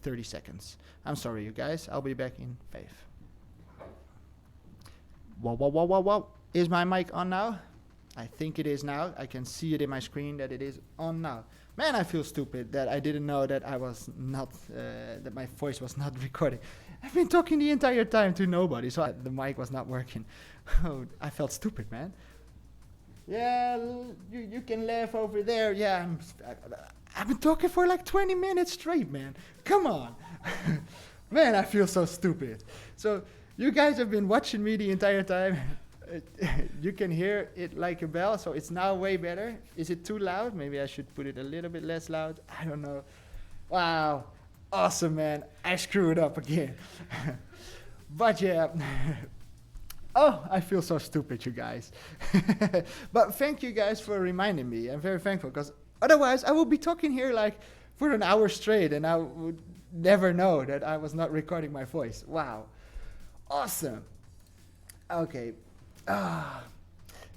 30 seconds. I'm sorry, you guys. I'll be back in 5. Whoa. Is my mic on now? I think it is now. I can see it in my screen that it is on now. Man, I feel stupid that I didn't know that I was not, that my voice was not recording. I've been talking the entire time to nobody, so the mic was not working. Oh, I felt stupid, man. Yeah, you can laugh over there. Yeah, I've been talking for like 20 minutes straight, man. Come on. Man, I feel so stupid. So you guys have been watching me the entire time. You can hear it like a bell, so it's now way better. Is it too loud? Maybe I should put it a little bit less loud. I don't know. Wow. Awesome, man. I screwed up again. But yeah. Oh, I feel so stupid, you guys. But thank you guys for reminding me. I'm very thankful, because otherwise I would be talking here like for an hour straight and I would never know that I was not recording my voice. Wow. Awesome. Okay.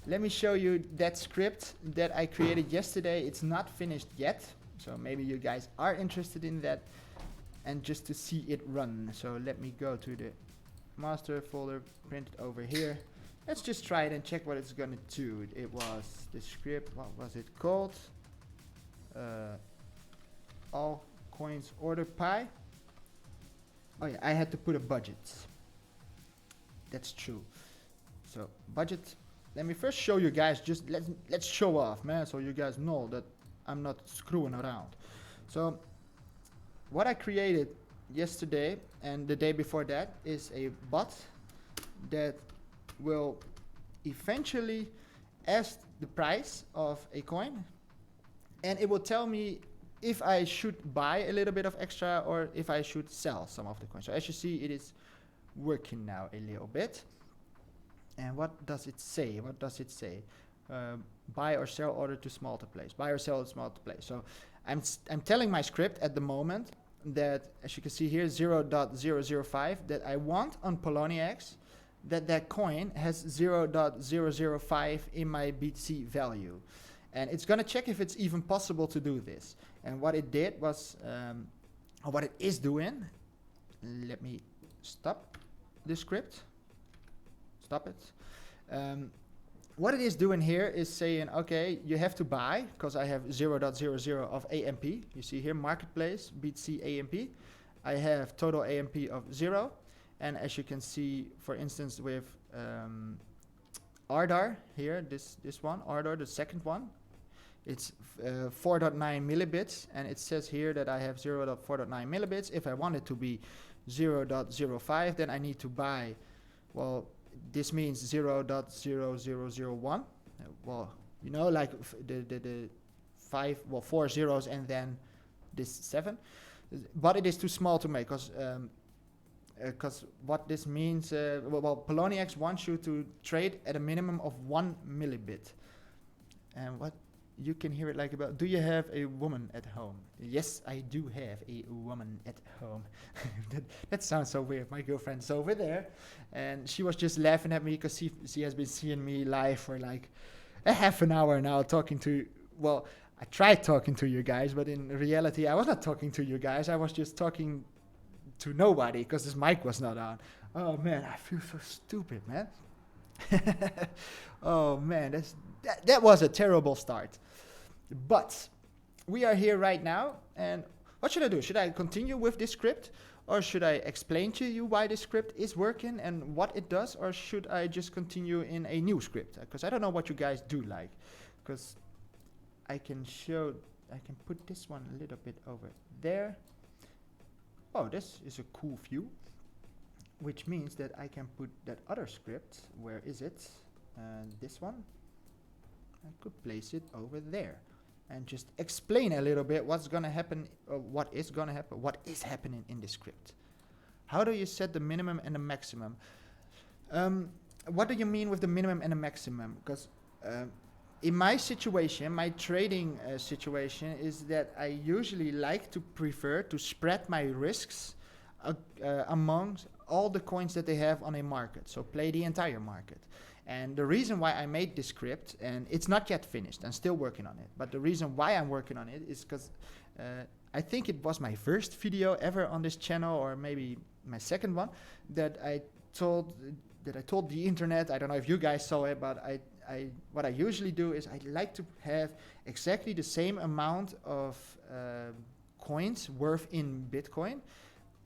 Let me show you that script that I created yesterday. It's not finished yet, so maybe you guys are interested in that and just to see it run. So let me go to the master folder, print it over here. Let's just try it and check what it's gonna do. It was the script, what was it called? AllCoinsInBTC.py. Oh yeah, I had to put a budget. That's true. So budget, let me first show you guys, just let's show off, man, so you guys know that I'm not screwing around. So what I created yesterday and the day before that is a bot that will eventually ask the price of a coin, and it will tell me if I should buy a little bit of extra or if I should sell some of the coins. So as you see, it is working now a little bit. And what does it say? What does it say? Buy or sell order to small to place. Buy or sell small to place. So I'm telling my script at the moment that, as you can see here, 0.005, that I want on Poloniex that coin has 0.005 in my BTC value. And it's going to check if it's even possible to do this. And what it did was, or what it is doing, let me stop the script. Stop it. What it is doing here is saying, okay, you have to buy, because I have 0.00 of AMP. You see here, marketplace, BTC AMP. I have total AMP of 0. And as you can see, for instance, with ARDAR here, this one, ARDAR, the second one, it's 4.9 millibits. And it says here that I have 0.4.9 millibits. If I want it to be 0.05, then I need to buy, well, this means 0.0001. Well, you know, like the 4 zeros and then this 7. But it is too small to make, because what this means, well, Poloniex wants you to trade at a minimum of 1 millibit. And what you can hear it like about, do you have a woman at home? Yes, I do have a woman at home. that sounds so weird. My girlfriend's over there, and she was just laughing at me because she has been seeing me live for like a half an hour now talking to, well, I tried talking to you guys, but in reality, I was not talking to you guys. I was just talking to nobody because this mic was not on. Oh man, I feel so stupid, man. Oh man, that was a terrible start. But we are here right now, and what should I do? Should I continue with this script, or should I explain to you why this script is working and what it does, or should I just continue in a new script? Because I don't know what you guys do like, because I can put this one a little bit over there. Oh, this is a cool view, which means that I can put that other script, where is it? This one. I could place it over there and just explain a little bit what's going to happen, what is going to happen, what is happening in this script. How do you set the minimum and the maximum? What do you mean with the minimum and the maximum? Because in my situation, my trading situation is that I usually like to prefer to spread my risks amongst all the coins that they have on a market. So play the entire market. And the reason why I made this script, and it's not yet finished, I'm still working on it, but the reason why I'm working on it is because I think it was my first video ever on this channel, or maybe my second one, that I told the internet. I don't know if you guys saw it, but what I usually do is I like to have exactly the same amount of coins worth in Bitcoin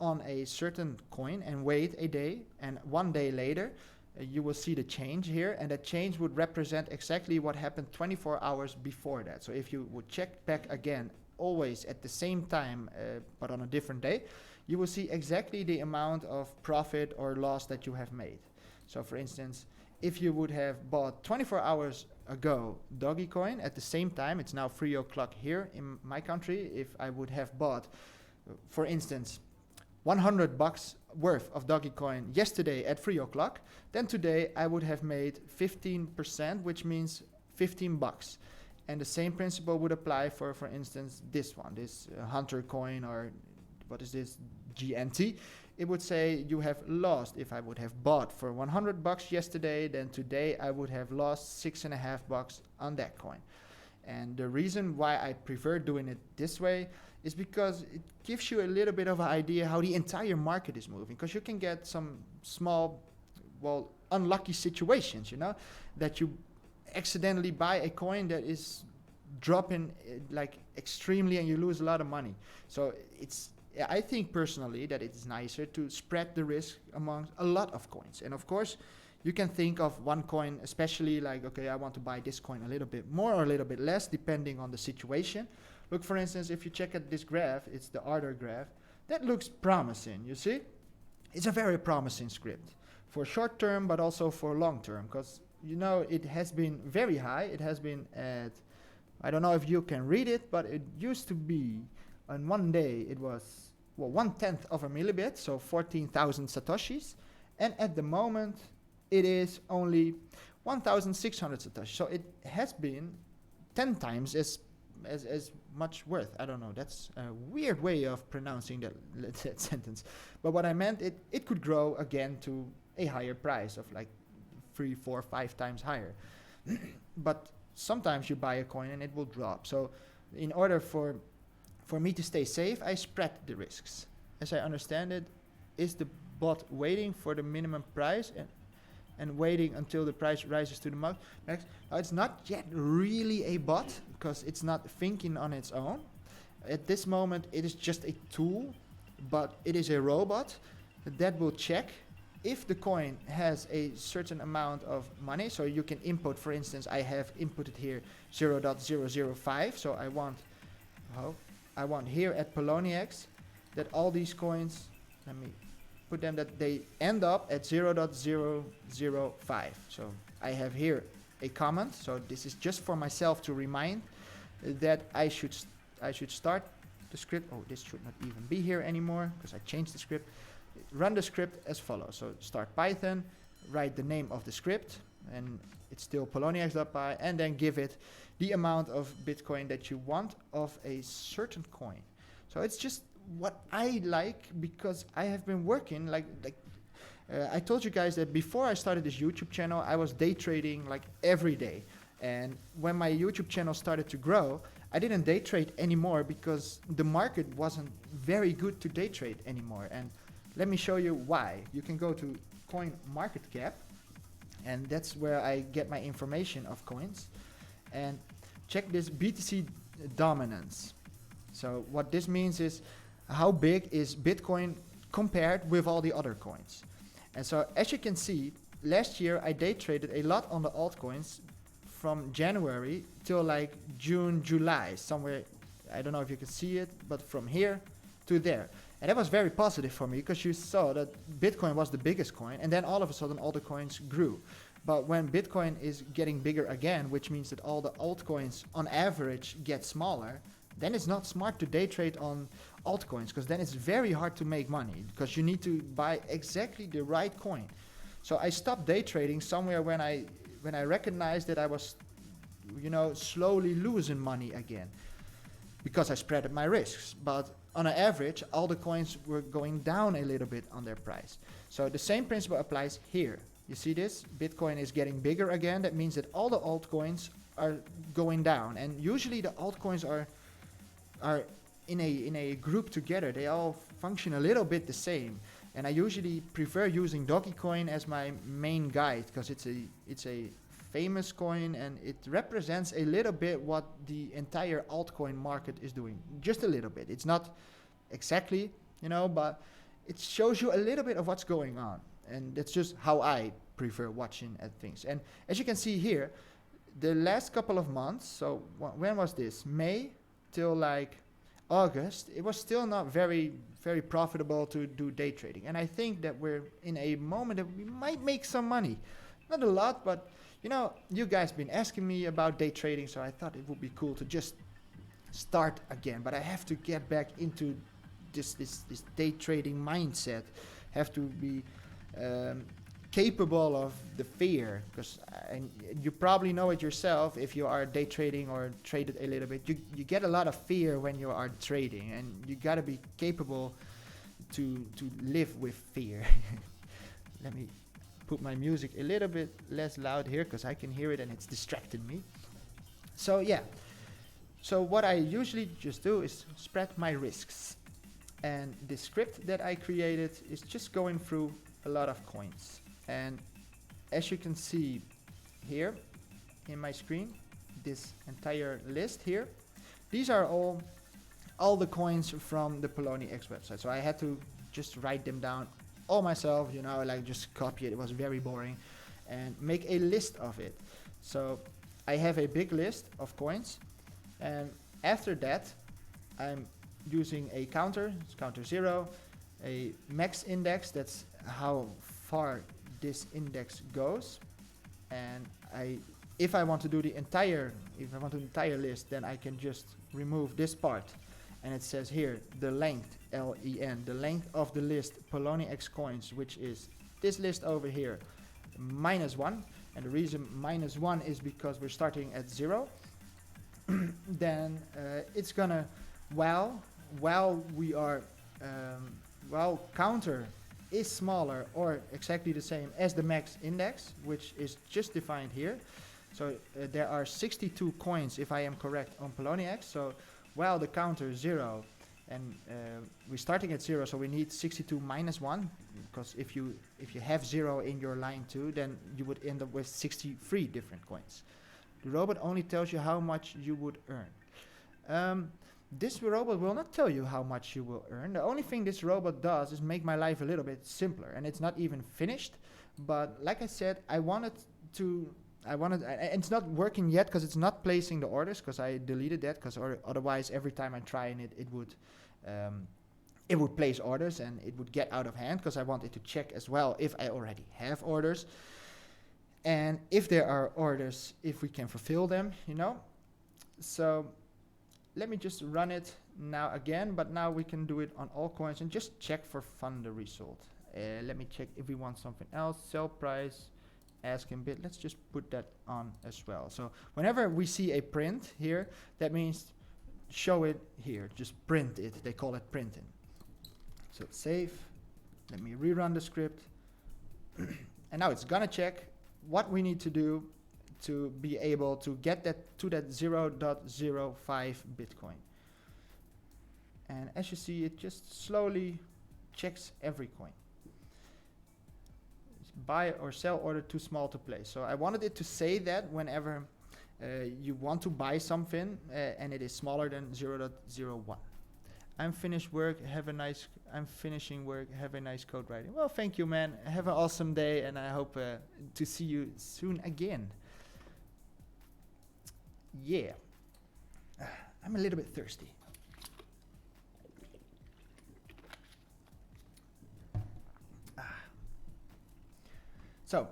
on a certain coin and wait a day, and 1 day later you will see the change here, and that change would represent exactly what happened 24 hours before that. So if you would check back again always at the same time but on a different day, you will see exactly the amount of profit or loss that you have made. So for instance, if you would have bought 24 hours ago Dogecoin at the same time, it's now 3 o'clock here in my country, if I would have bought, for instance, $100 worth of Dogecoin yesterday at 3 o'clock, then today I would have made 15%, which means $15. And the same principle would apply for instance, this one, this Hunter coin, or what is this, GNT. It would say you have lost. If I would have bought for $100 yesterday, then today I would have lost $6.50 on that coin. And the reason why I prefer doing it this way is because it gives you a little bit of an idea how the entire market is moving, because you can get some small, well, unlucky situations, you know, that you accidentally buy a coin that is dropping like extremely and you lose a lot of money. So I think personally that it's nicer to spread the risk among a lot of coins. And of course, you can think of one coin, especially like, okay, I want to buy this coin a little bit more or a little bit less, depending on the situation. Look, for instance, if you check at this graph, it's the order graph. That looks promising, you see? It's a very promising script for short term, but also for long term, because, you know, it has been very high. It has been at, I don't know if you can read it, but it used to be, on one day, it was, well, 1/10 of a millibit, so 14,000 Satoshis. And at the moment, it is only 1,600 Satoshis. So it has been 10 times as much worth. I don't know. That's a weird way of pronouncing that sentence. But what I meant, it could grow again to a higher price of like 3, 4, 5 times higher. But sometimes you buy a coin and it will drop. So in order for me to stay safe, I spread the risks. As I understand it, is the bot waiting for the minimum price and waiting until the price rises to the max? Now, it's not yet really a bot, because it's not thinking on its own. At this moment, it is just a tool, but it is a robot that will check if the coin has a certain amount of money. So you can input, for instance, I have inputted here 0.005. So I want here at Poloniex that all these coins, let me put them, that they end up at 0.005. So I have here a comment. So this is just for myself to remind that I should start the script. Oh, this should not even be here anymore because I changed the script. Run the script as follows. So start Python, write the name of the script, and it's still PoloniexTradeBot, and then give it the amount of Bitcoin that you want of a certain coin. So it's just what I like, because I have been working I told you guys that before I started this YouTube channel, I was day trading like every day. And when my YouTube channel started to grow, I didn't day trade anymore because the market wasn't very good to day trade anymore. And let me show you why. You can go to CoinMarketCap, and that's where I get my information of coins. And check this BTC dominance. So what this means is how big is Bitcoin compared with all the other coins. And so as you can see, last year I day traded a lot on the altcoins from January till like June, July, somewhere. I don't know if you can see it, but from here to there. And that was very positive for me, because you saw that Bitcoin was the biggest coin, and then all of a sudden all the coins grew. But when Bitcoin is getting bigger again, which means that all the altcoins on average get smaller, then it's not smart to day trade on altcoins, because then it's very hard to make money, because you need to buy exactly the right coin. So I stopped day trading somewhere when I recognized that I was, you know, slowly losing money again, because I spread my risks. But on an average, all the coins were going down a little bit on their price. So the same principle applies here. You see this? Bitcoin is getting bigger again. That means that all the altcoins are going down. And usually the altcoins are in a group together, they all function a little bit the same. And I usually prefer using Dogecoin as my main guide because it's a famous coin and it represents a little bit what the entire altcoin market is doing. Just a little bit. It's not exactly, you know, but it shows you a little bit of what's going on. And that's just how I prefer watching at things. And as you can see here, the last couple of months, so when was this? May till like August, it was still not very profitable to do day trading. And I think that we're in a moment that we might make some money. Not a lot, but you know, you guys been asking me about day trading, so I thought it would be cool to just start again. But I have to get back into this day trading mindset. Have to be capable of the fear, because you probably know it yourself if you are day trading or traded a little bit. You get a lot of fear when you are trading, and you got to be capable to live with fear. Let me put my music a little bit less loud here because I can hear it and it's distracting me. So yeah, so what I usually just do is spread my risks, and the script that I created is just going through a lot of coins. And as you can see here in my screen, this entire list here, these are all the coins from the PoloniX website. So I had to just write them down all myself, you know, like just copy it. It was very boring, and make a list of it. So I have a big list of coins, and after that I'm using a counter, it's counter 0, a max index, that's how far this index goes. And if I want to do the entire list, then I can just remove this part, and it says here the length, LEN, the length of the list PoloniX coins, which is this list over here, -1. And the reason -1 is because we're starting at 0. Then it's gonna, while we are while counter is smaller or exactly the same as the max index, which is just defined here. So there are 62 coins, if I am correct, on PoloniX. So while the counter is 0, and we're starting at 0, so we need 62 minus 1, because if you have 0 in your line 2, then you would end up with 63 different coins. The robot only tells you how much you would earn. This robot will not tell you how much you will earn. The only thing this robot does is make my life a little bit simpler, and it's not even finished. But like I said, and it's not working yet because it's not placing the orders, because I deleted that, because otherwise every time I try it would place orders and it would get out of hand, because I wanted to check as well if I already have orders, and if there are orders, if we can fulfill them, you know. So let me just run it now again, but now we can do it on all coins and just check for fun the result. Let me check if we want something else. Sell price, ask him bid. Let's just put that on as well. So whenever we see a print here, that means show it here. Just print it. They call it printing. So save. Let me rerun the script. And now it's gonna check what we need to do to be able to get that to that 0.05 Bitcoin. And as you see, it just slowly checks every coin. Buy or sell order too small to place. So I wanted it to say that whenever you want to buy something and it is smaller than 0.01. I'm finishing work, have a nice code writing. Well, thank you, man. Have an awesome day, and I hope to see you soon again. Yeah, I'm a little bit thirsty. So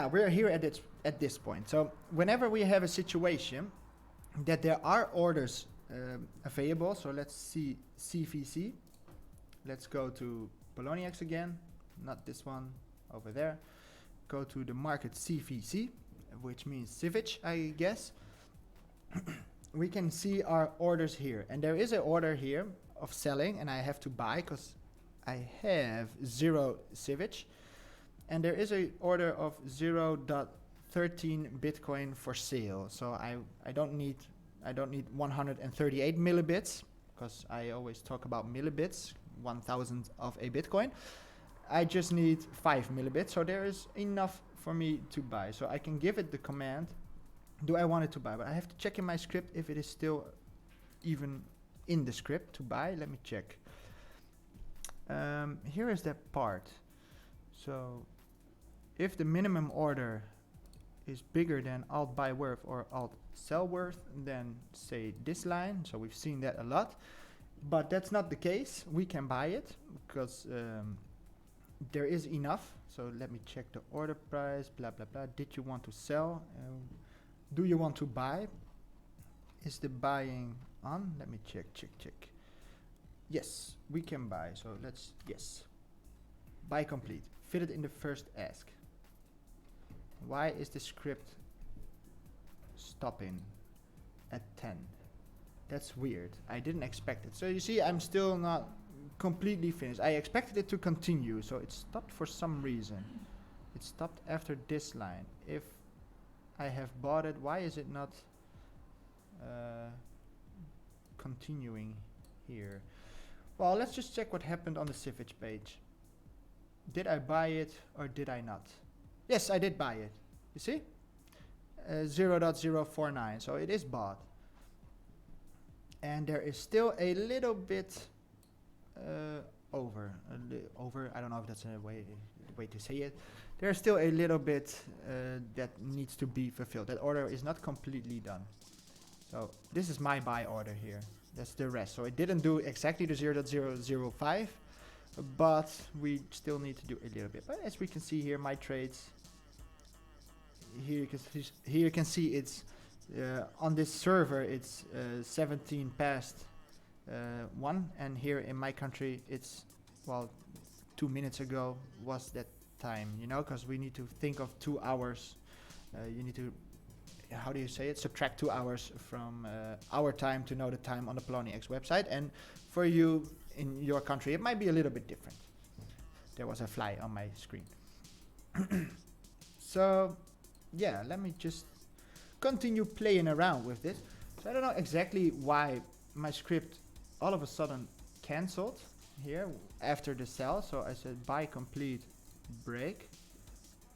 we're here at this point. So whenever we have a situation that there are orders available, so let's see CVC. Let's go to PoloniX again, not this one over there. Go to the market CVC, which means Civich, I guess. We can see our orders here, and there is an order here of selling, and I have to buy because I have 0 Civich, and there is an order of 0.13 Bitcoin for sale. So I don't need 138 millibits. because I always talk about millibits, 1,000th of a Bitcoin. I just need 5 millibits, so there is enough for me to buy. So I can give it the command, do I want it to buy? But I have to check in my script if it is still even in the script to buy. Let me check. Here is that part. So if the minimum order is bigger than alt buy worth or alt sell worth, then say this line. So we've seen that a lot, but that's not the case. We can buy it because there is enough. So let me check the order price, blah, blah, blah. Did you want to sell? Do you want to buy? Is the buying on? Let me check. Yes, we can buy. So let's, yes. Buy complete. Fit it in the first ask. Why is the script stopping at 10? That's weird. I didn't expect it. So you see, I'm still not completely finished. I expected it to continue, so it stopped for some reason. It stopped after this line. If I have bought it, why is it not continuing here? Well, let's just check what happened on the Civic page. Did I buy it or did I not? Yes, I did buy it. You see? 0.049, so it is bought. And there is still a little bit over. I don't know if that's a way to say it. There's still a little bit that needs to be fulfilled. That order is not completely done. So this is my buy order here. That's the rest. So it didn't do exactly the 0.005, but we still need to do a little bit. But as we can see here, my trades, here you can see it's on this server it's 17 past 1, and here in my country it's, well, 2 minutes ago was that time, you know, because we need to think of 2 hours. You need to, how do you say it, subtract 2 hours from our time to know the time on the PoloniX website. And for you in your country it might be a little bit different. There was a fly on my screen. So yeah, let me just continue playing around with this. So I don't know exactly why my script all of a sudden cancelled here after the sell. So I said buy complete break.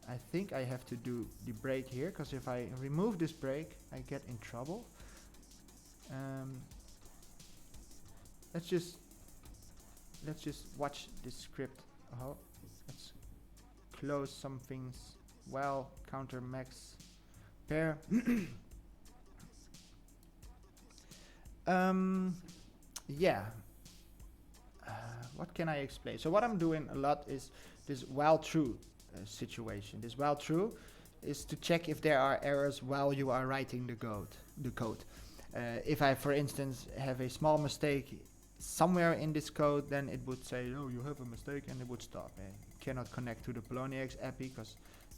I think I have to do the break here, because if I remove this break I get in trouble. Let's just watch this script. Let's close some things. Well, counter max pair. Yeah. What can I explain? So what I'm doing a lot is this while true situation. This while true is to check if there are errors while you are writing the code. If I, for instance, have a small mistake somewhere in this code, then it would say, oh, you have a mistake, and it would stop. You cannot connect to the PoloniX API because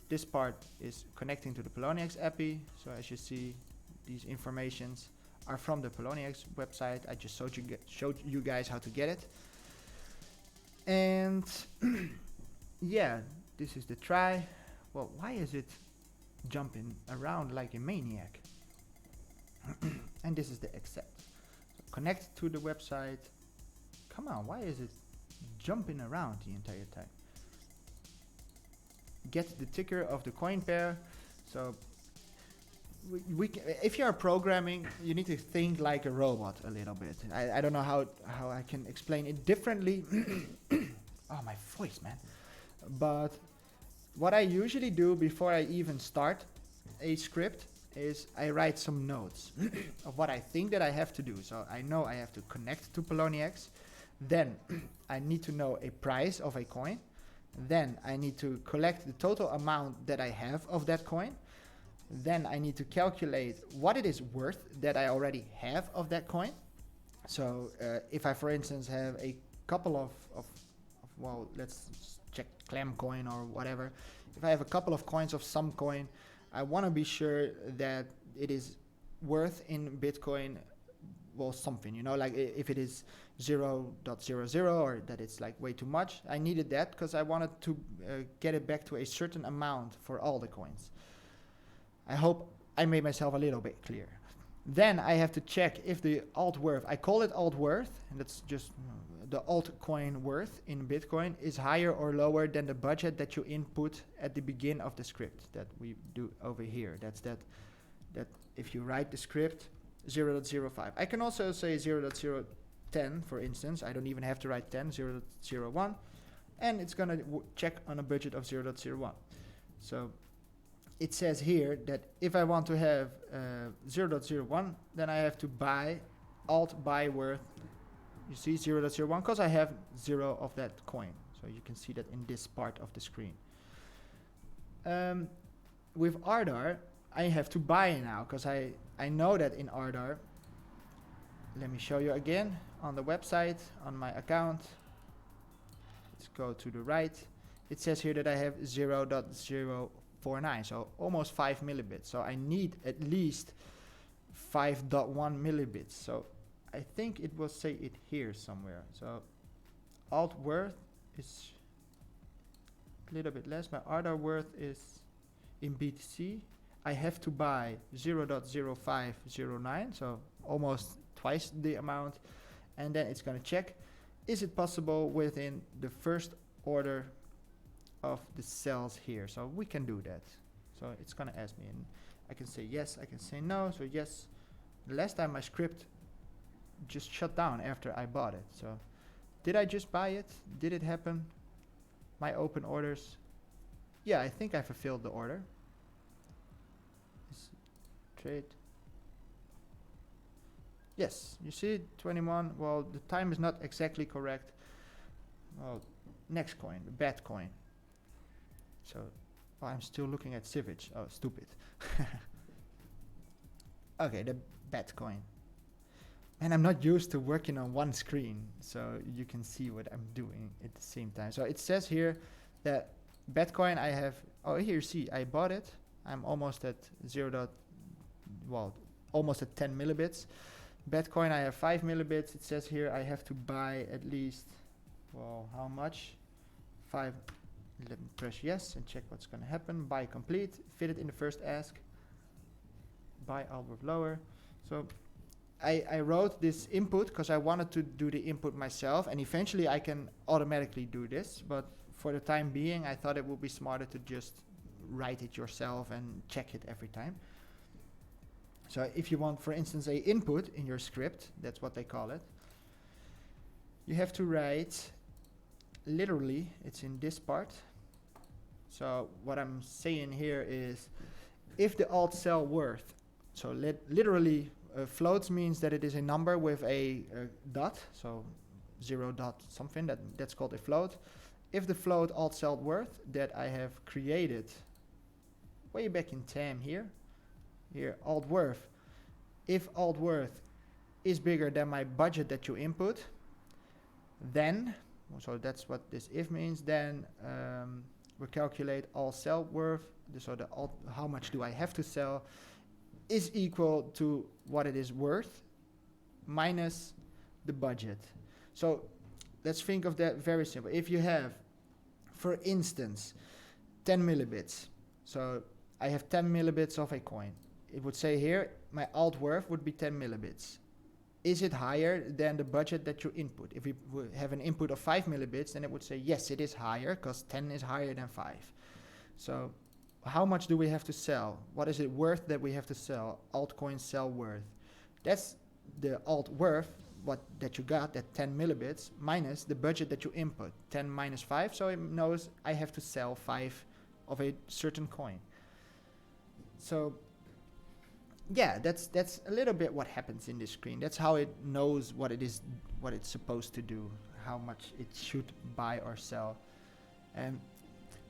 this part is connecting to the PoloniX API. So as you see, these informations are from the PoloniX website. I just showed you guys how to get it. And yeah, this is the try. Well, why is it jumping around like a maniac? And this is the accept. So connect to the website. Come on, why is it jumping around the entire time? Get the ticker of the coin pair. So if you are programming, you need to think like a robot a little bit. I don't know how I can explain it differently. Oh, my voice, man. But what I usually do before I even start a script is I write some notes of what I think that I have to do. So I know I have to connect to PoloniX. Then I need to know a price of a coin. Then I need to collect the total amount that I have of that coin. Then I need to calculate what it is worth that I already have of that coin. So if I, for instance, have a couple of well, let's check clam coin or whatever. If I have a couple of coins of some coin, I want to be sure that it is worth in Bitcoin, well, something, you know, like if it is 0.00 or that it's like way too much. I needed that because I wanted to get it back to a certain amount for all the coins. I hope I made myself a little bit clear. Then I have to check if the alt worth, I call it alt worth, and that's just the altcoin worth in Bitcoin, is higher or lower than the budget that you input at the beginning of the script that we do over here. That's that if you write the script 0.05. I can also say 0.010, for instance. I don't even have to write 10, 0.01, and it's gonna check on a budget of 0.01. So it says here that if I want to have 0.01, then I have to buy alt buy worth, you see 0.01, because I have 0 of that coin. So you can see that in this part of the screen. With Ardar, I have to buy now, because I know that in Ardar, let me show you again on the website, on my account. Let's go to the right. It says here that I have 0.049, so almost 5 millibits. So I need at least 5.1 millibits. So I think it will say it here somewhere. So alt worth is a little bit less. My Ardar worth is in BTC. I have to buy 0.0509, so almost twice the amount. And then it's going to check, is it possible within the first order of the cells here? So we can do that. So it's going to ask me, and I can say yes, I can say no. So yes, the last time my script just shut down after I bought it. So did I just buy it? Did it happen? My open orders. Yeah, I think I fulfilled the order. Trade. Yes, you see 21. Well, the time is not exactly correct. Well, next coin, the bad coin. So I'm still looking at Civic. Oh, stupid. Okay, the bad coin. And I'm not used to working on one screen, so you can see what I'm doing at the same time. So it says here that Bitcoin I have, oh here see, I bought it. I'm almost at almost at 10 millibits. Bitcoin I have 5 millibits. It says here I have to buy at least, well, how much? 5. Let me press yes and check what's going to happen. Buy complete. Fit it in the first ask. Buy outward lower. So I wrote this input because I wanted to do the input myself, and eventually I can automatically do this, but for the time being I thought it would be smarter to just write it yourself and check it every time. So if you want, for instance, a input in your script, that's what they call it, you have to write literally, it's in this part. So what I'm saying here is if the alt cell worth, so literally floats means that it is a number with a dot, so 0 dot something, that's called a float. If the float alt cell worth that I have created way back in TAM here alt worth, if alt worth is bigger than my budget that you input, then, so that's what this if means, then we calculate alt cell worth, so the alt, how much do I have to sell, is equal to what it is worth minus the budget. So let's think of that very simple. If you have, for instance, 10 millibits, so I have 10 millibits of a coin. It would say here, my alt worth would be 10 millibits. Is it higher than the budget that you input? If we have an input of 5 millibits, then it would say, yes, it is higher, because 10 is higher than 5. So how much do we have to sell? What is it worth that we have to sell? Altcoin sell worth. That's the alt worth, what that you got, that 10 millibits, minus the budget that you input, 10 minus 5, so it knows I have to sell 5 of a certain coin. So yeah, that's a little bit what happens in this screen. That's how it knows what it is, what it's supposed to do, how much it should buy or sell. And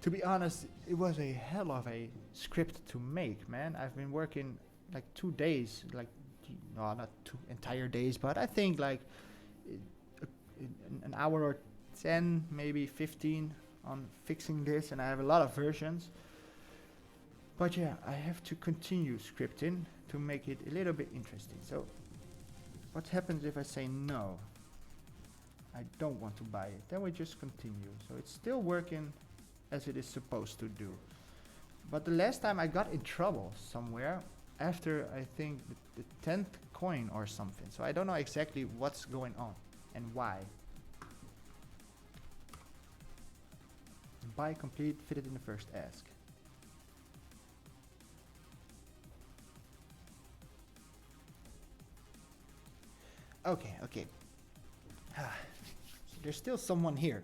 to be honest, it was a hell of a script to make, man. I've been working like 2 days, like, no, not 2 entire days, but I think like an hour or 10, maybe 15 on fixing this, and I have a lot of versions. But yeah, I have to continue scripting to make it a little bit interesting. So what happens if I say no? I don't want to buy it. Then we just continue. So it's still working as it is supposed to do. But the last time I got in trouble somewhere, after I think the 10th coin or something. So I don't know exactly what's going on and why. Buy complete, fit it in the first ask. Okay, okay. There's still someone here.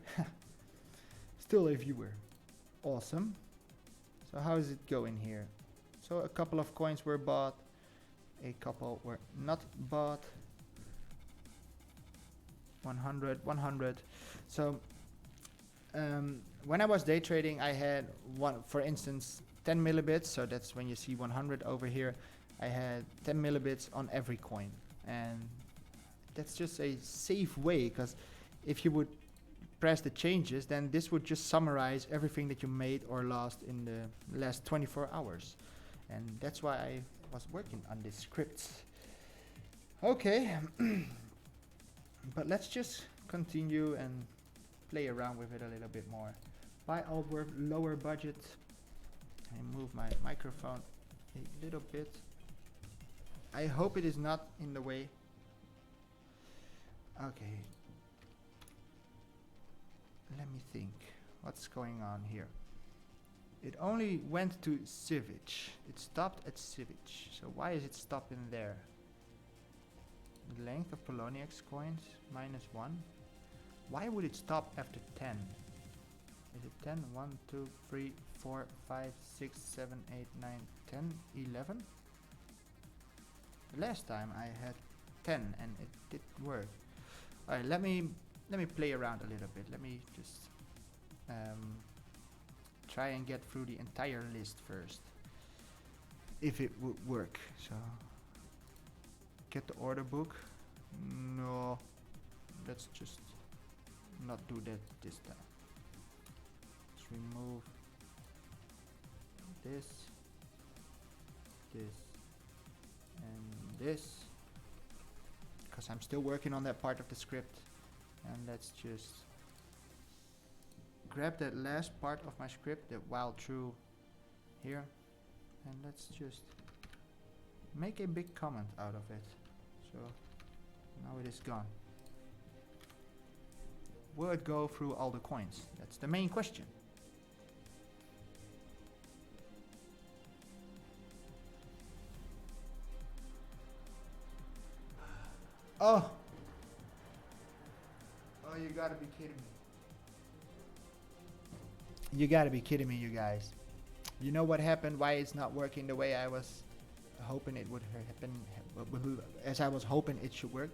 Still a viewer. Awesome. So how is it going here? So a couple of coins were bought. A couple were not bought. 100, 100. So when I was day trading, I had one, for instance, 10 millibits. So that's when you see 100 over here. I had 10 millibits on every coin. And that's just a safe way, because if you would press the changes, then this would just summarize everything that you made or lost in the last 24 hours. And that's why I was working on this script. Okay. But let's just continue and play around with it a little bit more. Buy all lower budget. I move my microphone a little bit. I hope it is not in the way. Okay. Let me think. What's going on here? It only went to Civic. It stopped at Civic. So why is it stopping there? The length of Poloniex coins, -1. Why would it stop after 10? Is it 10? 1, 2, 3, 4, 5, 6, 7, 8, 9, 10, 11? The last time I had 10 and it did work. Alright, let me play around a little bit. Let me just try and get through the entire list first, if it would work. So get the order book. No, let's just not do that this time. Let's remove this, and this, because I'm still working on that part of the script. And let's just grab that last part of my script, that while true here, and let's just make a big comment out of it. So now it is gone. Will it go through all the coins? That's the main question. Oh! Oh, you gotta be kidding me. You gotta be kidding me, you guys. You know what happened? Why it's not working the way I was hoping it would happen, as I was hoping it should work.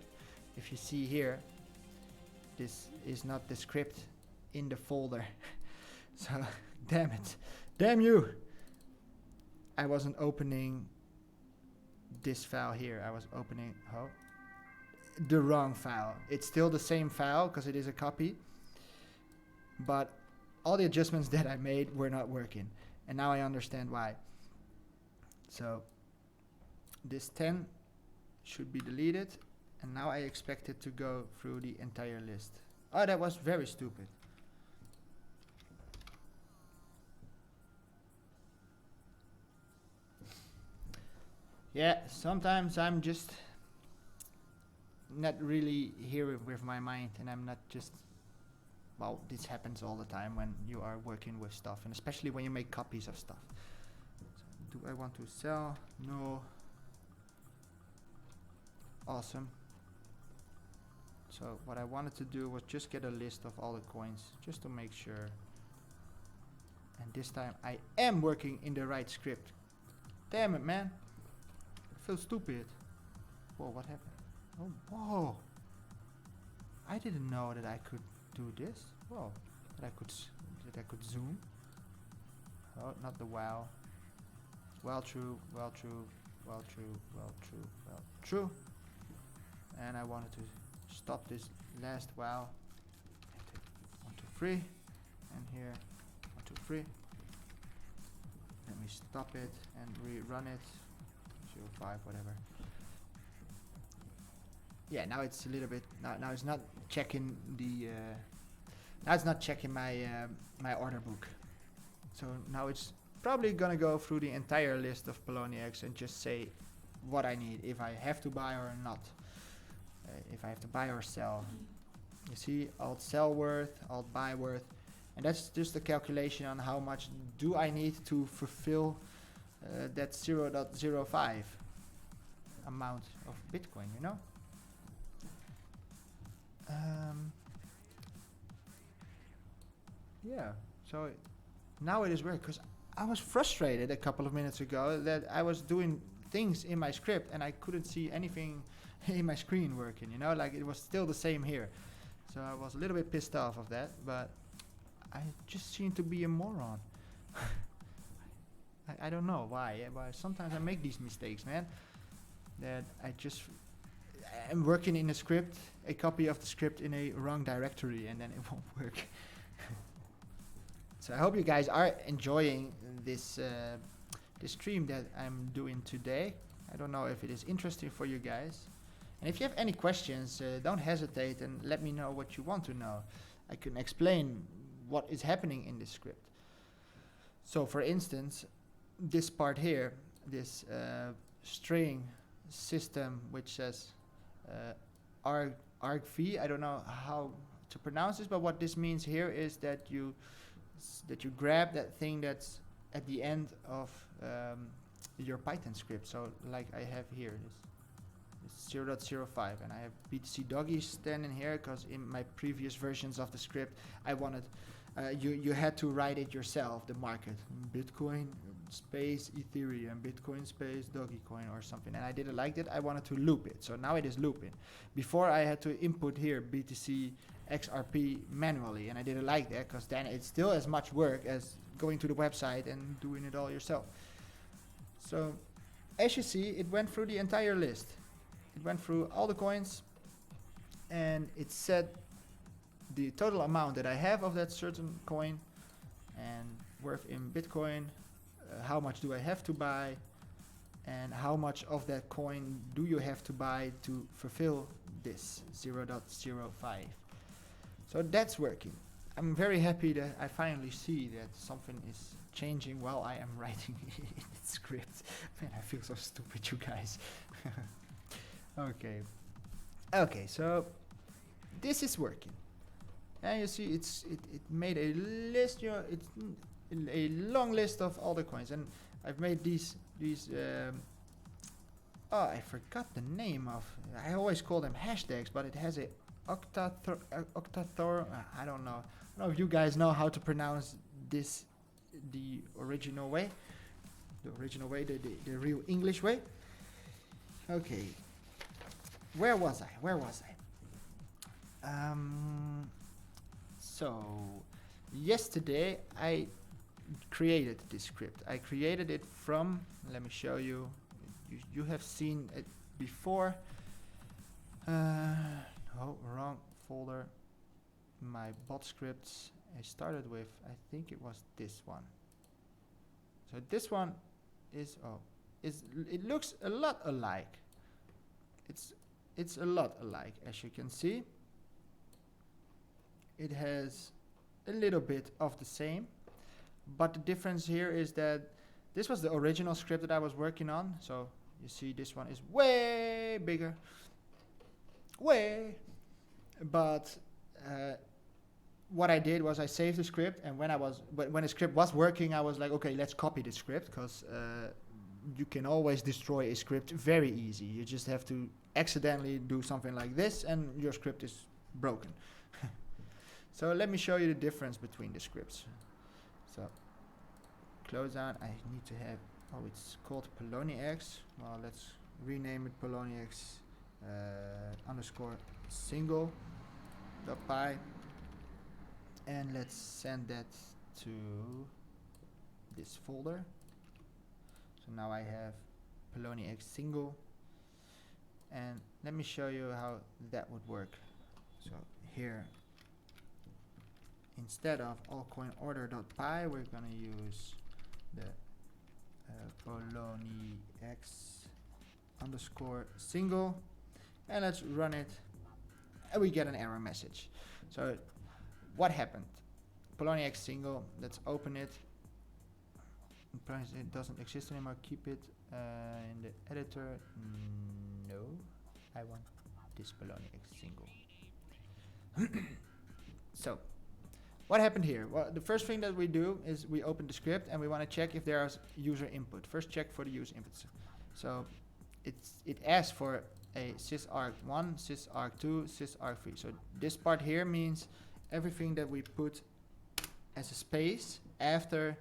If you see here, this is not the script in the folder. So, damn it. Damn you! I wasn't opening this file here. I was opening, the wrong file. It's still the same file because it is a copy, but all the adjustments that I made were not working, and now I understand why. So this 10 should be deleted, and now I expect it to go through the entire list. Oh, that was very stupid. Yeah, sometimes I'm just not really here with my mind, and I'm not just, well, this happens all the time when you are working with stuff, and especially when you make copies of stuff. So, do I want to sell? No. Awesome. So what I wanted to do was just get a list of all the coins, just to make sure. And this time I am working in the right script. Damn it, man. I feel stupid. Whoa, what happened? Oh, whoa. I didn't know that I could do this. Whoa. That I could zoom. Oh, not the wow. Well true, well true, well true, well true, well true. And I wanted to stop this last wow. 1, 2, 3. And here, 1, 2, 3. Let me stop it and rerun it. 0, 5, whatever. Yeah, now it's a little bit. Now it's not checking the. Now it's not checking my my order book. So now it's probably gonna go through the entire list of Poloniex and just say what I need, if I have to buy or not, if I have to buy or sell. You see, alt sell worth, alt buy worth, and that's just a calculation on how much do I need to fulfill that 0.05 amount of Bitcoin, you know. Yeah, so now it is working, because I was frustrated a couple of minutes ago that I was doing things in my script and I couldn't see anything in my screen working, you know, like it was still the same here. So I was a little bit pissed off of that, but I just seem to be a moron. I don't know why, but sometimes I make these mistakes, man. That I'm working in a script, a copy of the script in a wrong directory, and then it won't work. So I hope you guys are enjoying this this stream that I'm doing today. I don't know if it is interesting for you guys. And if you have any questions, don't hesitate and let me know what you want to know. I can explain what is happening in this script. So for instance, this part here, this string system which says argv, I don't know how to pronounce this, but what this means here is that you grab that thing that's at the end of your Python script. So like I have here, this 0.05, and I have BTC doggy standing here because in my previous versions of the script I wanted you had to write it yourself, the market, Bitcoin space Ethereum, Bitcoin space Dogecoin or something, and I didn't like that. I wanted to loop it, so now it is looping. Before I had to input here BTC XRP manually, and I didn't like that because then it's still as much work as going to the website and doing it all yourself. So as you see, it went through the entire list. It went through all the coins and it said the total amount that I have of that certain coin and worth in Bitcoin, how much do I have to buy, and how much of that coin do you have to buy to fulfill this 0.05. So that's working. I'm very happy that I finally see that something is changing while I am writing in the script. Man, I feel so stupid, you guys. Okay, so this is working. And you see it made a list, you know, it's a long list of all the coins, and I've made these oh, I forgot the name of, I always call them hashtags, but it has a octathor, I don't know if you guys know how to pronounce this the original way, the real English way. Okay, where was I? So yesterday I created this script. I created it from, let me show you, you have seen it before. Oh, wrong folder. My bot scripts I started with, I think it was this one. So this one is, it looks a lot alike. It's a lot alike, as you can see. It has a little bit of the same, but the difference here is that this was the original script that I was working on. So you see this one is way bigger, but what I did was I saved the script, and when the script was working, I was like, okay, let's copy the script, because you can always destroy a script very easy. You just have to accidentally do something like this and your script is broken. So let me show you the difference between the scripts. So close down, I need to have, oh, it's called PoloniX. Well, let's rename it PoloniX underscore single.py, and let's send that to this folder. So now I have PoloniX single, and let me show you how that would work. So here, instead of AllCoinOrder.py, we're going to use the PoloniX underscore single, and let's run it, and we get an error message. So what happened? PoloniX single, let's open it. Price, it doesn't exist anymore. Keep it in the editor. No, I want this Poloniex single. So, what happened here? Well, the first thing that we do is we open the script and we want to check if there's user input. First, check for the user inputs. So, it asks for a sysarg1, sysarg2, sysarg3. So this part here means everything that we put as a space after,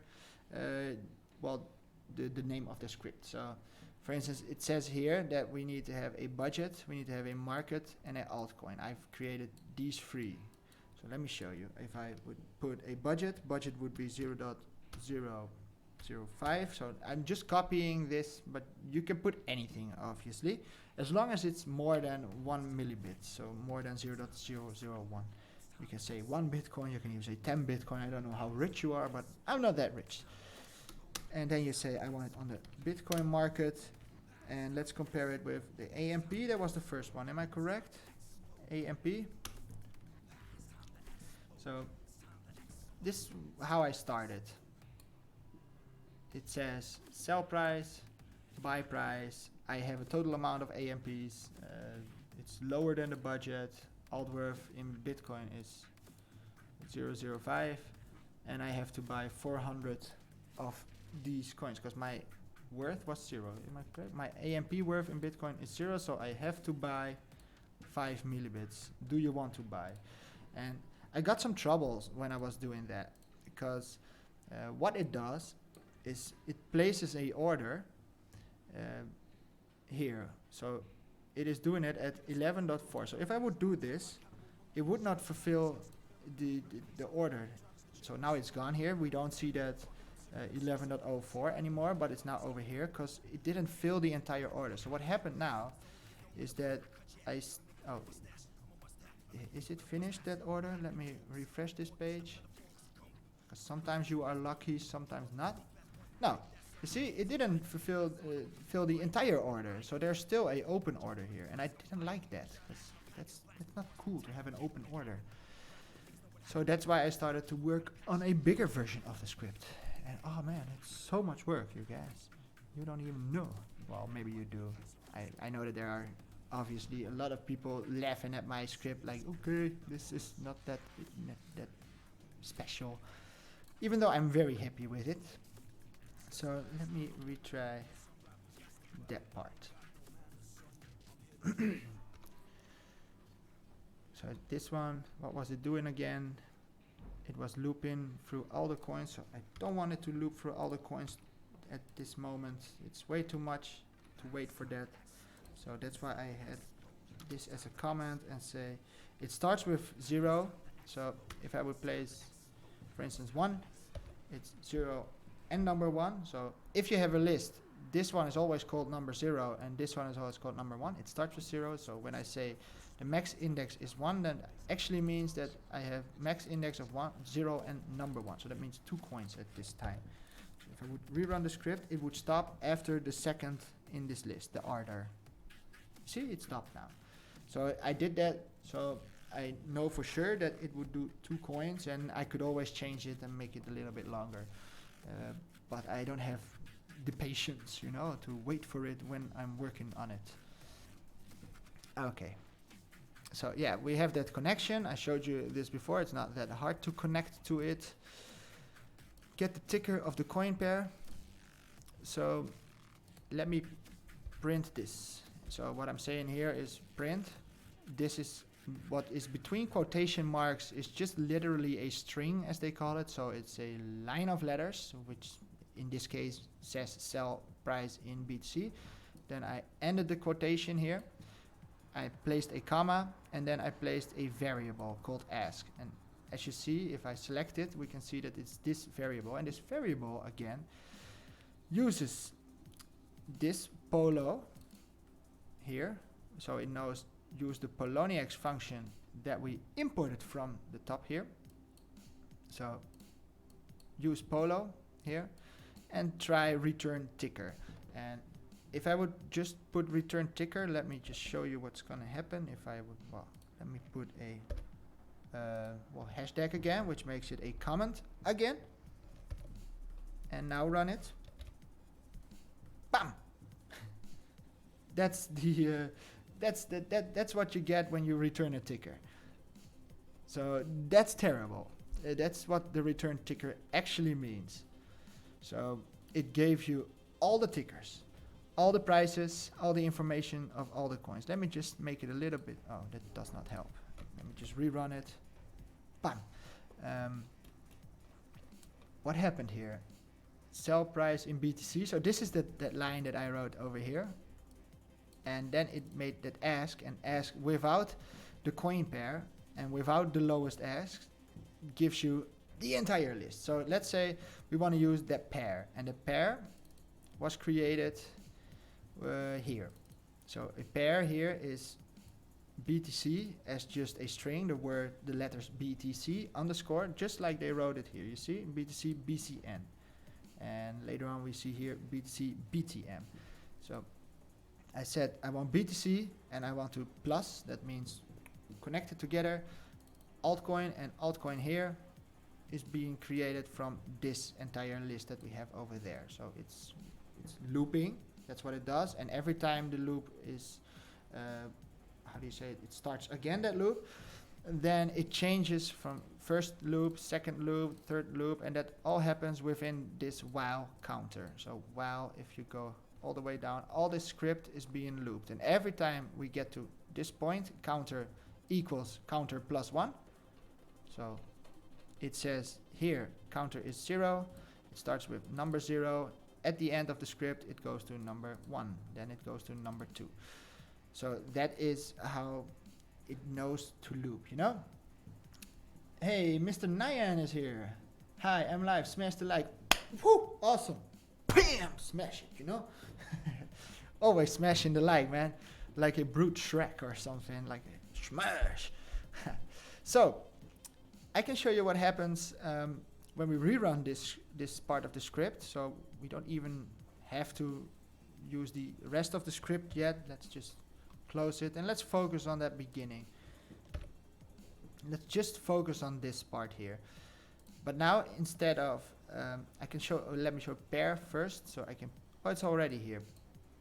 well, the name of the script. So, for instance, it says here that we need to have a budget, we need to have a market, and an altcoin. I've created these three. So let me show you. If I would put a budget would be 0.005. So I'm just copying this, but you can put anything, obviously, as long as it's more than 1 millibit, so more than 0.001. You can say 1 Bitcoin, you can even say 10 Bitcoin. I don't know how rich you are, but I'm not that rich. And then you say, I want it on the Bitcoin market. And let's compare it with the AMP. That was the first one. Am I correct? AMP. So this is how I started. It says sell price, buy price. I have a total amount of AMPs. It's lower than the budget. Alt worth in Bitcoin is 0.005. And I have to buy 400 of these coins because my worth was 0. Am I correct? My AMP worth in Bitcoin is 0, so I have to buy 5 millibits. Do you want to buy? And I got some troubles when I was doing that because what it does is it places a order here. So it is doing it at 11.4. So if I would do this, it would not fulfill the order. So now it's gone here. We don't see that 11.04 anymore, but it's now over here because it didn't fill the entire order. So what happened now is that is it finished, that order? Let me refresh this page. Because sometimes you are lucky, sometimes not. No, you see, it didn't fulfill fill the entire order. So there's still a open order here, and I didn't like that because that's not cool to have an open order. So that's why I started to work on a bigger version of the script. And oh man, it's so much work, you guys. You don't even know. Well, maybe you do. I know that there are obviously a lot of people laughing at my script like, okay, this is not that special. Even though I'm very happy with it. So let me retry that part. So this one, what was it doing again? It was looping through all the coins, so I don't want it to loop through all the coins at this moment. It's way too much to wait for that. So that's why I had this as a comment and say it starts with 0. So if I would place, for instance, 1, it's 0 and number 1. So if you have a list, this one is always called number 0 and this one is always called number 1. It starts with 0. So when I say the max index is 1, then actually means that I have max index of 1, 0 and number 1. So that means 2 coins at this time. So if I would rerun the script, it would stop after the second in this list, the order. See, it stopped now. So I did that, so I know for sure that it would do 2 coins, and I could always change it and make it a little bit longer. But I don't have the patience, you know, to wait for it when I'm working on it. Okay. So yeah, we have that connection. I showed you this before. It's not that hard to connect to it. Get the ticker of the coin pair. So let me print this. So what I'm saying here is print. This is what is between quotation marks is just literally a string, as they call it. So it's a line of letters, which in this case says sell price in BTC. Then I ended the quotation here. I placed a comma, and then I placed a variable called ask. And as you see, if I select it, we can see that it's this variable. And this variable, again, uses this polo here. So it knows use the Poloniex function that we imported from the top here. So use polo here and try return ticker. And if I would just put return ticker, let me just show you what's going to happen. If I would, well, let me put a hashtag again, which makes it a comment again. And now run it. That's the that's what you get when you return a ticker. So that's terrible. That's what the return ticker actually means. So it gave you all the tickers, all the prices, all the information of all the coins. Let me just make it a little bit. Oh, that does not help. Let me just rerun it. Bam. What happened here? Sell price in BTC. So this is that line that I wrote over here. And then it made that ask, and ask without the coin pair and without the lowest ask gives you the entire list. So let's say we want to use that pair, and the pair was created here. So a pair here is BTC as just a string, the letters BTC underscore, just like they wrote it here. You see BTC BCN, and later on we see here BTC BTM. So I said I want BTC and I want to plus, that means connected together. Altcoin, and altcoin here is being created from this entire list that we have over there. So it's looping, that's what it does, and every time the loop is how do you say it? It starts again, that loop, and then it changes from first loop, second loop, third loop, and that all happens within this while counter. So while, if you go all the way down, all this script is being looped, and every time we get to this point, counter equals counter plus 1. So it says here counter is 0, it starts with number 0, at the end of the script it goes to number 1, then it goes to number 2. So that is how it knows to loop, you know? Hey, Mr. Nyan is here. Hi, I'm live. Smash the like. Woo! Awesome. Bam! Smash it, you know? Always smashing the like, man. Like a brute Shrek or something. Like a smash. So, I can show you what happens when we rerun this part of the script. So, we don't even have to use the rest of the script yet. Let's just close it and let's focus on that beginning. Let's just focus on this part here. But now instead of I can show, let me show pair first. So I can, oh, it's already here.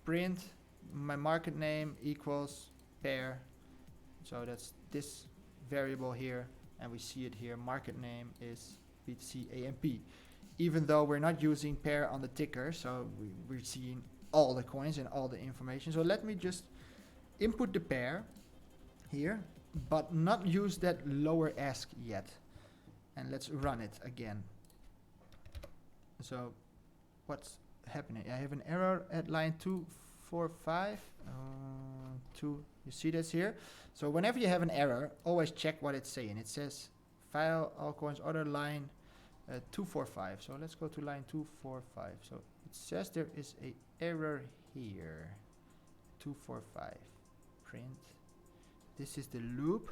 Print my market name equals pair. So that's this variable here, and we see it here. Market name is BTC AMP. Even though we're not using pair on the ticker, so we're seeing all the coins and all the information. So let me just input the pair here, but not use that lower ask yet. And let's run it again. So what's happening? I have an error at line 245. You see this here? So whenever you have an error, always check what it's saying. It says file altcoins order line 245. So let's go to line 245. So it says there is a error here. 245. Print. This is the loop,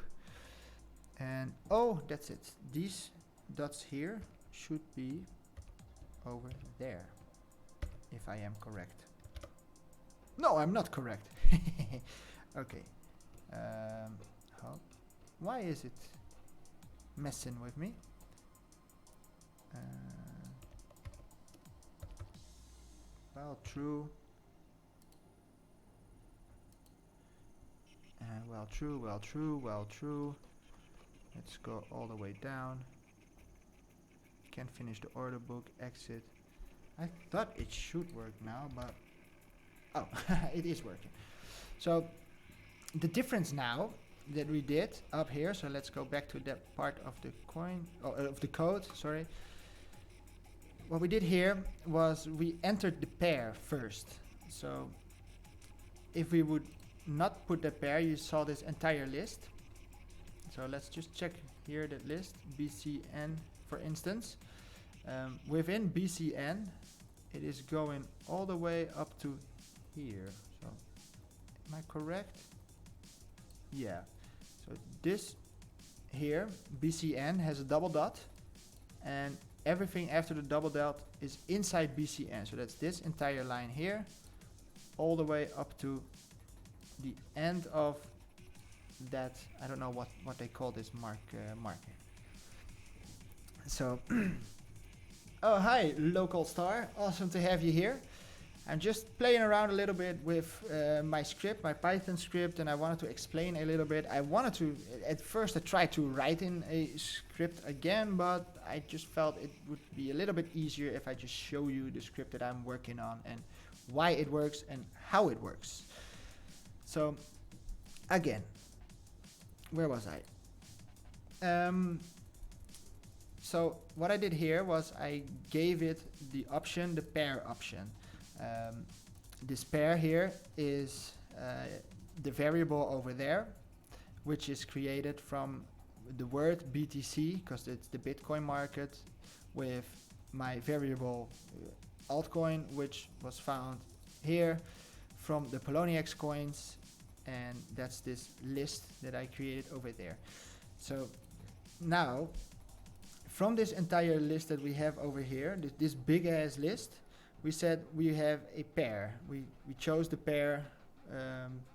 and oh, that's it. These dots here should be over there, if I am correct. No, I'm not correct. Okay. Why is it messing with me? Well, true. Well, true. Let's go all the way down. Can't finish the order book, exit. I thought it should work now, but oh, it is working. So the difference now that we did up here, so let's go back to that part of the coin, of the code, sorry. What we did here was we entered the pair first. So if we would not put the pair, you saw this entire list. So let's just check here that list, BCN for instance. Within BCN, it is going all the way up to here. So am I correct? Yeah. So this here, BCN, has a double dot, and everything after the double dot is inside BCN. So that's this entire line here, all the way up to the end of that. I don't know what they call this marker. So oh, hi local star, awesome to have you here. I'm just playing around a little bit with my script, my Python script, and I wanted to explain a little bit. I wanted to, at first I tried to write in a script again, but I just felt it would be a little bit easier if I just show you the script that I'm working on and why it works and how it works. So again, where was I? So what I did here was I gave it the option, the pair option. This pair here is the variable over there, which is created from the word BTC, because it's the Bitcoin market, with my variable altcoin, which was found here from the Poloniex coins, and that's this list that I created over there. So now, from this entire list that we have over here, this big ass list, we said we have a pair. We chose the pair,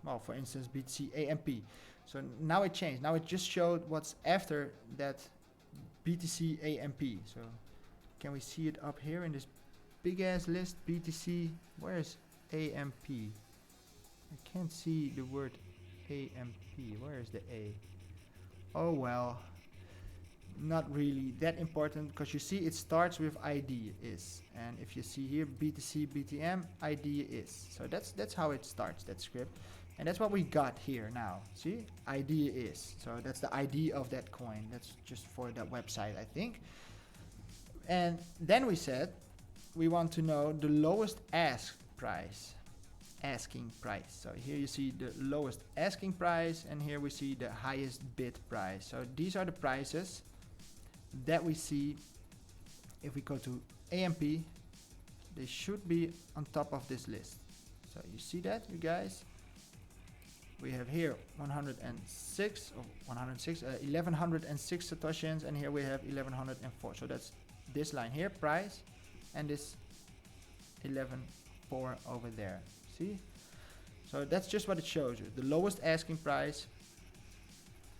well, for instance, BTC AMP. So now it changed. Now it just showed what's after that BTC AMP. So can we see it up here in this big ass list? BTC, where's AMP? I can't see the word AMP. Where is the A? Oh well. Not really that important, because you see it starts with ID is, and if you see here BTC BTM ID is, so that's how it starts, that script, and that's what we got here now. See, ID is, so that's the ID of that coin. That's just for that website, I think. And then we said we want to know the lowest asking price. So here you see the lowest asking price, and here we see the highest bid price. So these are the prices that we see. If we go to AMP, they should be on top of this list. So you see that, you guys? We have here 106 or 1106 satoshis, and here we have 1104. So that's this line here, price, and this 11.4 over there. See? So that's just what it shows you. The lowest asking price.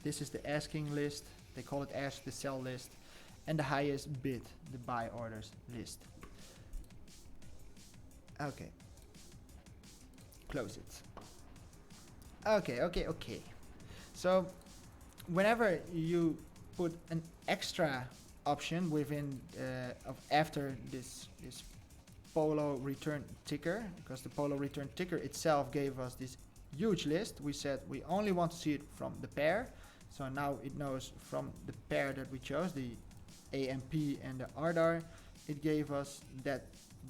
This is the asking list. They call it ask the sell list. And the highest bid, the buy orders list. Okay. Close it. Okay. So whenever you put an extra option within of after this Polo return ticker, because the Polo return ticker itself gave us this huge list, we said we only want to see it from the pair. So now it knows from the pair that we chose, the AMP and the ARDAR, it gave us that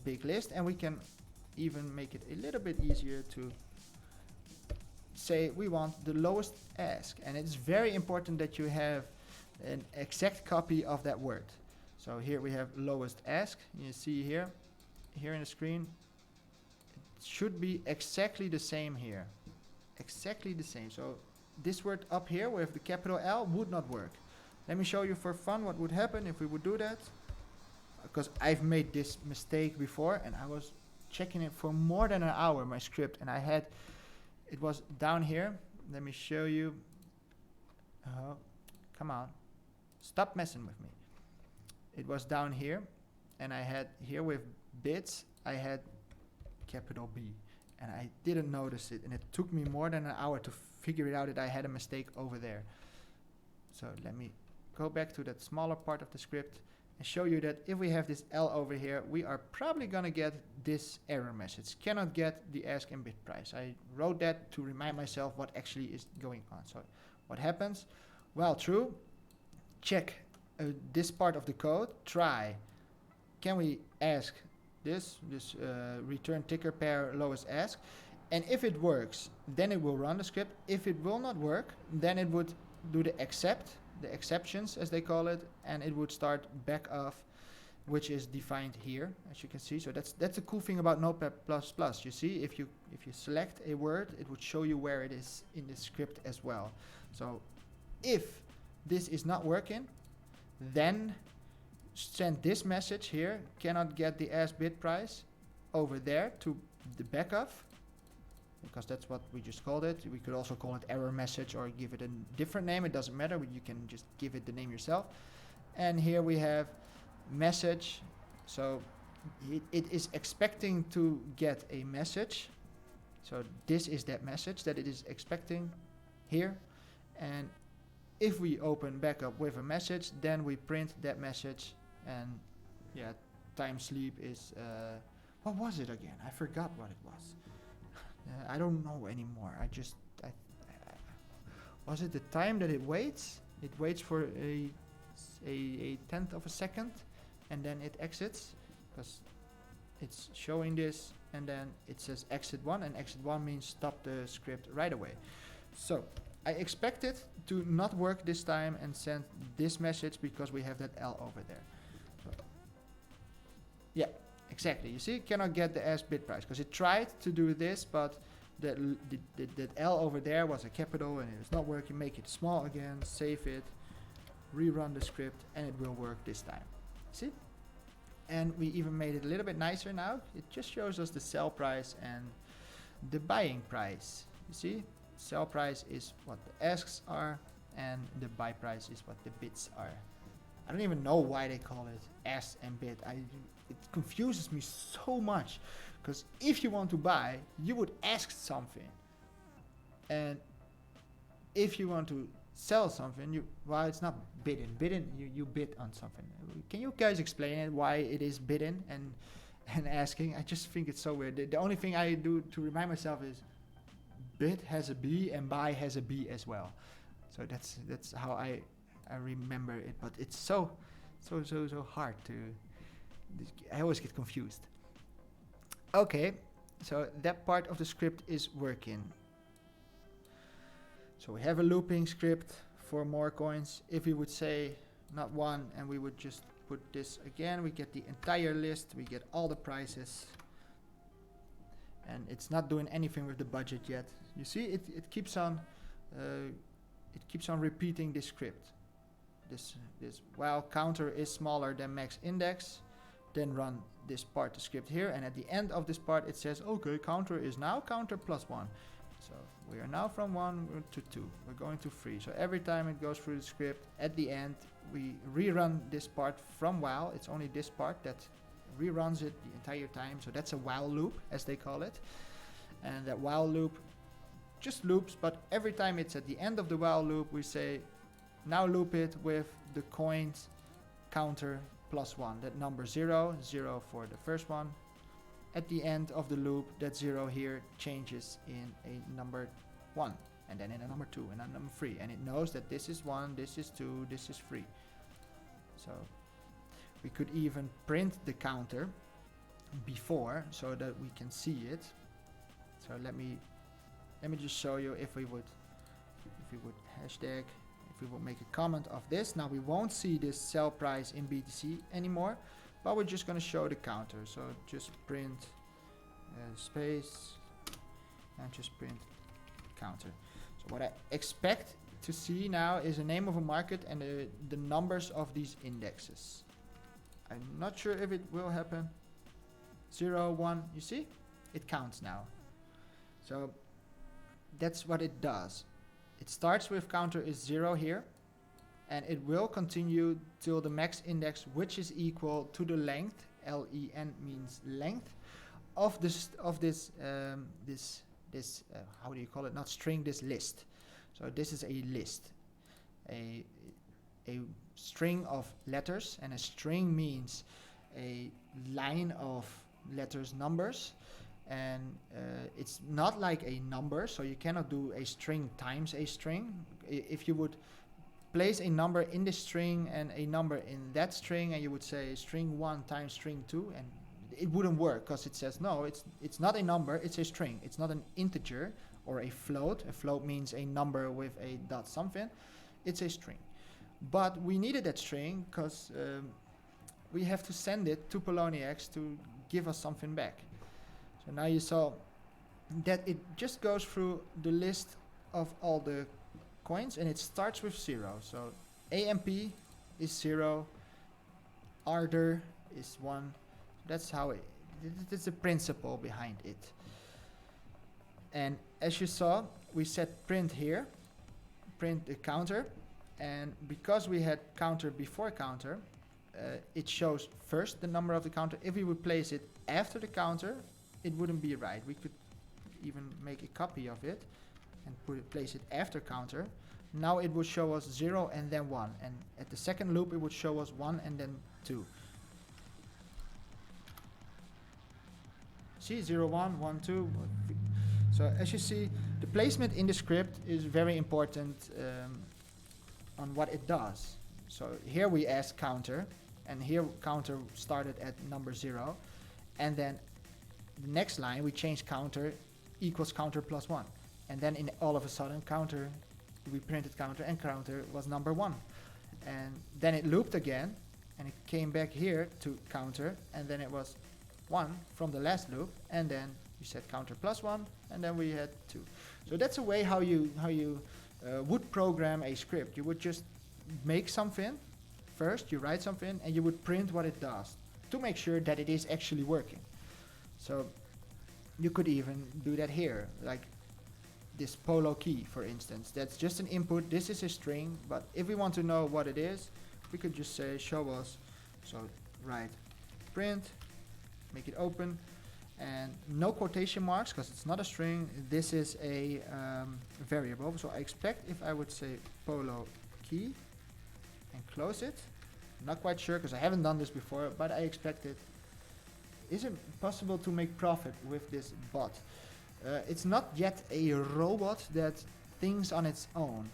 big list, and we can even make it a little bit easier to say we want the lowest ask. And it's very important that you have an exact copy of that word. So here we have lowest ask. You see here in the screen, it should be exactly the same here. Exactly the same. So this word up here with the capital L would not work. Let me show you for fun what would happen if we would do that, because I've made this mistake before, and I was checking it for more than an hour, my script, and it was down here. Let me show you. Come on, stop messing with me. It was down here, and I had here with bits, I had capital B, and I didn't notice it, and it took me more than an hour to figure it out that I had a mistake over there. So let me go back to that smaller part of the script and show you that if we have this L over here, we are probably gonna get this error message. Cannot get the ask and bid price. I wrote that to remind myself what actually is going on. So what happens? Well, true. Check this part of the code. Try. Can we ask this return ticker pair lowest ask? And if it works, then it will run the script. If it will not work, then it would do the exceptions as they call it, and it would start back off, which is defined here, as you can see. So that's the cool thing about Notepad++. You see, if you select a word, it would show you where it is in the script as well. So if this is not working, then send this message here, cannot get the ask bid price, over there to the backup, because that's what we just called it. We could also call it error message or give it a different name. It doesn't matter. You can just give it the name yourself. And here we have message. So it is expecting to get a message. So this is that message that it is expecting here. And if we open back up with a message, then we print that message. And yeah, time sleep is, what was it again? I forgot what it was. I don't know anymore. Was it the time that it waits? It waits for a tenth of a second, and then it exits, because it's showing this, and then it says exit 1, and exit 1 means stop the script right away. So I expect it to not work this time and send this message because we have that L over there. So yeah, exactly. You see, it cannot get the S bit price because it tried to do this, but that L over there was a capital and it was not working. Make it small again, save it, rerun the script, and it will work this time. See? And we even made it a little bit nicer now. It just shows us the sell price and the buying price. You see? Sell price is what the asks are, and the buy price is what the bids are. I don't even know why they call it ask and bid. It confuses me so much, because if you want to buy, you would ask something, and if you want to sell something, well, it's not bidding. Bidding, you bid on something. Can you guys explain it, why it is bidding and asking? I just think it's so weird. The only thing I do to remind myself is bid has a B and buy has a B as well. So that's how I remember it. But it's so hard to. I always get confused. Okay, so that part of the script is working. So we have a looping script for more coins. If we would say not one, and we would just put this again, we get the entire list, we get all the prices, and it's not doing anything with the budget yet. You see, it keeps on repeating this script. This while counter is smaller than max index, then run this part, the script here, and at the end of this part it says, okay, counter is now counter plus 1. So we are now from 1 to 2. We're going to 3. So every time it goes through the script, at the end we rerun this part from while. It's only this part that reruns it the entire time. So that's a while loop, as they call it. And that while loop just loops, but every time it's at the end of the while loop, we say, now loop it with the coins counter plus 1. That number 0 for the first one. At the end of the loop, that 0 here changes in a number 1, and then in a number 2, and a number 3, and it knows that this is 1, this is 2, this is 3. So we could even print the counter before so that we can see it. So let me just show you if we would hashtag, if we would make a comment of this. Now we won't see this sell price in BTC anymore, but we're just going to show the counter. So just print space and just print counter. So what I expect to see now is the name of a market and the numbers of these indexes. I'm not sure if it will happen. 0, 1, you see? It counts now. So that's what it does. It starts with counter is 0 here, and it will continue till the max index, which is equal to the length, LEN means length, of this how do you call it? Not string, this list. So this is a list, a string of letters, and a string means a line of letters, numbers, and it's not like a number, so you cannot do a string times a string. If you would place a number in this string and a number in that string, and you would say string 1 times string 2, and it wouldn't work, because it says no, it's not a number, it's a string. It's not an integer or a float. A float means a number with a dot something. It's a string. But we needed that string because we have to send it to Poloniex to give us something back. So now you saw that it just goes through the list of all the coins, and it starts with 0. So AMP is 0, Ardor is 1. That's how that's the principle behind it. And as you saw, we set print here, print the counter, and because we had counter before counter, it shows first the number of the counter. If we would place it after the counter, it wouldn't be right. We could even make a copy of it and place it after counter. Now it would show us 0 and then 1, and at the second loop it would show us 1 and then 2. See, 0, 1, 1, 2. So as you see, the placement in the script is very important on what it does. So here we ask counter, and here counter started at number 0, and then the next line we change counter equals counter plus 1, and then in all of a sudden counter, we printed counter and counter was number 1, and then it looped again and it came back here to counter, and then it was 1 from the last loop, and then we set counter plus 1, and then we had 2. So that's a way how you would program a script. You would just make something first, you write something, and you would print what it does to make sure that it is actually working. So you could even do that here, like this polo key, for instance. That's just an input. This is a string, but if we want to know what it is, we could just say show us. So write print, make it open, and no quotation marks because it's not a string. This is a variable. So I expect if I would say polo key and close it, I'm not quite sure because I haven't done this before, but I expect it. Is it possible to make profit with this bot? It's not yet a robot that thinks on its own.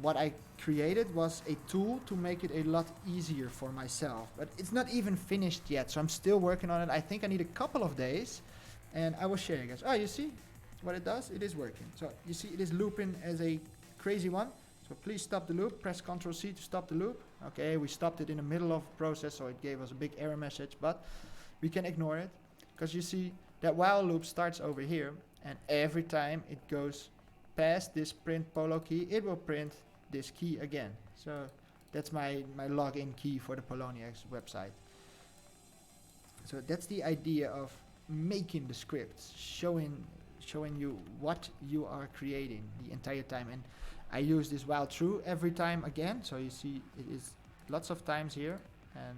What I created was a tool to make it a lot easier for myself, but it's not even finished yet, so I'm still working on it. I think I need a couple of days, and I will share you guys. Oh, you see what it does? It is working. So you see it is looping as a crazy one. So please stop the loop, press Ctrl C to stop the loop. Okay, we stopped it in the middle of the process, so it gave us a big error message, but we can ignore it because you see that while loop starts over here, and every time it goes past this print polo key, it will print this key again. So that's my login key for the Poloniex website. So that's the idea of making the scripts, showing you what you are creating the entire time. And I use this while true every time again. So you see it is lots of times here, and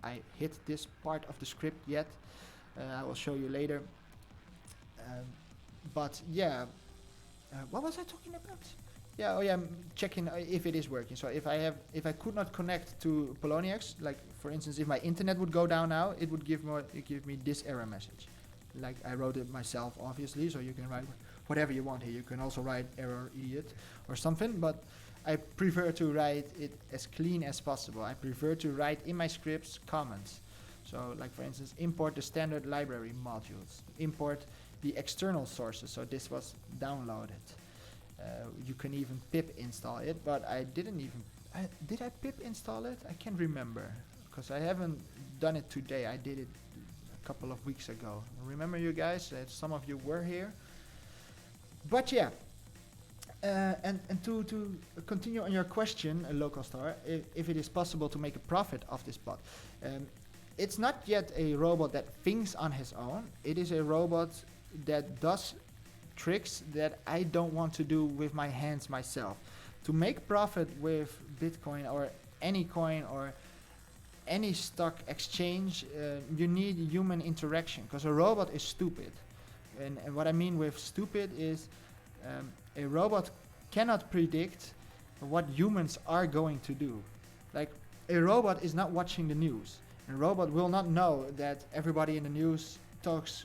I hit this part of the script yet. I will show you later. But yeah, what was I talking about? Yeah, oh yeah, I'm checking if it is working. So if I could not connect to Poloniex, like for instance, if my internet would go down now, it would give me this error message. Like I wrote it myself, obviously, so you can write whatever you want here. You can also write error idiot or something, but I prefer to write it as clean as possible. I prefer to write in my scripts comments. So like for instance, import the standard library modules, import the external sources. So this was downloaded. You can even pip install it, but I didn't even, did I pip install it? I can't remember because I haven't done it today. I did it a couple of weeks ago. Remember you guys, some of you were here. But yeah, and to continue on your question, local star, if it is possible to make a profit of this bot. It's not yet a robot that thinks on his own. It is a robot that does tricks that I don't want to do with my hands myself. To make profit with Bitcoin or any coin or any stock exchange, you need human interaction because a robot is stupid. And what I mean with stupid is a robot cannot predict what humans are going to do. Like a robot is not watching the news. A robot will not know that everybody in the news talks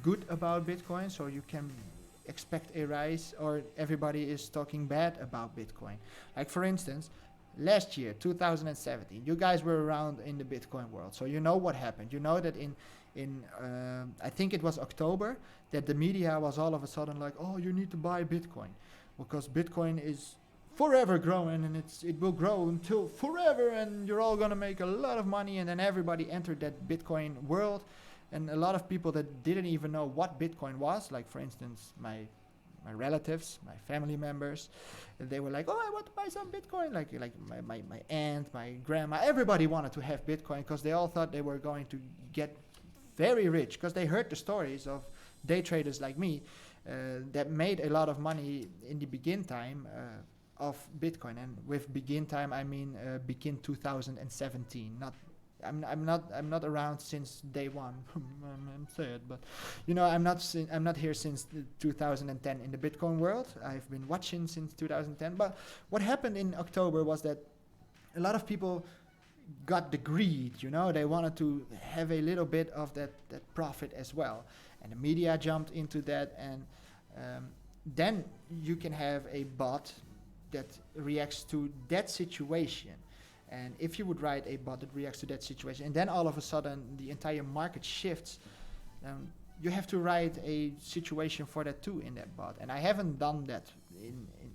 good about Bitcoin, so you can expect a rise, or everybody is talking bad about Bitcoin. Like for instance, last year, 2017, you guys were around in the Bitcoin world, so you know what happened. You know that in I think it was October, that the media was all of a sudden like, oh, you need to buy Bitcoin because Bitcoin is forever growing and it will grow until forever and you're all gonna make a lot of money. And then everybody entered that Bitcoin world, and a lot of people that didn't even know what Bitcoin was, like for instance my relatives, my family members, they were like, oh, I want to buy some Bitcoin. Like my aunt, my grandma, everybody wanted to have Bitcoin because they all thought they were going to get very rich because they heard the stories of day traders like me that made a lot of money in the begin time of Bitcoin, and with begin time I mean begin 2017. I'm not around since day one. I'm sad, but you know, I'm not here since 2010 in the Bitcoin world. I've been watching since 2010. But what happened in October was that a lot of people got the greed. You know, they wanted to have a little bit of that profit as well, and the media jumped into that, and then you can have a bot that reacts to that situation. And if you would write a bot that reacts to that situation, and then all of a sudden the entire market shifts, you have to write a situation for that too in that bot. And I haven't done that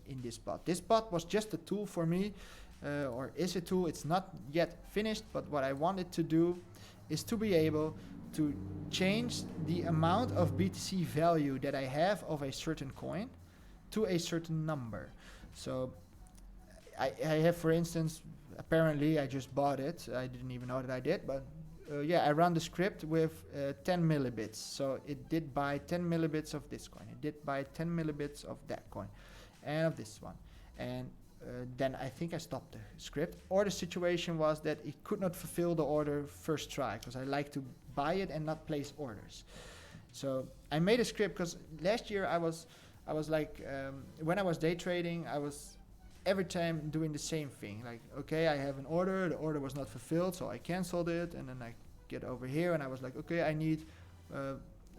in this bot. This bot was just a tool for me, or is a tool. It's not yet finished, but what I wanted to do is to be able to change the amount of BTC value that I have of a certain coin to a certain number. So I have, for instance, apparently I just bought it. I didn't even know that I did, but yeah, I ran the script with 10 millibits. So it did buy 10 millibits of this coin. It did buy 10 millibits of that coin and of this one. And then I think I stopped the script. Or the situation was that it could not fulfill the order first try, because I like to buy it and not place orders. So I made a script because last year I was like, when I was day trading, I was every time doing the same thing. Like, okay, I have an order, the order was not fulfilled, so I canceled it, and then I get over here, and I was like, okay, I need,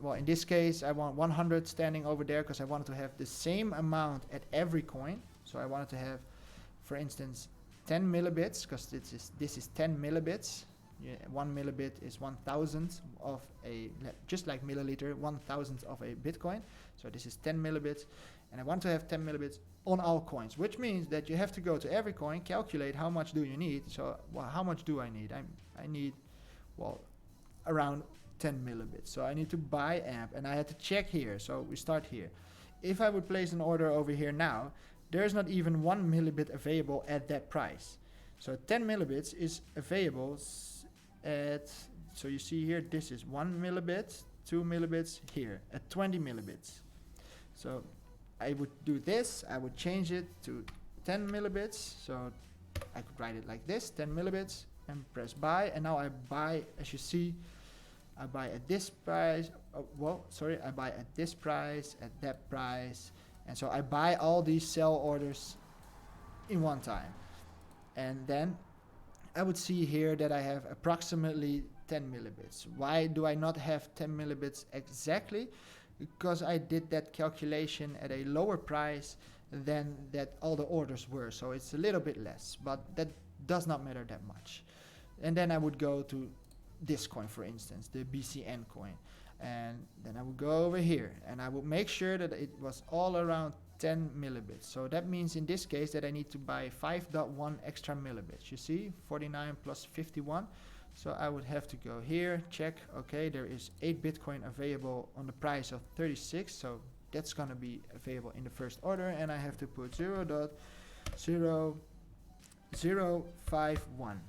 well, in this case, I want 100 standing over there, because I wanted to have the same amount at every coin. So I wanted to have, for instance, 10 millibits, because this is 10 millibits. Yeah, 1 millibit is 1,000 of a, just like milliliter, 1,000 of a Bitcoin. So this is 10 millibits, and I want to have 10 millibits on all coins, which means that you have to go to every coin, calculate how much do you need. So, well, how much do I need? I need, well, around 10 millibits. So I need to buy AMP, and I had to check here. So we start here. If I would place an order over here now, there's not even 1 millibit available at that price. So 10 millibits is available at, so you see here, this is 1 millibit, 2 millibits here at 20 millibits. So I would do this, I would change it to 10 millibits. So I could write it like this, 10 millibits, and press buy. And now I buy, as you see, I buy at this price. I buy at this price, at that price. And so I buy all these sell orders in one time. And then I would see here that I have approximately 10 millibits. Why do I not have 10 millibits exactly? Because I did that calculation at a lower price than that all the orders were. So it's a little bit less, but that does not matter that much. And then I would go to this coin, for instance, the BCN coin. And then I would go over here, and I would make sure that it was all around 10 millibits. So that means in this case that I need to buy 5.1 extra millibits. You see, 49 plus 51. So I would have to go here, check, okay, there is 8 Bitcoin available on the price of 36. So that's going to be available in the first order, and I have to put 0.0051.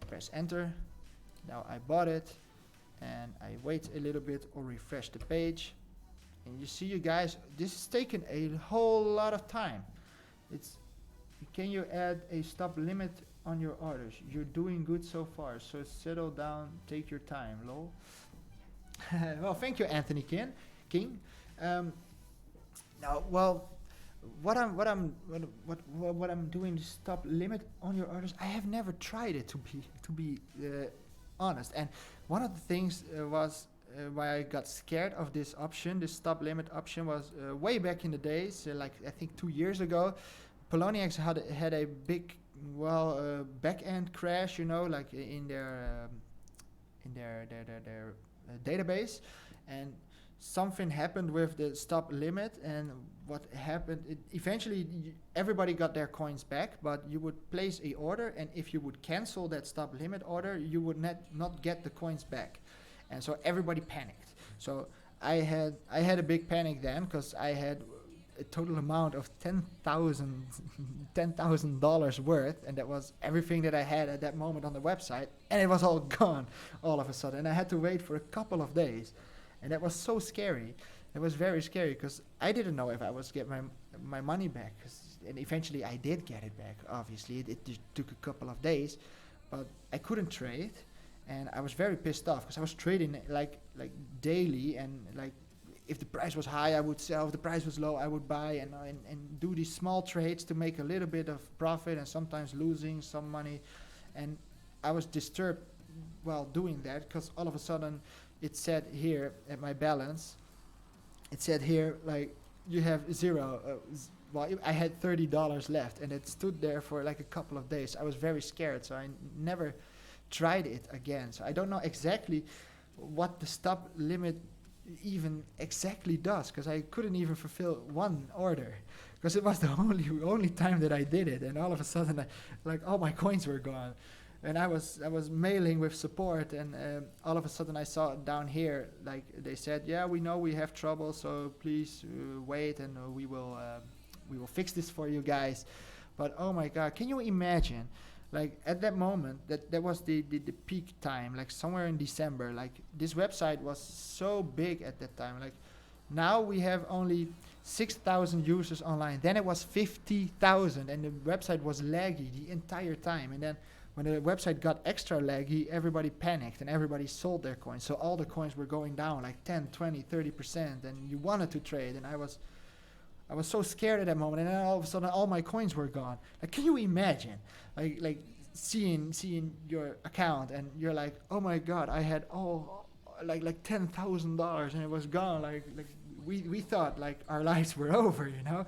Press enter. Now I bought it, and I wait a little bit or refresh the page. And you see, you guys, this is taking a whole lot of time. Can you add a stop limit on your orders? You're doing good so far, so settle down, take your time, lol. Well, thank you, Anthony King. Now, well, what I'm doing to stop limit on your orders, I have never tried it, to be honest. And one of the things was why I got scared of this option, this stop limit option, was way back in the days, like I think 2 years ago. Poloniex had a big, back end crash, you know, like in their database, and something happened with the stop limit. And what happened? Eventually, everybody got their coins back, but you would place a order, and if you would cancel that stop limit order, you would not get the coins back. And so everybody panicked. So I had a big panic then, because I had a total amount of $10,000 worth, and that was everything that I had at that moment on the website, and it was all gone all of a sudden. And I had to wait for a couple of days, and that was so scary. It was very scary, because I didn't know if I was get my money back, because and eventually I did get it back. Obviously, it just took a couple of days, but I couldn't trade, and I was very pissed off because I was trading like daily, and like if the price was high, I would sell. If the price was low, I would buy, and do these small trades to make a little bit of profit, and sometimes losing some money, and I was disturbed while doing that because all of a sudden it said here at my balance, it said here like you have zero. Well, I had $30 left, and it stood there for like a couple of days. I was very scared, so I never tried it again. So I don't know exactly what the stop limit even exactly does, because I couldn't even fulfill one order, because it was the only time that I did it, and all of a sudden like all my coins were gone. And I was mailing with support, and all of a sudden I saw down here, like they said, yeah, we know we have trouble, so please wait, and we will fix this for you guys. But oh my God, can you imagine? Like at that moment, that was the peak time, like somewhere in December. Like this website was so big at that time. Like now we have only 6,000 users online. Then it was 50,000, and the website was laggy the entire time. And then when the website got extra laggy, everybody panicked and everybody sold their coins. So all the coins were going down like 10, 20, 30%, and you wanted to trade. And I was so scared at that moment, and then all of a sudden all my coins were gone. Like, can you imagine? Like seeing your account, and you're like, oh my God, I had like $10,000 and it was gone. Like we thought like our lives were over, you know.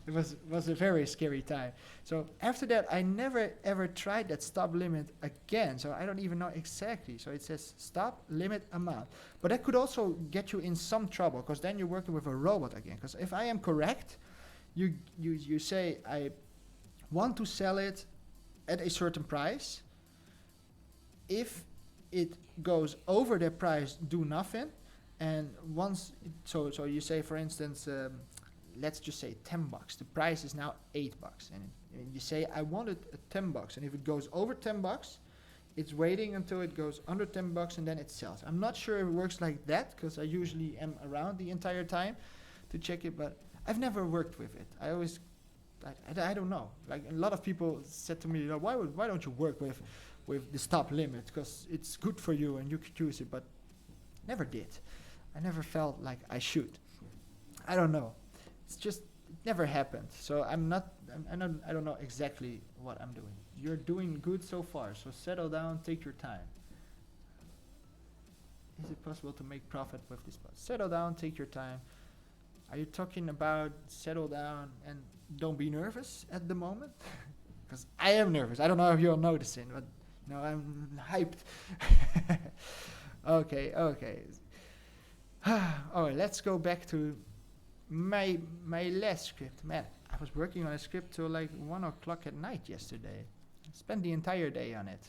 It was a very scary time. So after that, I never ever tried that stop limit again. So I don't even know exactly. So it says stop limit amount. But that could also get you in some trouble, because then you're working with a robot again. Because if I am correct, you say I want to sell it at a certain price. If it goes over that price, do nothing. And once, so you say, for instance, let's just say $10. The price is now $8, and you say I want it at $10, and if it goes over $10, it's waiting until it goes under $10, and then it sells. I'm not sure if it works like that, because I usually am around the entire time to check it, but I've never worked with it. I don't know. Like a lot of people said to me, you know, why don't you work with the stop limit, because it's good for you and you could use it, but never did. I never felt like I should. I don't know. It's just it never happened. So I don't know exactly what I'm doing. You're doing good so far, so settle down, take your time. Is it possible to make profit with this bot? Settle down, take your time. Are you talking about settle down and don't be nervous at the moment? Because I am nervous. I don't know if you're noticing, but you know, I'm hyped. Okay. Oh, let's go back to my last script. Man, I was working on a script till like 1 o'clock at night yesterday. I spent the entire day on it.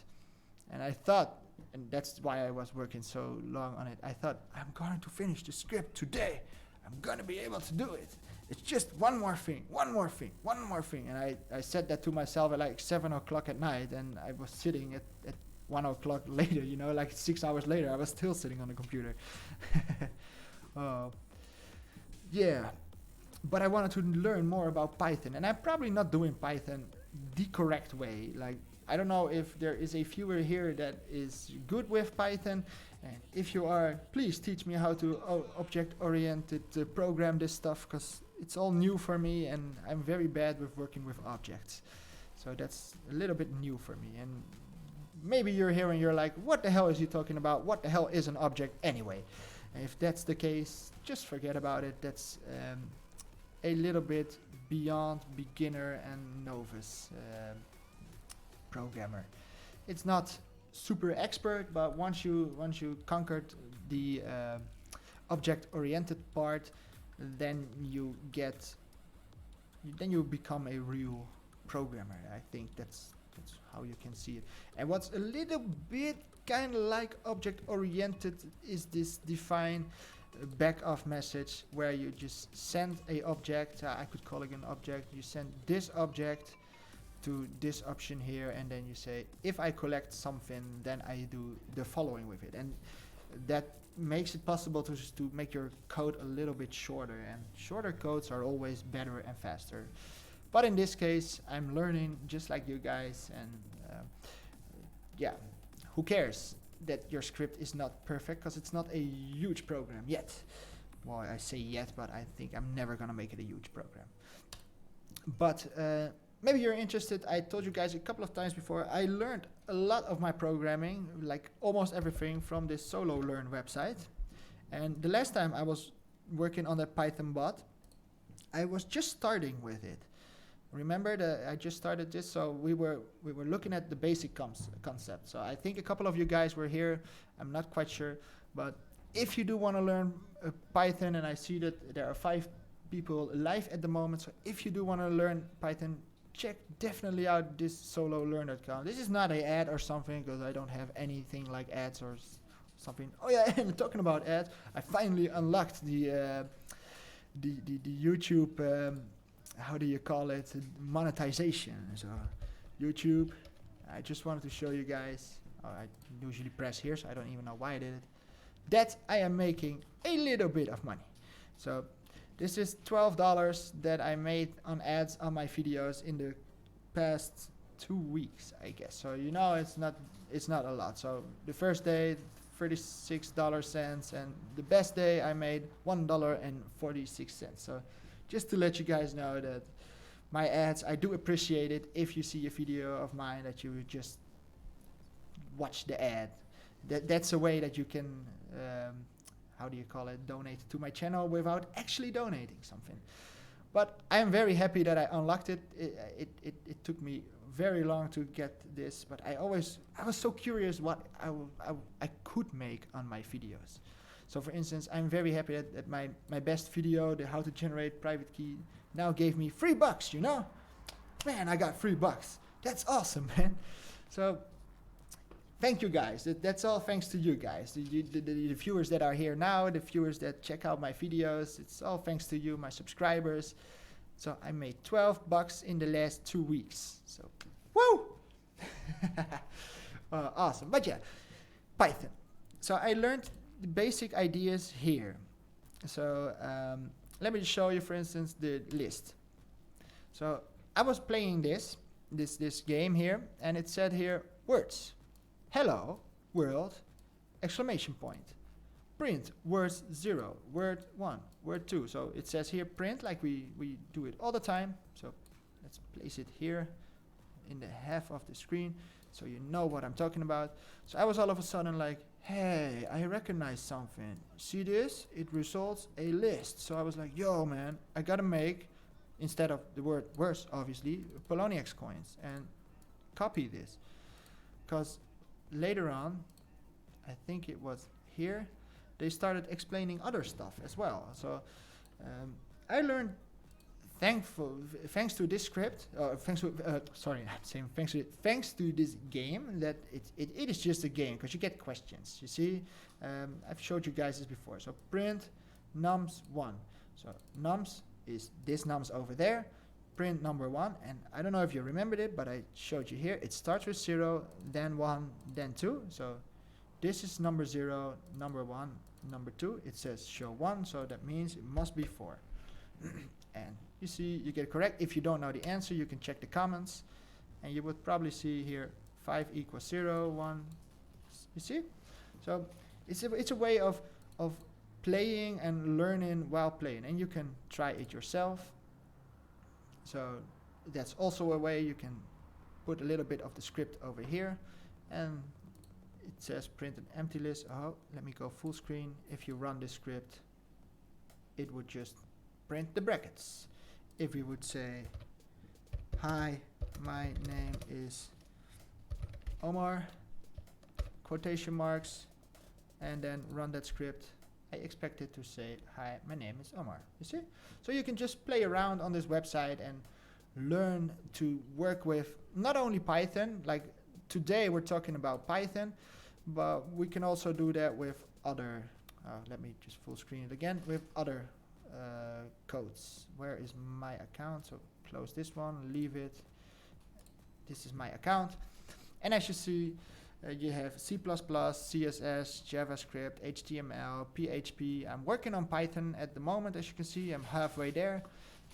And I thought, and that's why I was working so long on it, I thought, I'm going to finish the script today. I'm going to be able to do it. It's just one more thing. And I said that to myself at like 7 o'clock at night, and I was sitting at 1 o'clock later, you know, like 6 hours later, I was still sitting on the computer. Yeah, but I wanted to learn more about Python, and I'm probably not doing Python the correct way. Like, I don't know if there is a viewer here that is good with Python, and if you are, please teach me how to object-oriented program this stuff, because it's all new for me, and I'm very bad with working with objects. So that's a little bit new for me, and maybe you're here and you're like, what the hell is he talking about? What the hell is an object anyway? And if that's the case, just forget about it. That's a little bit beyond beginner and novice programmer. It's not super expert, but once you conquered the object-oriented part, then you become a real programmer. I think that's how you can see it. And what's a little bit kind of like object-oriented is this define back-off message, where you just send a object, I could call it an object, you send this object to this option here, and then you say, if I collect something, then I do the following with it. And that makes it possible to make your code a little bit shorter, and shorter codes are always better and faster. But in this case, I'm learning just like you guys, and yeah, who cares that your script is not perfect, because it's not a huge program yet. Well, I say yet, but I think I'm never gonna make it a huge program. But maybe you're interested. I told you guys a couple of times before, I learned a lot of my programming, like almost everything, from this Solo Learn website. And the last time I was working on that Python bot, I was just starting with it. Remember that I just started this, so we were looking at the basic concept. So I think a couple of you guys were here. I'm not quite sure, but if you do want to learn Python, and I see that there are 5 people live at the moment, so if you do want to learn Python, check definitely out this SoloLearn.com. This is not an ad or something, because I don't have anything like ads or something. Oh yeah, and talking about ads, I finally unlocked the YouTube. How do you call it? Monetization. So YouTube. I just wanted to show you guys. I usually press here, so I don't even know why I did it. That I am making a little bit of money. So this is $12 that I made on ads on my videos in the past 2 weeks, I guess. So you know, it's not a lot. So the first day, $36.00, and the best day I made $1.46. So just to let you guys know that my ads, I do appreciate it if you see a video of mine that you just watch the ad. That's a way that you can, how do you call it, donate to my channel without actually donating something. But I'm very happy that I unlocked it. It took me very long to get this, but I was so curious what I could make on my videos. So for instance, I'm very happy that my best video, the how to generate private key, now gave me $3, you know? Man, I got $3. That's awesome, man. So thank you guys. That's all thanks to you guys. The viewers that are here now, the viewers that check out my videos, it's all thanks to you, my subscribers. So I made $12 in the last 2 weeks. So, woo! Awesome. But yeah, Python. So I learned the basic ideas here. So let me show you, for instance, the list. So I was playing this game here, and it said here words. Hello, world, exclamation point. Print words 0, word 1, word 2. So it says here print, like we do it all the time. So let's place it here in the half of the screen so you know what I'm talking about. So I was all of a sudden like, hey, I recognize something. See this? It results a list. So I was like, yo, man, I gotta make, instead of the word words, obviously, Poloniex coins, and copy this. Because later on, I think it was here, they started explaining other stuff as well. So I learned, thanks to this script, thanks to this game, that it is just a game, because you get questions. You see, I've showed you guys this before. So print nums1. So nums is this nums over there. Print number 1, and I don't know if you remembered it, but I showed you here. It starts with 0, then 1, then 2. So this is number 0, number 1, number 2. It says show 1, so that means it must be 4. And you see, you get correct. If you don't know the answer, you can check the comments, and you would probably see here 5 equals 0, 1. You see? So it's a way of playing and learning while playing, and you can try it yourself. So that's also a way you can put a little bit of the script over here, and it says print an empty list. Oh, let me go full screen. If you run this script, it would just print the brackets. If we would say, hi, my name is Omar, quotation marks, and then run that script, I expect it to say, hi, my name is Omar. You see? So you can just play around on this website and learn to work with not only Python, like today we're talking about Python, but we can also do that with other, let me just full screen it again, with other codes. Where is my account? So close this one, leave it. This is my account. And as you see, you have C++, CSS, JavaScript, HTML, PHP. I'm working on Python at the moment, as you can see. I'm halfway there.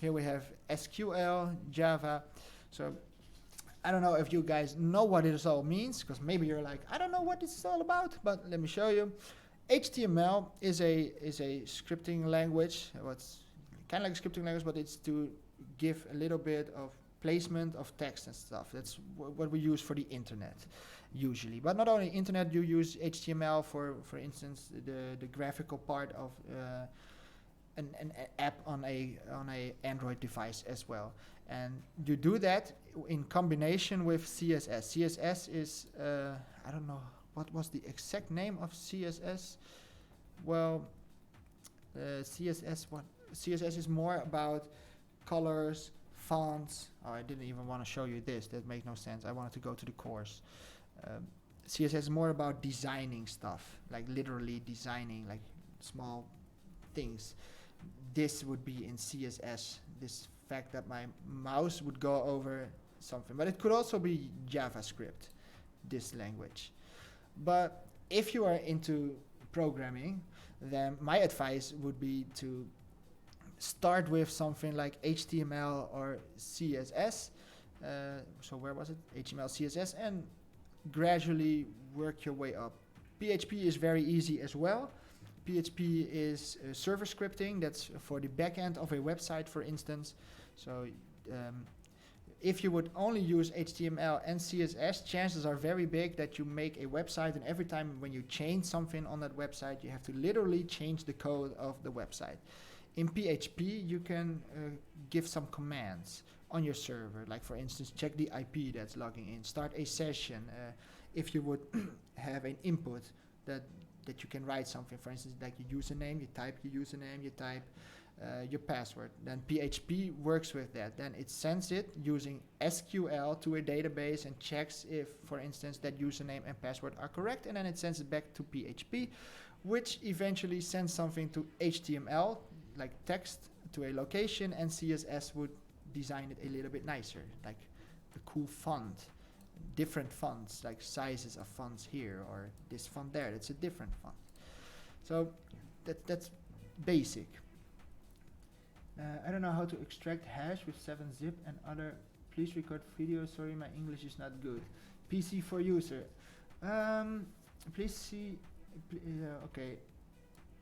Here we have SQL, Java. So I don't know if you guys know what it all means, because maybe you're like, I don't know what this is all about, but let me show you. HTML is a scripting language. What's kind of like a scripting language, but it's to give a little bit of placement of text and stuff. That's what we use for the internet usually. But not only internet, you use HTML for instance, the graphical part of an app on a Android device as well. And you do that in combination with CSS. CSS is I don't know what was the exact name of CSS. Well, CSS is more about colors, fonts. Oh, I didn't even want to show you this. That makes no sense. I wanted to go to the course. CSS is more about designing stuff, like literally designing like small things. This would be in CSS. This fact that my mouse would go over something, but it could also be JavaScript, this language. But if you are into programming, then my advice would be to start with something like HTML or CSS. So where was it? HTML, CSS, and gradually work your way up. PHP is very easy as well. PHP is server scripting. That's for the back end of a website, for instance. So if you would only use HTML and CSS, chances are very big that you make a website, and every time when you change something on that website, you have to literally change the code of the website. In PHP, you can give some commands on your server, like for instance, check the IP that's logging in, start a session. If you would have an input that you can write something, for instance, like your username, you type your username, you type your password. Then PHP works with that. Then it sends it using SQL to a database and checks if, for instance, that username and password are correct, and then it sends it back to PHP, which eventually sends something to HTML, like text, to a location, and CSS would design it a little bit nicer, like a cool font, different fonts, like sizes of fonts here, or this font there, that's a different font. So that's basic. I don't know how to extract hash with 7-zip and other. Please record video. Sorry, my English is not good. PC for user. Please see. Okay.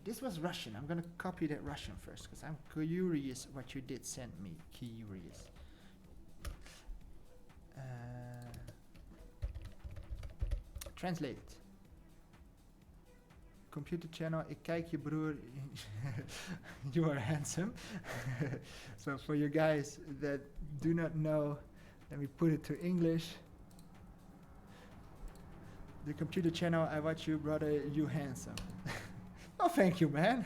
This was Russian. I'm gonna copy that Russian first because I'm curious what you did send me. Curious. Translate it. Computer channel, ik kijk je broer. You are handsome. So for you guys that do not know, let me put it to English. The computer channel, I watch you, brother, you handsome. Oh, thank you, man.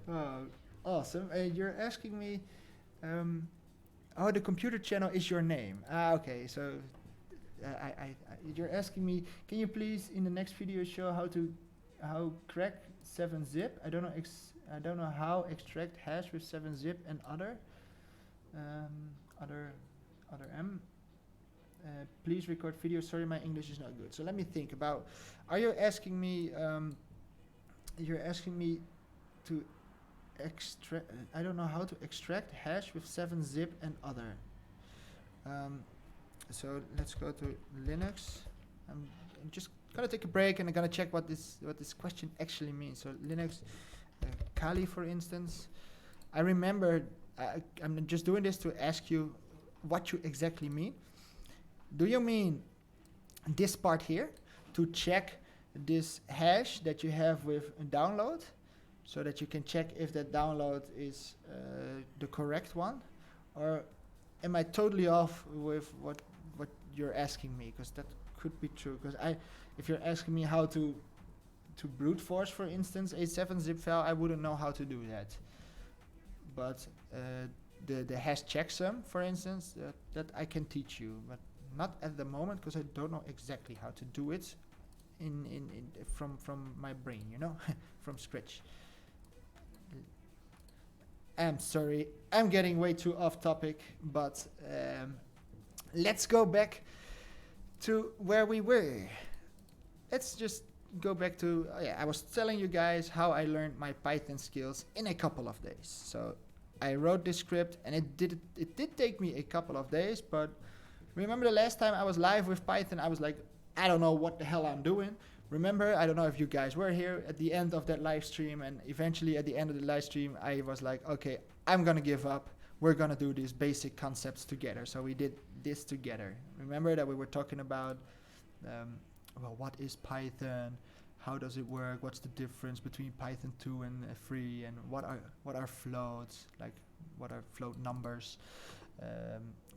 Oh, awesome. You're asking me, oh, the computer channel is your name. Ah, okay, so you're asking me, can you please in the next video show how crack 7-zip? I don't know how extract hash with 7-zip and other M. Please record video. Sorry, my English is not good. So let me think about. Are you asking me? You're asking me to extract. I don't know how to extract hash with 7-zip and other. So let's go to Linux. I'm just gonna take a break and I'm gonna check what this question actually means. So Linux, Kali, for instance. I remember I'm just doing this to ask you what you exactly mean. Do you mean this part here to check this hash that you have with a download, so that you can check if that download is the correct one, or am I totally off with what you're asking me? Because that could be true. Because if you're asking me how to brute force, for instance, a 7-zip file, I wouldn't know how to do that. But the hash checksum, for instance, that I can teach you, but not at the moment because I don't know exactly how to do it from my brain, you know, from scratch. I'm sorry, I'm getting way too off topic, but let's go back to where we were. Let's just go back to, I was telling you guys how I learned my Python skills in a couple of days. So I wrote this script, and it did take me a couple of days, but remember the last time I was live with Python, I was like, I don't know what the hell I'm doing. Remember, I don't know if you guys were here at the end of that live stream, and eventually at the end of the live stream, I was like, okay, I'm gonna give up. We're gonna do these basic concepts together. So we did this together. Remember that we were talking about, well, what is Python? How does it work? What's the difference between Python 2 and 3? And what are floats? Like, what are float numbers?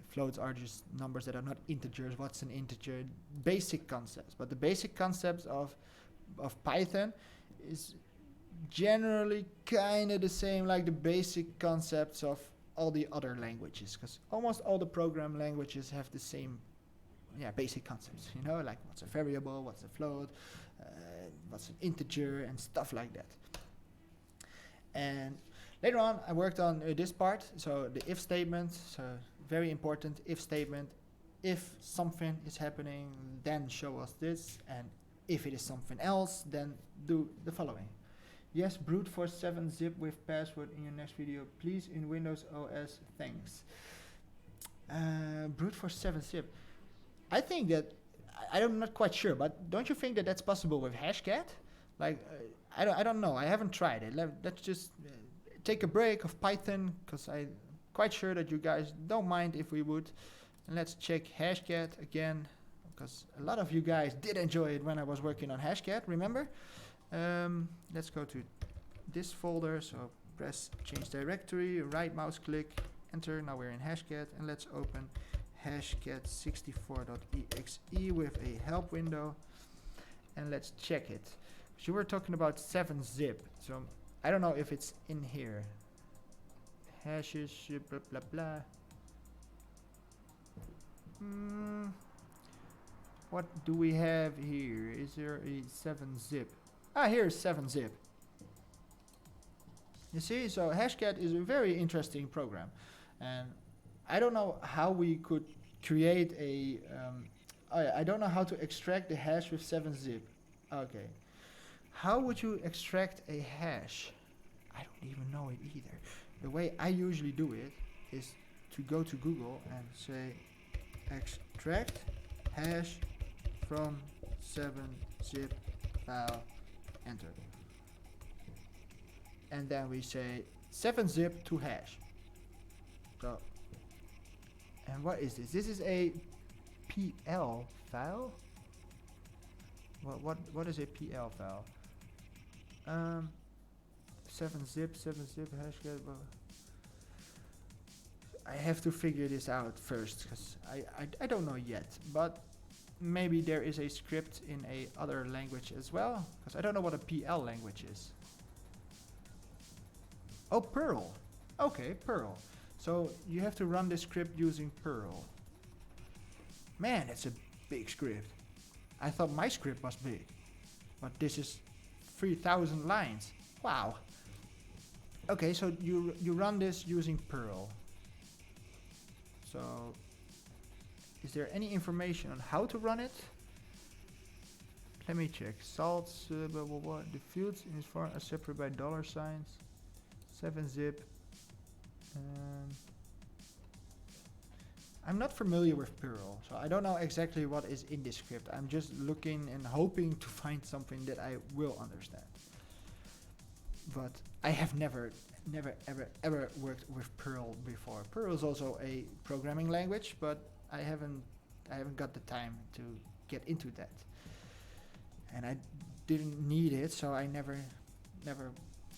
Floats are just numbers that are not integers. What's an integer? Basic concepts. But the basic concepts of Python is generally kind of the same like the basic concepts of all the other languages, because almost all the program languages have the same basic concepts, you know, like what's a variable, what's a float, what's an integer, and stuff like that. And later on I worked on this part, so the if statement, so very important if statement. If something is happening, then show us this, and if it is something else, then do the following. Yes, brute force 7-zip with password in your next video, please, in Windows OS, thanks. Brute force 7-zip. I think that, I'm not quite sure, but don't you think that that's possible with Hashcat? Like, I don't know, I haven't tried it. Let's just take a break of Python, because I'm quite sure that you guys don't mind if we would. And let's check Hashcat again, because a lot of you guys did enjoy it when I was working on Hashcat, remember? Let's go to this folder, so press change directory, right mouse click, enter. Now we're in Hashcat, and let's open hashcat64.exe with a help window, and let's check it. So you were talking about 7-zip, so I don't know if it's in here. Hashes, blah blah blah. What do we have here? Is there a 7-zip? Ah, here's 7-zip. You see, so Hashcat is a very interesting program, and I don't know how we could create a. I don't know how to extract the hash with 7-zip. Okay, how would you extract a hash? I don't even know it either. The way I usually do it is to go to Google and say extract hash from 7-zip file. Enter. And then we say 7-zip to hash. So, and what is this? This is a PL file. What is a PL file? 7-zip Hashcat. I have to figure this out first, because I don't know yet. But maybe there is a script in a other language as well, because I don't know what a PL language is. Oh, Perl. Okay, Perl. So you have to run this script using Perl. Man, that's a big script. I thought my script was big, but this is 3,000 lines. Wow. Okay, so you run this using Perl. So, is there any information on how to run it? Let me check. Salts, blah, blah, blah. The fields in this form are separated by $signs. 7-zip. I'm not familiar with Perl, so I don't know exactly what is in this script. I'm just looking and hoping to find something that I will understand. But I have never ever worked with Perl before. Perl is also a programming language, but I haven't got the time to get into that. And I didn't need it, so I never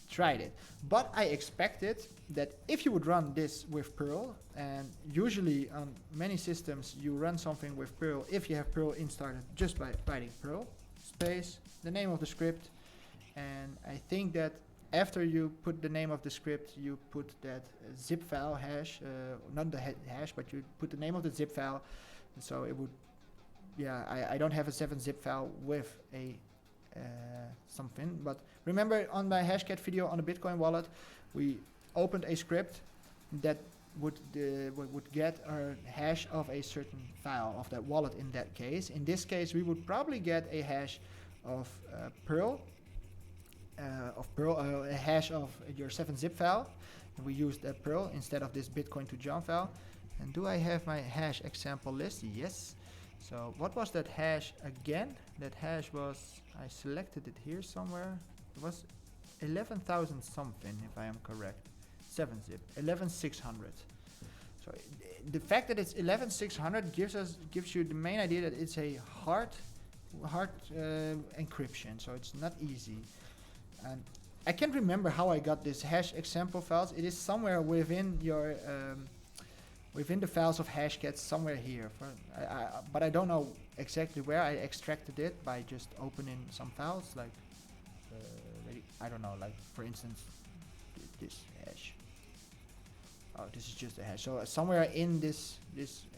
tried it. But I expected that if you would run this with Perl, and usually on many systems you run something with Perl if you have Perl installed just by writing Perl space the name of the script, and I think that after you put the name of the script, you put that zip file hash, not the hash, but you put the name of the zip file. And so it would, I don't have a 7-zip file with a something. But remember on my Hashcat video on the Bitcoin wallet, we opened a script that would get a hash of a certain file of that wallet in that case. In this case, we would probably get a hash of Perl. of Perl, a hash of your 7-zip file. And we used Perl instead of this Bitcoin to John file. And do I have my hash example list? Yes. So what was that hash again? That hash was, I selected it here somewhere. It was 11,000 something, if I am correct. 7-zip, 11,600. So the fact that it's 11,600 gives you the main idea that it's a hard encryption, so it's not easy. And I can't remember how I got this hash example files. It is somewhere within your within the files of Hashcat, somewhere here. But I don't know exactly where. I extracted it by just opening some files, like I don't know, like for instance this hash. Oh, this is just a hash. So somewhere in this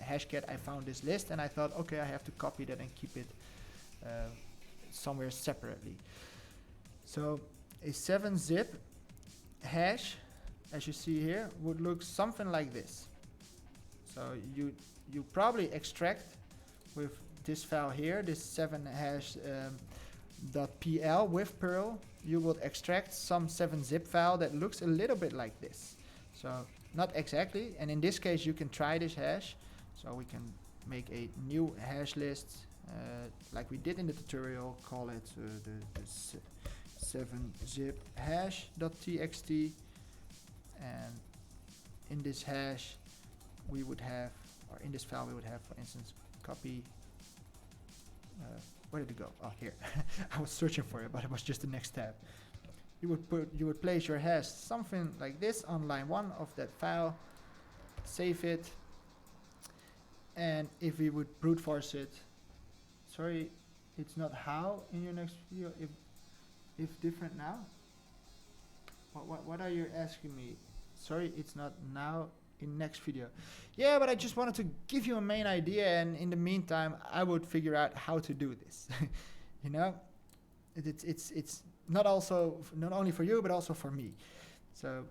Hashcat I found this list, and I thought, okay, I have to copy that and keep it somewhere separately. So a 7-zip hash, as you see here, would look something like this. So you probably extract with this file here, this 7hash .pl with Perl. You would extract some 7-zip file that looks a little bit like this. So not exactly, and in this case you can try this hash. So we can make a new hash list like we did in the tutorial, call it the 7zip hash.txt, and in this hash we would have, or in this file we would have, for instance, copy, where did it go? Oh, here. I was searching for it, but it was just the next tab. You would place your hash something like this on line 1 of that file, save it, and if we would brute force it, sorry, it's not how in your next video, if different now? What are you asking me? Sorry, it's not now in next video. Yeah, but I just wanted to give you a main idea, and in the meantime I would figure out how to do this. You know, it's not only for you but also for me. So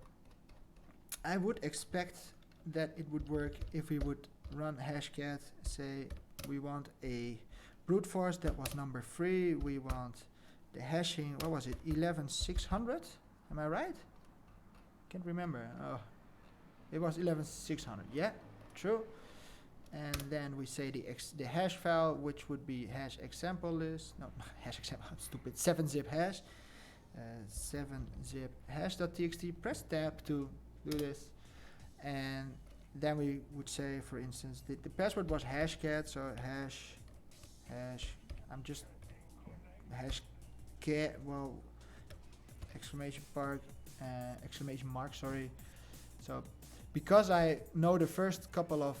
I would expect that it would work if we would run hashcat, say we want a brute force, that was number 3, we want the hashing, what was it, 11,600, am I right? Can't remember. Oh, it was 11,600, yeah, true. And then we say the hash file, which would be hash example list, no, hash example, I'm stupid, 7-zip hash, 7-zip hash.txt, press tab to do this, and then we would say, for instance, the password was hashcat, so hash, I'm just hashcat, well, exclamation mark, sorry. So because I know the first couple of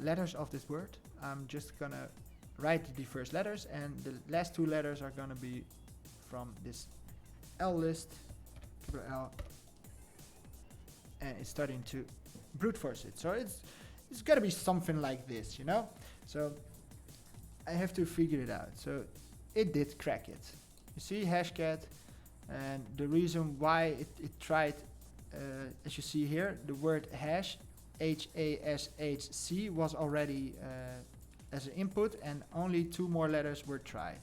letters of this word, I'm just gonna write the first letters, and the last 2 letters are gonna be from this L list, capital L, and it's starting to brute force it. So it's gotta be something like this, you know? So I have to figure it out. So it did crack it. You see hashcat, and the reason why it tried, as you see here, the word hash, HASHC, was already as an input, and only 2 more letters were tried.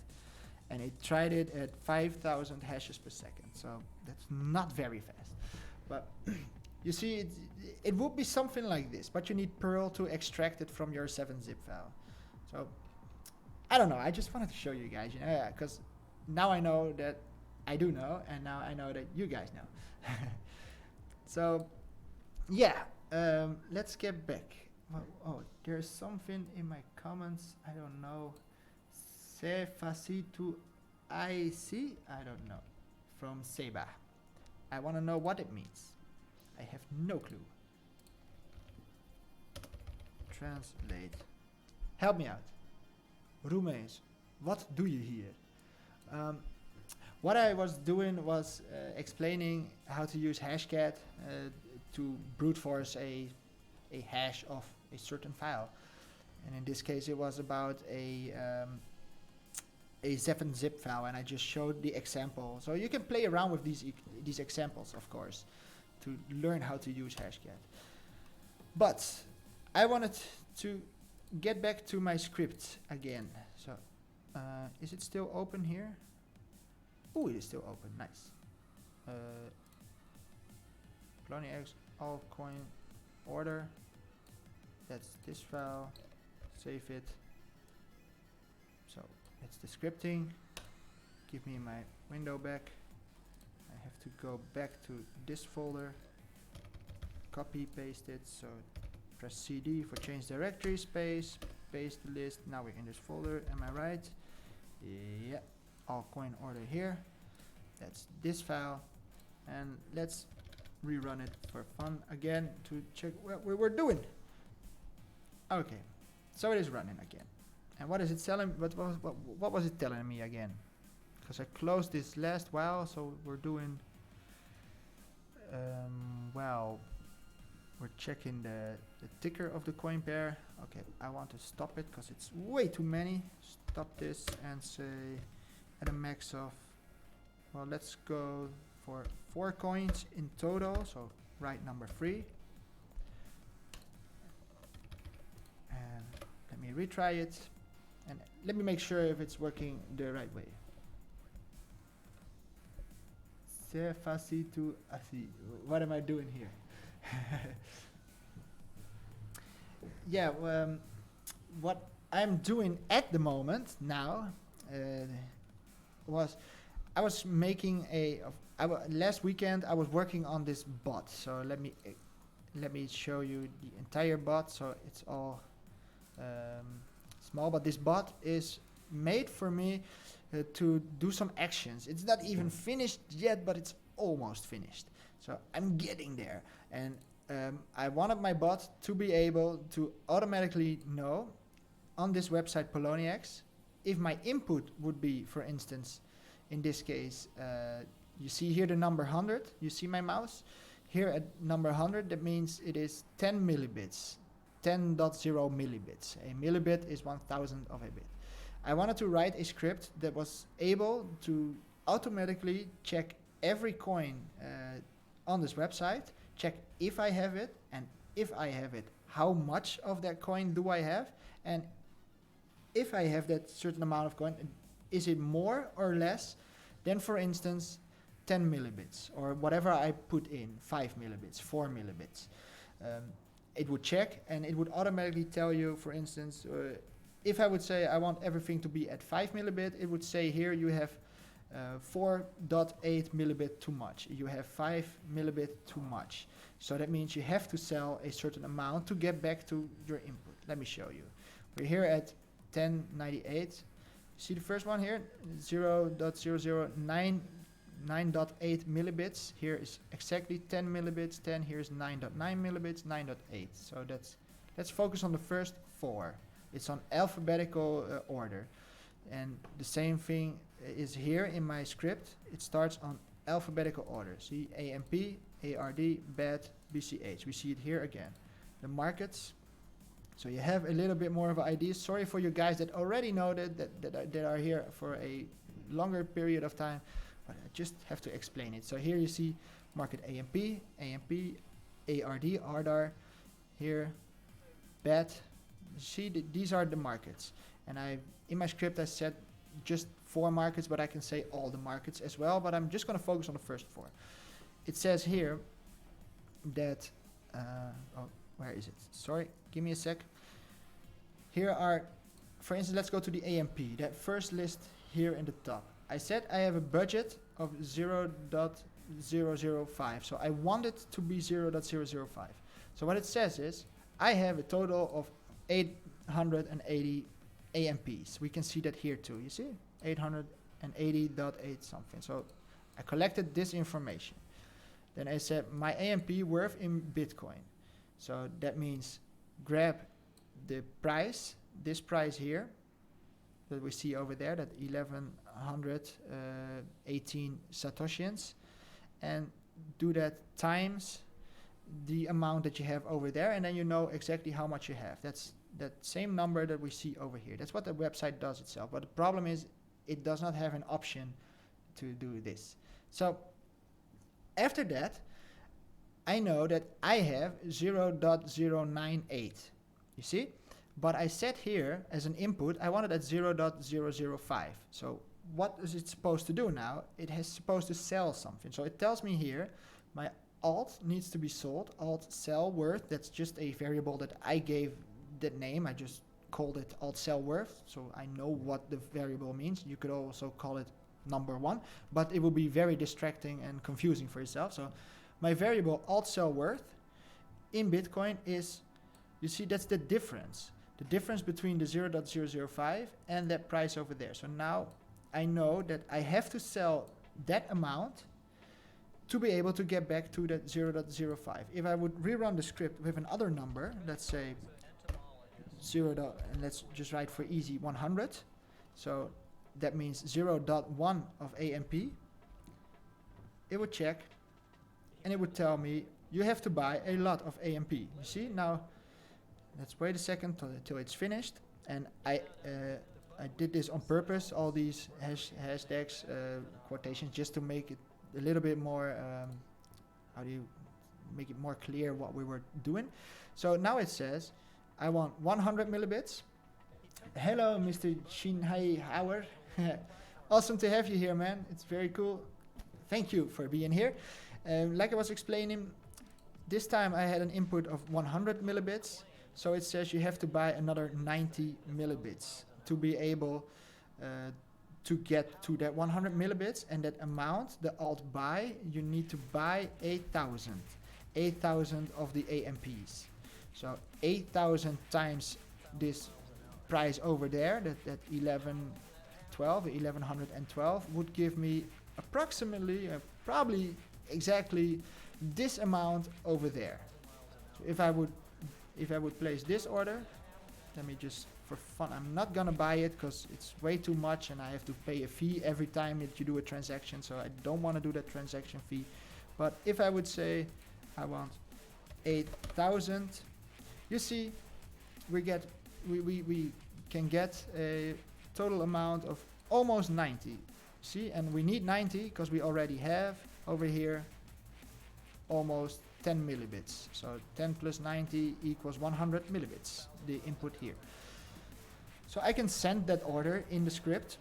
And it tried it at 5,000 hashes per second. So that's not very fast. But you see, it would be something like this, but you need Perl to extract it from your 7-zip file. So I don't know, I just wanted to show you guys, you know, because now I know that I do know, and now I know that you guys know. So yeah, let's get back. Oh, there's something in my comments, I don't know. C'est facile to IC, I don't know, from Seba. I want to know what it means. I have no clue. Translate. Help me out. Roemees, what do you here? What I was doing was explaining how to use hashcat to brute force a hash of a certain file. And in this case it was about a 7-zip file, and I just showed the example. So you can play around with these examples, of course, to learn how to use hashcat. But I wanted to get back to my script again. So is it still open here? Oh, it is still open. Nice. PoloniX Altcoin order. That's this file. Save it. So it's the scripting. Give me my window back. I have to go back to this folder. Copy, paste it. So press CD for change directory, space, paste the list. Now we're in this folder. Am I right? Yeah. Altcoin order here. That's this file. And let's rerun it for fun again to check what we were doing. Okay. So it is running again. And what is it telling? What was it telling me again? Because I closed this last while, so we're doing. Well, we're checking the ticker of the coin pair. Okay, I want to stop it because it's way too many. Stop this and say at a max of. Well, let's go for 4 coins in total. So write number 3. And let me retry it. And let me make sure if it's working the right way. C'est facile to assis. What am I doing here? Yeah, what I'm doing at the moment now was I was making last weekend I was working on this bot. So let me show you the entire bot. So it's all small, but this bot is made for me to do some actions. It's not even finished yet, but it's almost finished. So I'm getting there, and I wanted my bot to be able to automatically know on this website Poloniex if my input would be, for instance, in this case, you see here the number 100. You see my mouse here at number 100. That means it is 10 millibits. 10.0 millibits. A millibit is 1,000 of a bit. I wanted to write a script that was able to automatically check every coin on this website, check if I have it, and if I have it, how much of that coin do I have, and if I have that certain amount of coin, is it more or less than, for instance, 10 millibits, or whatever I put in, 5 millibits, 4 millibits. It would check, and it would automatically tell you, for instance, if I would say I want everything to be at 5 millibit, it would say here you have 4.8 millibit too much. You have 5 millibit too much. So that means you have to sell a certain amount to get back to your input. Let me show you. We're here at 1098. See the first one here, 0.009. 9.8 millibits. Here is exactly 10 millibits. 10 here is 9.9 millibits. 9.8. So let's focus on the first 4. It's on alphabetical order, and the same thing is here in my script. It starts on alphabetical order. See AMP, ARD, BAT, BCH. We see it here again. The markets. So you have a little bit more of an idea. Sorry for you guys that already know that are here for a longer period of time. But I just have to explain it. So here you see market AMP, ARD, ARDAR, here, BAT. See, these are the markets. And in my script I said just 4 markets, but I can say all the markets as well. But I'm just going to focus on the first 4. It says here that, where is it? Sorry, give me a sec. Here are, for instance, let's go to the AMP, that first list here in the top. I said I have a budget of 0.005, so I want it to be 0.005. So what it says is I have a total of 880 AMPs. We can see that here too. You see 880.8 something. So I collected this information. Then I said my AMP worth in Bitcoin. So that means grab the price, this price here that we see over there, that 1118 Satoshians, and do that times the amount that you have over there, and then you know exactly how much you have. That's that same number that we see over here. That's what the website does itself. But the problem is it does not have an option to do this. So after that, I know that I have 0.098. You see? But I set here as an input, I want it at 0.005. So what is it supposed to do now? It is supposed to sell something. So it tells me here, my alt needs to be sold, alt sell worth. That's just a variable that I gave that name. I just called it alt sell worth, so I know what the variable means. You could also call it number one, but it will be very distracting and confusing for yourself. So my variable alt sell worth in Bitcoin is, you see, that's the difference between the 0.005 and that price over there. So now I know that I have to sell that amount to be able to get back to that 0.05. If I would rerun the script with another number, let's say 0. And let's just write for easy 100. So that means 0.1 of AMP. It would check and it would tell me you have to buy a lot of AMP. You see, now let's wait a second till it's finished. And I did this on purpose, all these hashtags, quotations, just to make it a little bit more, how do you make it more clear what we were doing. So now it says, I want 100 millibits. Hello, Mr. Shinhai Hauer. Awesome to have you here, man. It's very cool. Thank you for being here. Like I was explaining, this time I had an input of 100 millibits. So it says you have to buy another 90 millibits to be able to get to that 100 millibits. And that amount, the alt buy, you need to buy 8,000 of the AMPs. So 8,000 times this price over there, that 1112 would give me approximately, probably exactly this amount over there. So if I would place this order, let me just, for fun, I'm not gonna buy it because it's way too much and I have to pay a fee every time that you do a transaction, so I don't want to do that transaction fee. But if I would say I want 8,000, you see, we can get a total amount of almost 90. See, and we need 90 because we already have over here almost 10 millibits. So 10 plus 90 equals 100 millibits, the input here. So I can send that order in the script.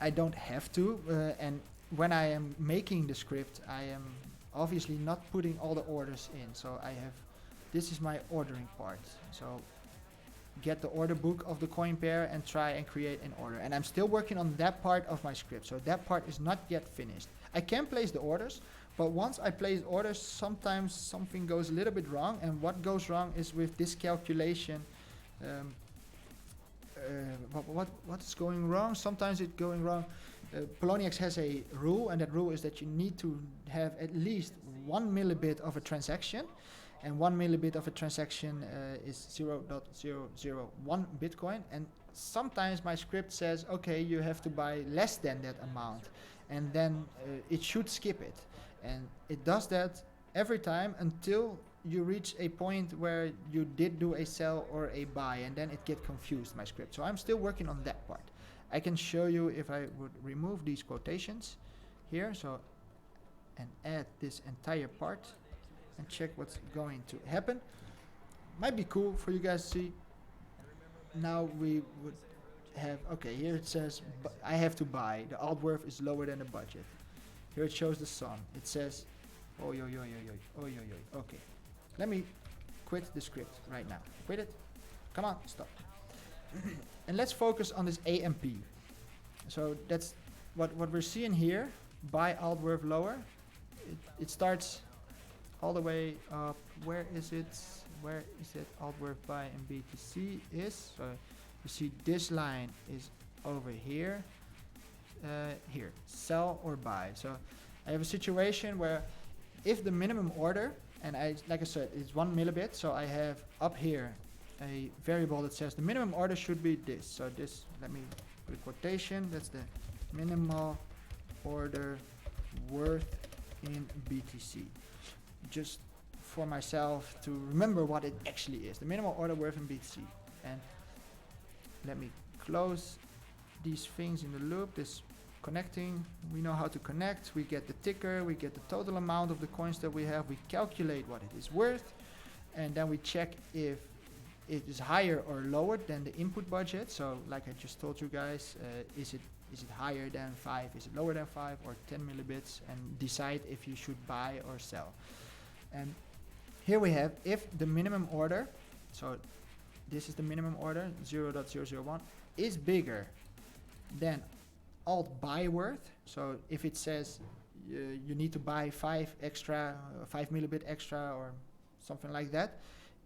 I don't have to, and when I am making the script, I am obviously not putting all the orders in. So I have, this is my ordering part. So get the order book of the coin pair and try and create an order. And I'm still working on that part of my script. So that part is not yet finished. I can place the orders, but once I place orders, sometimes something goes a little bit wrong. And what goes wrong is with this calculation. What is going wrong? Sometimes it's going wrong. Poloniex has a rule, and that rule is that you need to have at least 1 millibit of a transaction. And 1 millibit of a transaction is 0.001 Bitcoin. And sometimes my script says, okay, you have to buy less than that amount. And then it should skip it. And it does that every time until you reach a point where you did do a sell or a buy. And then it gets confused, my script. So I'm still working on that part. I can show you if I would remove these quotations here. So, and add this entire part. And check what's going to happen. Might be cool for you guys to see. Now we would have, okay, here it says I have to buy. The alt worth is lower than the budget. Here it shows the sum. It says, oh yo yo yo yo, oh yo yo. Okay, let me quit the script right now. Quit it. Come on, stop. And let's focus on this AMP. So that's what we're seeing here. Buy alt worth lower. It starts all the way up. Where is it? Where is it? Alt worth buy in BTC is. So you see this line is over here. Here, sell or buy. So I have a situation where if the minimum order, and like I said, it's 1 millibit. So I have up here a variable that says the minimum order should be this. So this, let me put a quotation. That's the minimal order worth in BTC. Just for myself to remember what it actually is, the minimal order worth in BTC. And let me close these things in the loop. This connecting, we know how to connect. We get the ticker, we get the total amount of the coins that we have, we calculate what it is worth, and then we check if it is higher or lower than the input budget. So like I just told you guys, is it Is it higher than 5? Is it lower than 5 or 10 millibits? And decide if you should buy or sell. And here we have if the minimum order, so this is the minimum order, 0.001, is bigger than alt buy worth. So if it says you need to buy 5 extra, 5 millibit extra or something like that,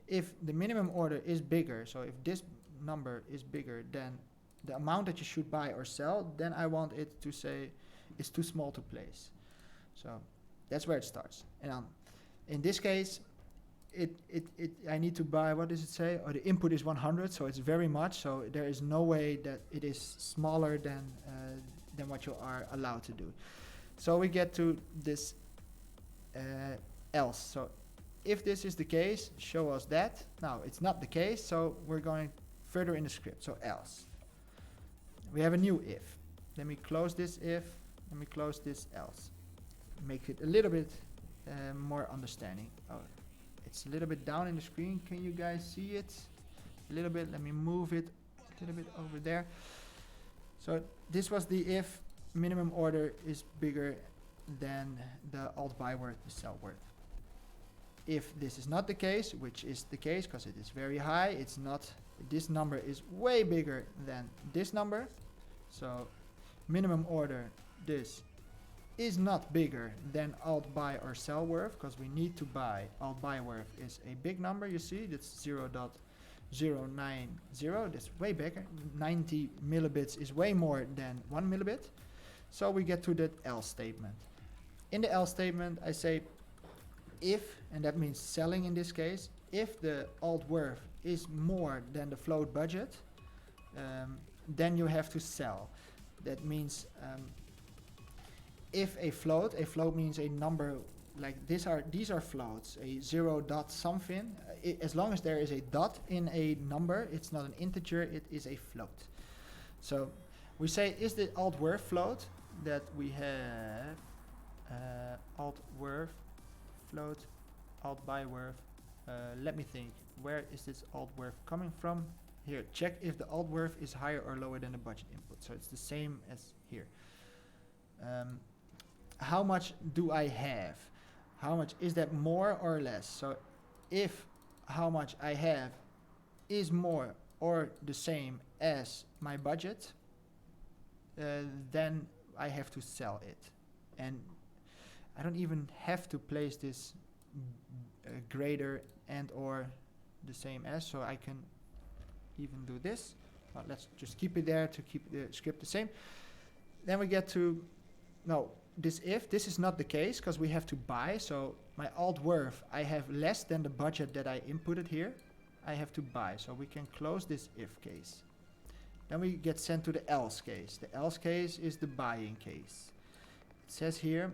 if the minimum order is bigger, so if this number is bigger than the amount that you should buy or sell, then I want it to say it's too small to place. So that's where it starts. And in this case, I need to buy, what does it say? Oh, the input is 100, so it's very much. So there is no way that it is smaller than what you are allowed to do. So we get to this else. So if this is the case, show us that. Now it's not the case, so we're going further in the script. So else. We have a new if. Let me close this if. Let me close this else. Make it a little bit more understanding. Oh, it's a little bit down in the screen. Can you guys see it? A little bit. Let me move it a little bit over there. So this was the if minimum order is bigger than the alt buy worth, the sell worth. If this is not the case, which is the case because it is very high, it's not, this number is way bigger than this number. So minimum order, this is not bigger than alt buy or sell worth because we need to buy. Alt buy worth is a big number, you see, that's 0.090. That's way bigger. 90 millibits is way more than 1 millibit. So we get to that else statement. In the else statement, I say if, and that means selling in this case, if the alt worth is more than the float budget, then you have to sell. That means if a float means a number like these are floats, a 0 dot something. As long as there is a dot in a number, it's not an integer, it is a float. So we say, is the alt worth float that we have alt worth float, alt buy worth. Let me think, where is this alt worth coming from? Here, check if the alt worth is higher or lower than the budget input. So it's the same as here. How much do I have? How much is that, more or less? So if how much I have is more or the same as my budget, then I have to sell it. And I don't even have to place this greater and or the same as, so I can even do this. Well, let's just keep it there to keep the script the same. Then we get to, no, this if, this is not the case because we have to buy. So my alt worth, I have less than the budget that I inputted here. I have to buy, so we can close this if case. Then we get sent to the else case. The else case is the buying case. It says here,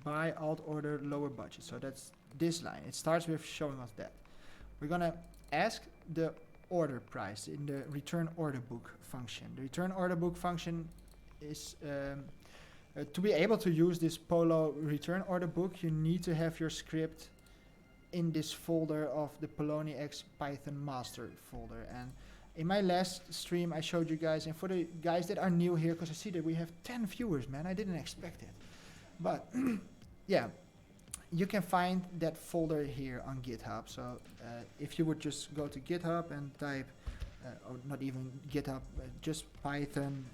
buy alt order lower budget. So that's this line. It starts with showing us that. We're gonna ask the order price in the return order book function. The return order book function is to be able to use this Polo return order book, you need to have your script in this folder of the PoloniX Python master folder. And in my last stream I showed you guys, and for the guys that are new here, because I see that we have 10 viewers, man, I didn't expect it. But yeah, you can find that folder here on GitHub. So if you would just go to GitHub and type, or not even GitHub, just Python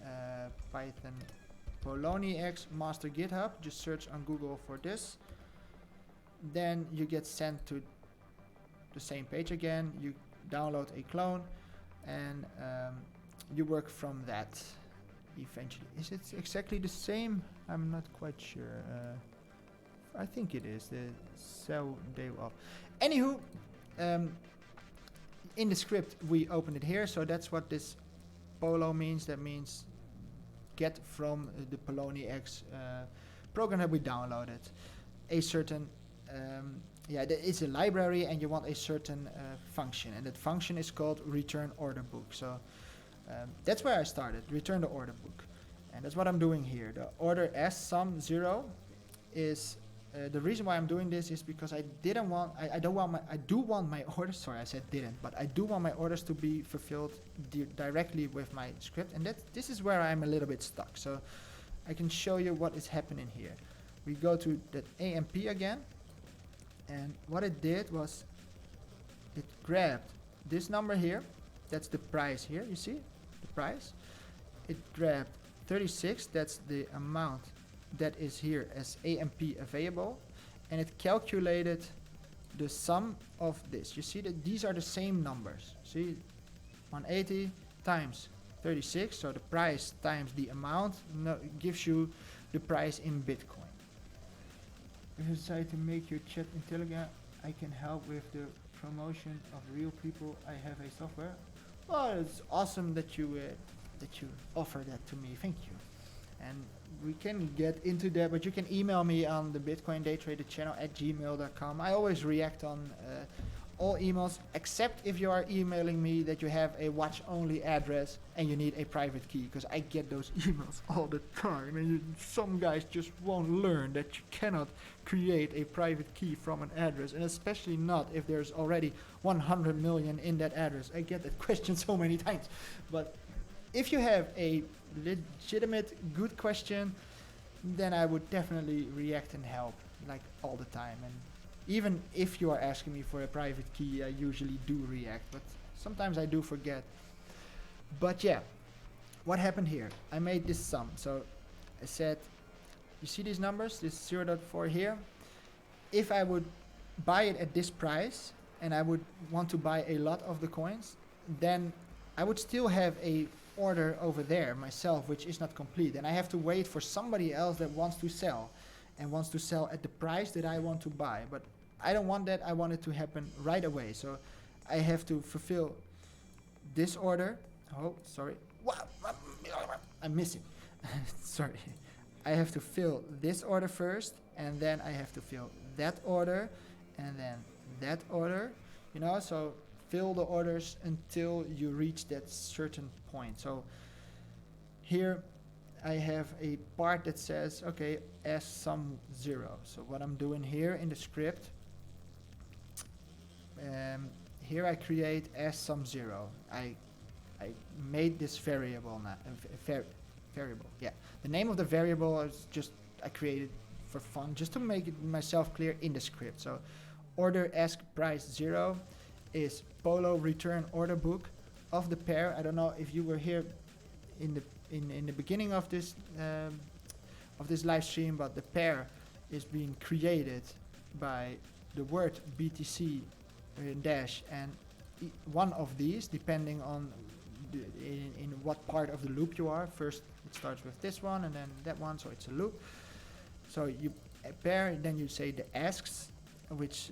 PoloniX master GitHub, just search on Google for this. Then you get sent to the same page again. You download a clone and you work from that eventually. Is it exactly the same? I'm not quite sure. I think it is the cell day up. Anywho, in the script we opened it here, so that's what this Polo means. That means get from the PoloniX program that we downloaded a certain it's a library, and you want a certain function, and that function is called return order book. So that's where I started, return the order book, and that's what I'm doing here. The order s sum 0 is the reason why I'm doing this is because I do want my orders, sorry I said didn't, but I do want my orders to be fulfilled directly with my script, and this is where I'm a little bit stuck. So I can show you what is happening here. We go to that AMP again, and what it did was it grabbed this number here, that's the price here, you see the price. It grabbed 36, that's the amount that is here as AMP available, and it calculated the sum of this. You see that these are the same numbers. See, 180 times 36, so the price times the amount gives you the price in Bitcoin. If you decide to make your chat intelligent, I can help with the promotion of real people. I have a software. Well, it's awesome that you offer that to me. Thank you. And we can get into that, but you can email me on the Bitcoin Daytrader channel at gmail.com. I always react on all emails, except if you are emailing me that you have a watch-only address and you need a private key, because I get those emails all the time, and some guys just won't learn that you cannot create a private key from an address, and especially not if there's already 100 million in that address. I get that question so many times, but if you have a legitimate good question, then I would definitely react and help, like all the time. And even if you are asking me for a private key, I usually do react, but sometimes I do forget. But yeah, what happened here? I made this sum. So I said, you see these numbers, this 0.4 here? If I would buy it at this price and I would want to buy a lot of the coins, then I would still have a order over there myself, which is not complete, and I have to wait for somebody else that wants to sell and wants to sell at the price that I want to buy. But I don't want that. I want it to happen right away. So I have to fulfill this order. Oh, sorry. I'm missing. Sorry. I have to fill this order first, and then I have to fill that order, and then that order, you know, so fill the orders until you reach that certain point. So here I have a part that says, okay, as sum 0. So what I'm doing here in the script, here I create as sum 0. I made this variable now. Variable, yeah. The name of the variable is just, I created for fun, just to make it myself clear in the script. So order ask price 0 is Polo return order book of the pair. I don't know if you were here in the beginning of this live stream, but the pair is being created by the word BTC dash and one of these, depending on in what part of the loop you are. First it starts with this one and then that one, so it's a loop. So you pair, then you say the asks, which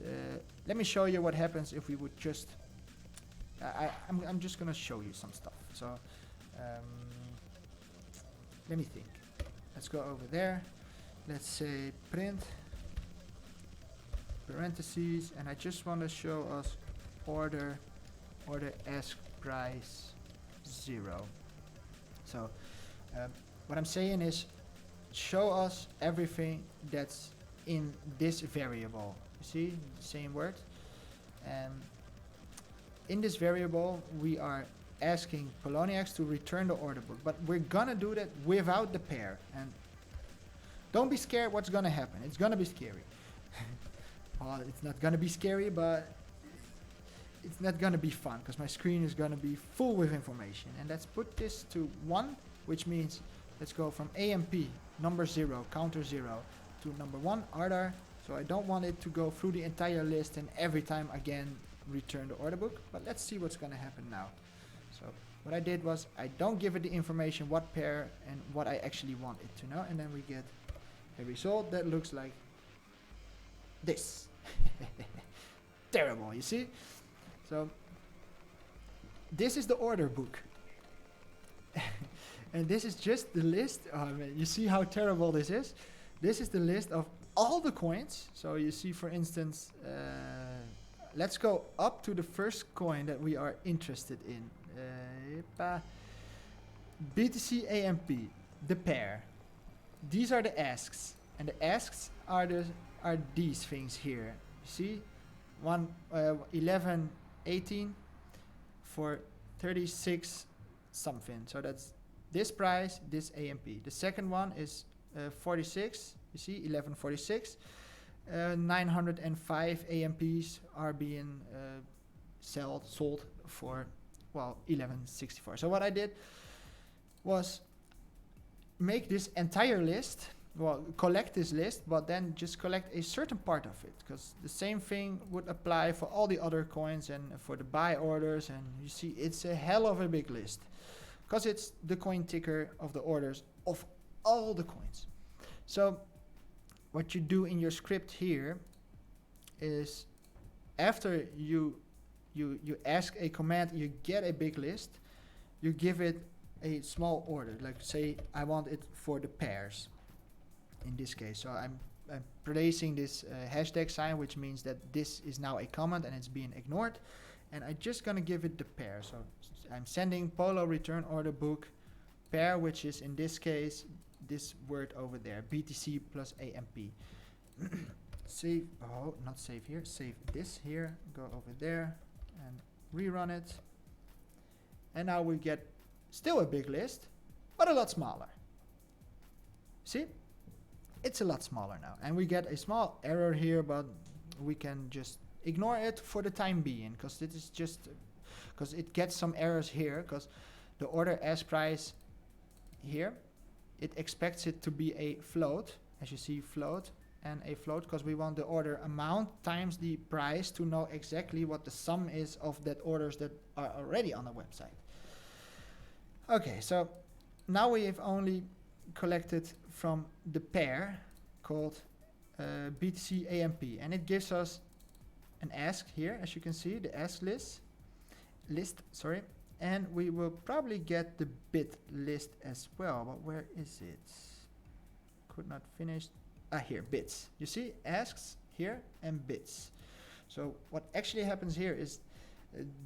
let me show you what happens if we would just I'm just gonna show you some stuff. So let me think. Let's go over there. Let's say print parentheses, and I just want to show us order ask price 0. So what I'm saying is show us everything that's in this variable. You see, same word. In this variable, we are asking Poloniex to return the order book, but we're gonna do that without the pair. And don't be scared what's gonna happen. It's gonna be scary. Well, it's not gonna be scary, but it's not gonna be fun, because my screen is gonna be full with information. And let's put this to 1, which means let's go from AMP number 0, counter 0, to number 1, Ardar. So I don't want it to go through the entire list and every time again return the order book, but let's see what's gonna happen now. So what I did was I don't give it the information what pair and what I actually want it to know, and then we get a result that looks like this. Terrible, you see? So this is the order book. And this is just the list. Oh man, you see how terrible this is? This is the list of all the coins. So you see, for instance, let's go up to the first coin that we are interested in. BTC AMP, the pair. These are the asks. And the asks are these things here. You see, 11.18 for 36 something. So that's this price, this AMP. The second one is 46. You see, 11.46. 905 AMPs are being sold for, well, 11.64. So what I did was make this entire list, well, collect this list, but then just collect a certain part of it, because the same thing would apply for all the other coins and for the buy orders. And you see, it's a hell of a big list, because it's the coin ticker of the orders of all the coins. So what you do in your script here is, after you ask a command, you get a big list, you give it a small order, like say I want it for the pairs in this case. So I'm placing this hashtag sign, which means that this is now a comment and it's being ignored, and I'm just gonna give it the pair. So I'm sending polo return order book pair, which is in this case this word over there, BTC plus AMP. Save, oh, not save here, save this here, go over there and rerun it. And now we get still a big list, but a lot smaller. See? It's a lot smaller now. And we get a small error here, but we can just ignore it for the time being, because it is just, because it gets some errors here, because the order ask price here, it expects it to be a float, as you see, float and a float, because we want the order amount times the price to know exactly what the sum is of that orders that are already on the website. Okay, so now we have only collected from the pair called BTC AMP, and it gives us an ask here, as you can see, the ask list, and we will probably get the bid list as well, but where is it? Could not finish. Here, bids. You see, asks here and bids. So what actually happens here is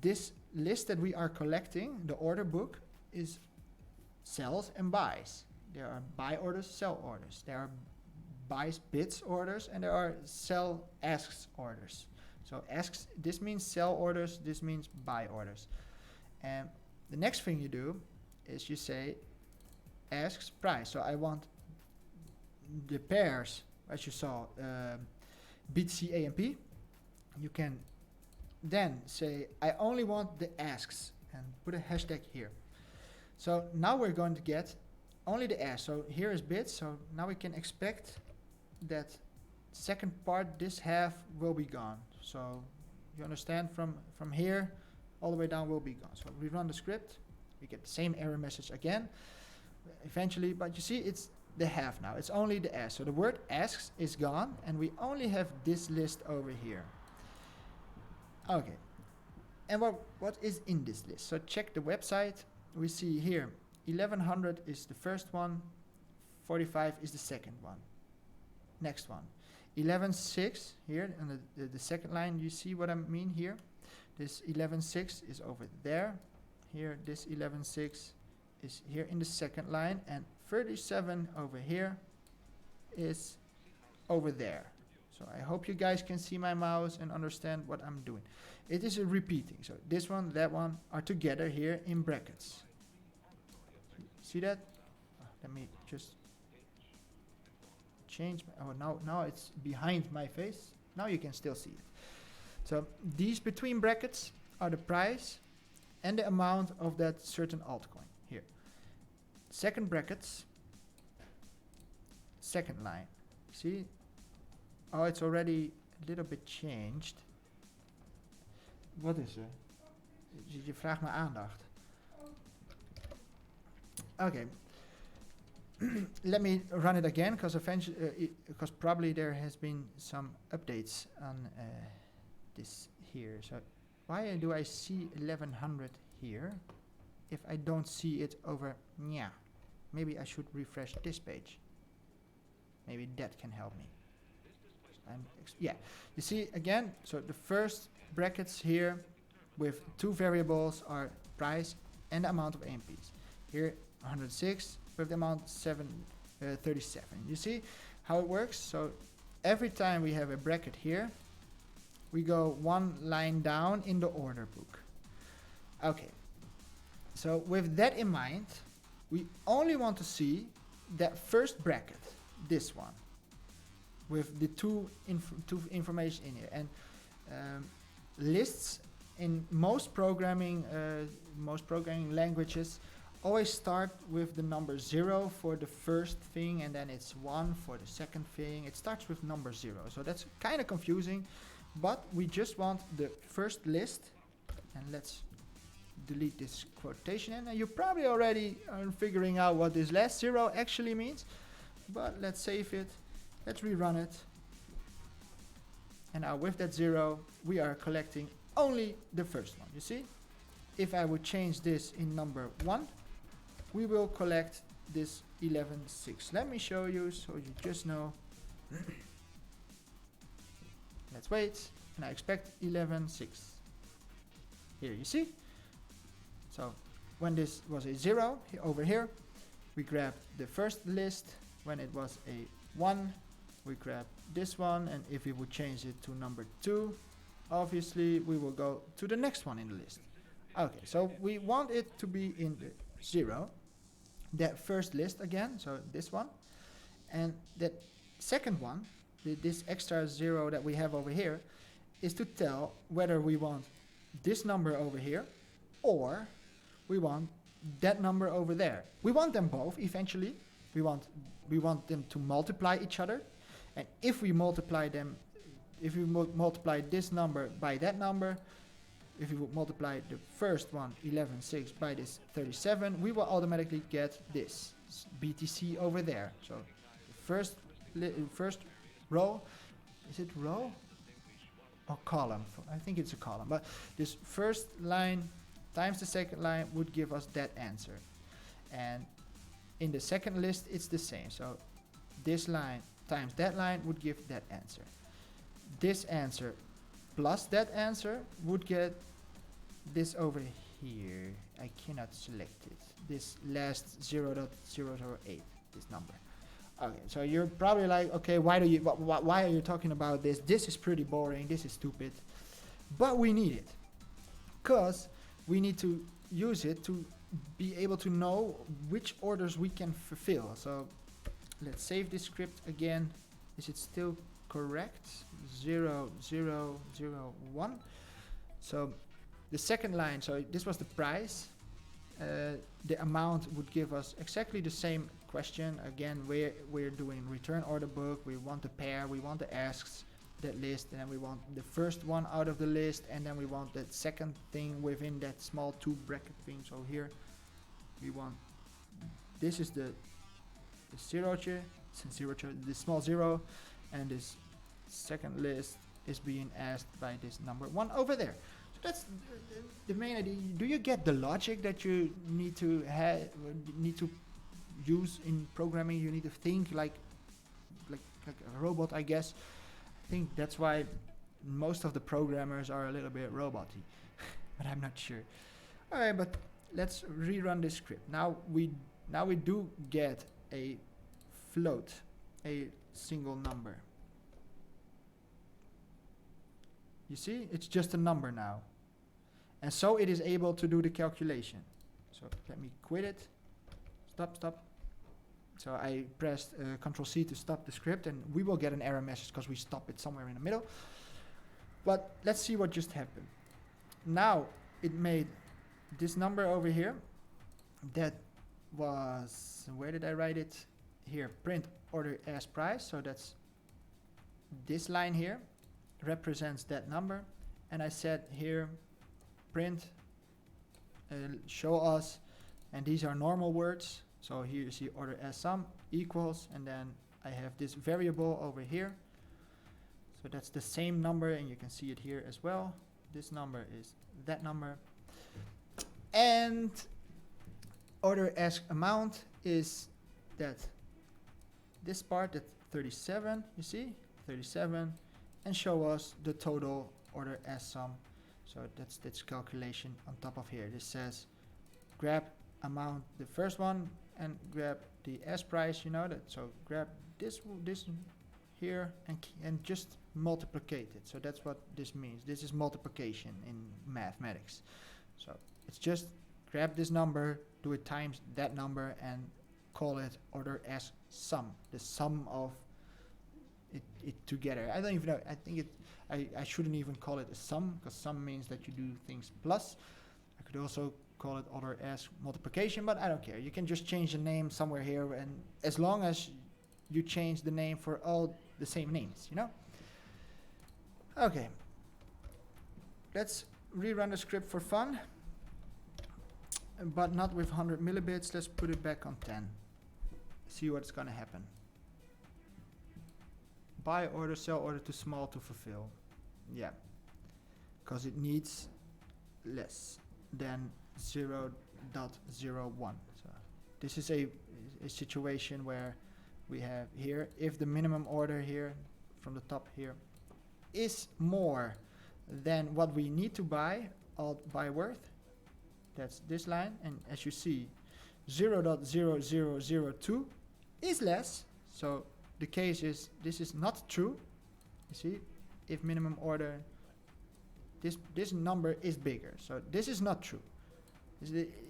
this list that we are collecting, the order book, is sells and buys. There are buy orders, sell orders. There are buys, bids orders, and there are sell asks orders. So asks, this means sell orders, this means buy orders. And the next thing you do is you say asks price. So I want the pairs, as you saw, BTC AMP. You can then say I only want the asks and put a hashtag here. So now we're going to get only the ask. So here is bids. So now we can expect that second part, this half, will be gone. So you understand, from here all the way down will be gone. So we run the script, we get the same error message again eventually, but you see it's the half now. It's only the ask. So the word asks is gone, and we only have this list over here. Okay. And what is in this list? So check the website. We see here 1100 is the first one, 45 is the second one. Next one. 11.6 here on the second line. You see what I mean here? This 11.6 is over there. Here, this 11.6 is here in the second line, and 37 over here is over there. So I hope you guys can see my mouse and understand what I'm doing. It is a repeating. So this one, that one are together here in brackets. See that? Let me just change. Now it's behind my face. Now you can still see it. So these between brackets are the price and the amount of that certain altcoin here. Second brackets, second line. See? Oh, it's already a little bit changed. Wat is er? Je vraagt me aandacht. Okay. Let me run it again, because eventually, because probably there has been some updates on this here. So why do I see 1100 here if I don't see it over? Yeah, maybe I should refresh this page. Maybe that can help me. Yeah, you see again. So the first brackets here with two variables are price and the amount of AMPs. Here 106 with the amount 737. You see how it works. So every time we have a bracket here, we go one line down in the order book. Okay, so with that in mind, we only want to see that first bracket, this one, with the two information in here. And lists in most programming languages always start with the number 0 for the first thing, and then it's 1 for the second thing. It starts with number 0, so that's kind of confusing, but we just want the first list. And let's delete this quotation, and you probably already are figuring out what this last 0 actually means, but let's save it, let's rerun it, and now with that 0 we are collecting only the first one. You see, if I would change this in number 1, we will collect this 11.6. Let me show you so you just know. Let's wait, and I expect 11.6. Here you see. So when this was a 0 over here, we grab the first list. When it was a 1, we grab this one, and if we would change it to number 2, obviously we will go to the next one in the list. Okay, so we want it to be in the 0, that first list again, so this one, and that second one, this extra 0 that we have over here, is to tell whether we want this number over here or we want that number over there. We want them both eventually. We want them to multiply each other, and if we multiply them, if we multiply this number by that number, if we would multiply the first one 11.6 by this 37, we will automatically get this BTC over there. So the first row, is it row or column? I think it's a column, but this first line times the second line would give us that answer. And in the second list it's the same, so this line times that line would give that answer. This answer plus that answer would get this over here. I cannot select it. This last 0.008, this number. Okay, so you're probably like, okay, why are you talking about this? This is pretty boring. This is stupid. But we need it, because we need to use it to be able to know which orders we can fulfill. So let's save this script again. Is it still correct? 0, 0, 0, 1. So the second line, so this was the price. The amount would give us exactly the same question. Again, we're doing return order book. We want the pair, we want the asks, that list, and then we want the first one out of the list, and then we want that second thing within that small 2 bracket thing. So here we want, this is the zero, the small 0, and this second list is being asked by this number 1 over there. So that's the main idea. Do you get the logic that you need to use in programming? You need to think like a robot, I guess. I think that's why most of the programmers are a little bit roboty, but I'm not sure. All right, but let's rerun this script. Now we do get a float, a single number. You see, it's just a number now. And so it is able to do the calculation. So let me quit it. Stop. So I pressed Control C to stop the script, and we will get an error message because we stop it somewhere in the middle. But let's see what just happened. Now it made this number over here. That was, where did I write it? Here, print order as price. So that's this line here represents that number. And I said here, print, show us, and these are normal words. So here you see order as sum equals, and then I have this variable over here. So that's the same number, and you can see it here as well. This number is that number. And order as amount is that this part, that 37, you see, 37, and show us the total order as sum. So that's this calculation on top of here. This says grab amount, the first one, and grab the S price, you know that. So grab this here and just multiplicate it. So that's what this means. This is multiplication in mathematics. So it's just grab this number, do it times that number, and call it order as sum. The sum of it together. I don't even know. I think I shouldn't even call it a sum, because sum means that you do things plus. I could also call it order as multiplication, but I don't care. You can just change the name somewhere here, and as long as you change the name for all the same names, you know? Okay. Let's rerun the script for fun, but not with 100 millibits. Let's put it back on 10. See what's gonna happen. Buy order, sell order too small to fulfill. Yeah, because it needs less than 0.01. So this is a situation where we have here, if the minimum order here from the top here is more than what we need to buy, alt buy worth, that's this line, and as you see 0.0002 is less, so the case is this is not true. You see, if minimum order, this number is bigger, so this is not true.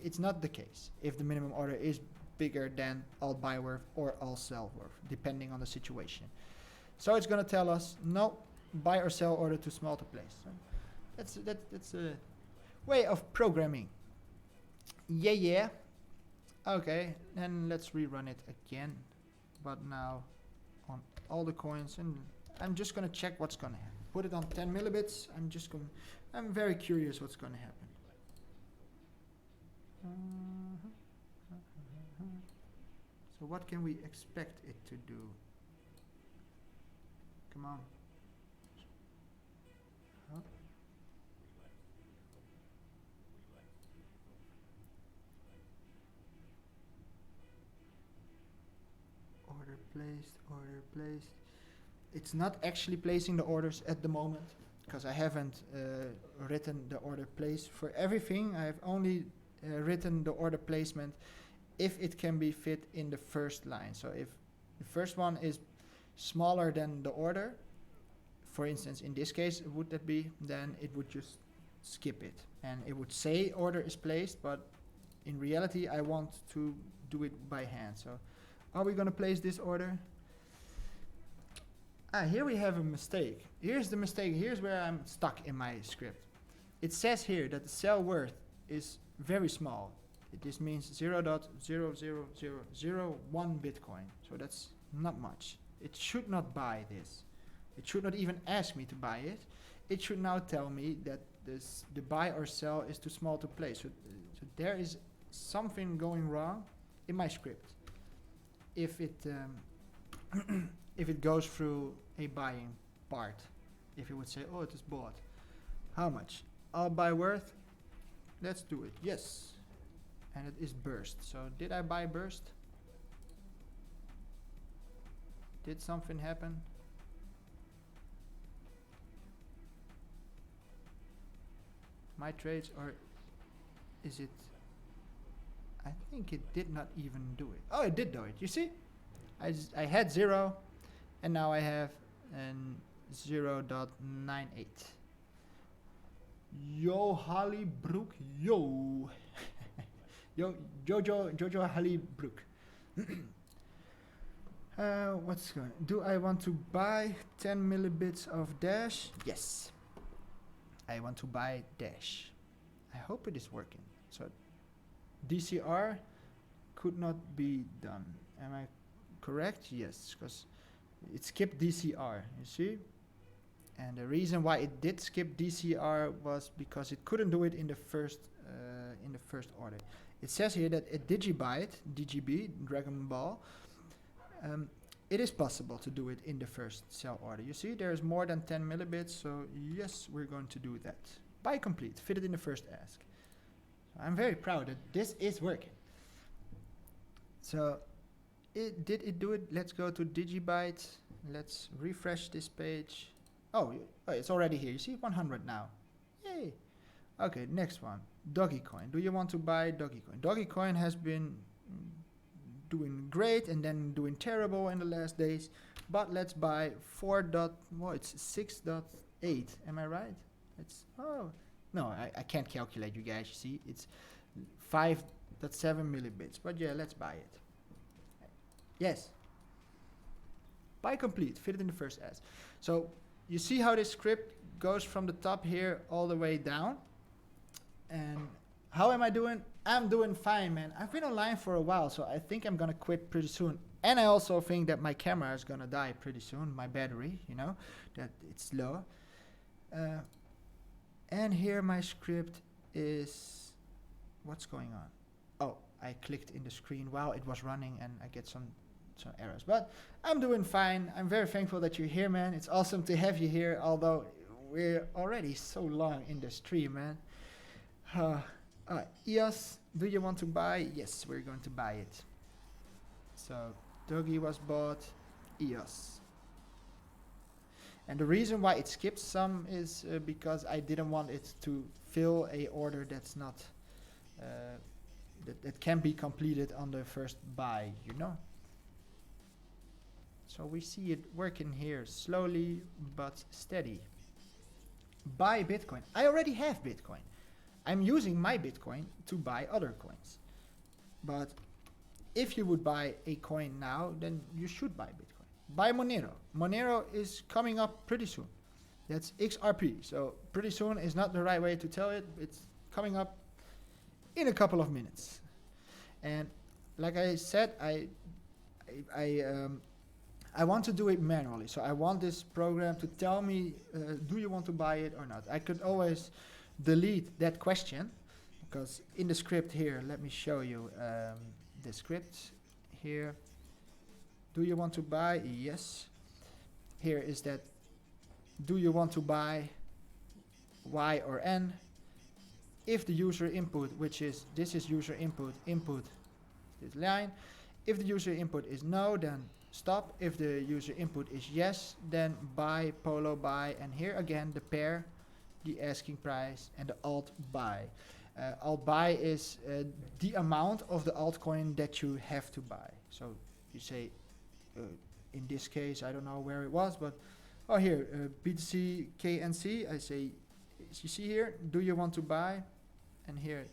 It's not the case if the minimum order is bigger than all buy worth or all sell worth, depending on the situation. So it's going to tell us no, buy or sell order too small to place. So that's a way of programming. Yeah. Okay, then let's rerun it again, but now on all the coins, and I'm just going to check what's going to happen. Put it on 10 millibits. I'm very curious what's going to happen. So what can we expect it to do? Come on. Huh? Order placed, order placed. It's not actually placing the orders at the moment, because I haven't written the order place for everything. I have only written the order placement if it can be fit in the first line. So if the first one is smaller than the order, for instance in this case would that be, then it would just skip it and it would say order is placed, but in reality I want to do it by hand. So are we going to place this order? Here we have a mistake. Here's the mistake. Here's where I'm stuck in my script. It says here that the sell worth is very small. This means 0.00001 Bitcoin. So that's not much. It should not buy this. It should not even ask me to buy it. It should now tell me that the buy or sell is too small to place. So there is something going wrong in my script. If it if it goes through a buying part, if it would say, oh, it is bought. How much? All buy worth. Let's do it. Yes. And it is burst. So did I buy burst? Did something happen? My trades, or is it? I think it did not even do it. Oh, it did do it. You see? I had 0 and now I have an 0.98. Yo, Hallibrook, yo. Yo, Jojo Hallibrook. What's going? Do I want to buy 10 millibits of Dash? Yes. I want to buy Dash. I hope it is working. So DCR could not be done. Am I correct? Yes, because it skipped DCR, you see? And the reason why it did skip DCR was because it couldn't do it in the first order. It says here that at Digibyte, DGB, Dragon Ball, it is possible to do it in the first sell order. You see, there is more than 10 millibits, so yes, we're going to do that. Buy complete, fit it in the first ask. So I'm very proud that this is working. So did it do it? Let's go to Digibyte. Let's refresh this page. Oh, it's already here. You see 100 now. Yay. Okay, next one. Dogecoin. Do you want to buy Dogecoin? Dogecoin has been doing great and then doing terrible in the last days. But let's buy 6.8. Am I right? It's, oh, no, I can't calculate, you guys. You see, it's 5.7 millibits. But yeah, let's buy it. Yes. Buy complete. Fit it in the first S. So you see how this script goes from the top here all the way down. And how am I doing? I'm doing fine, man. I've been online for a while, so I think I'm gonna quit pretty soon. And I also think that my camera is gonna die pretty soon, my battery, you know, that it's low. And here my script is, what's going on? Oh, I clicked in the screen while it was running and I get some errors. But I'm doing fine. I'm very thankful that you're here, man. It's awesome to have you here, although we're already so long in the stream, man. EOS, do you want to buy? Yes, we're going to buy it. So Doggy was bought, EOS. And the reason why it skips some is because I didn't want it to fill a order that's not, that can be completed on the first buy, you know. So we see it working here slowly but steady. Buy Bitcoin. I already have Bitcoin. I'm using my Bitcoin to buy other coins. But if you would buy a coin now, then you should buy Bitcoin. Buy Monero. Monero is coming up pretty soon. That's XRP. So pretty soon is not the right way to tell it. It's coming up in a couple of minutes. And like I said, I want to do it manually. So I want this program to tell me, do you want to buy it or not? I could always delete that question, because in the script here, let me show you the script here. Do you want to buy? Yes. Here is that, do you want to buy Y or N? If the user input, which is, this is user input, this line. If the user input is no, then stop. If the user input is yes, then buy, Polo buy, and here again the pair, the asking price, and the alt buy. Alt buy is the amount of the altcoin that you have to buy. So you say, in this case, I don't know where it was, but oh here, BTC KNC, I say, you see here, do you want to buy? And here,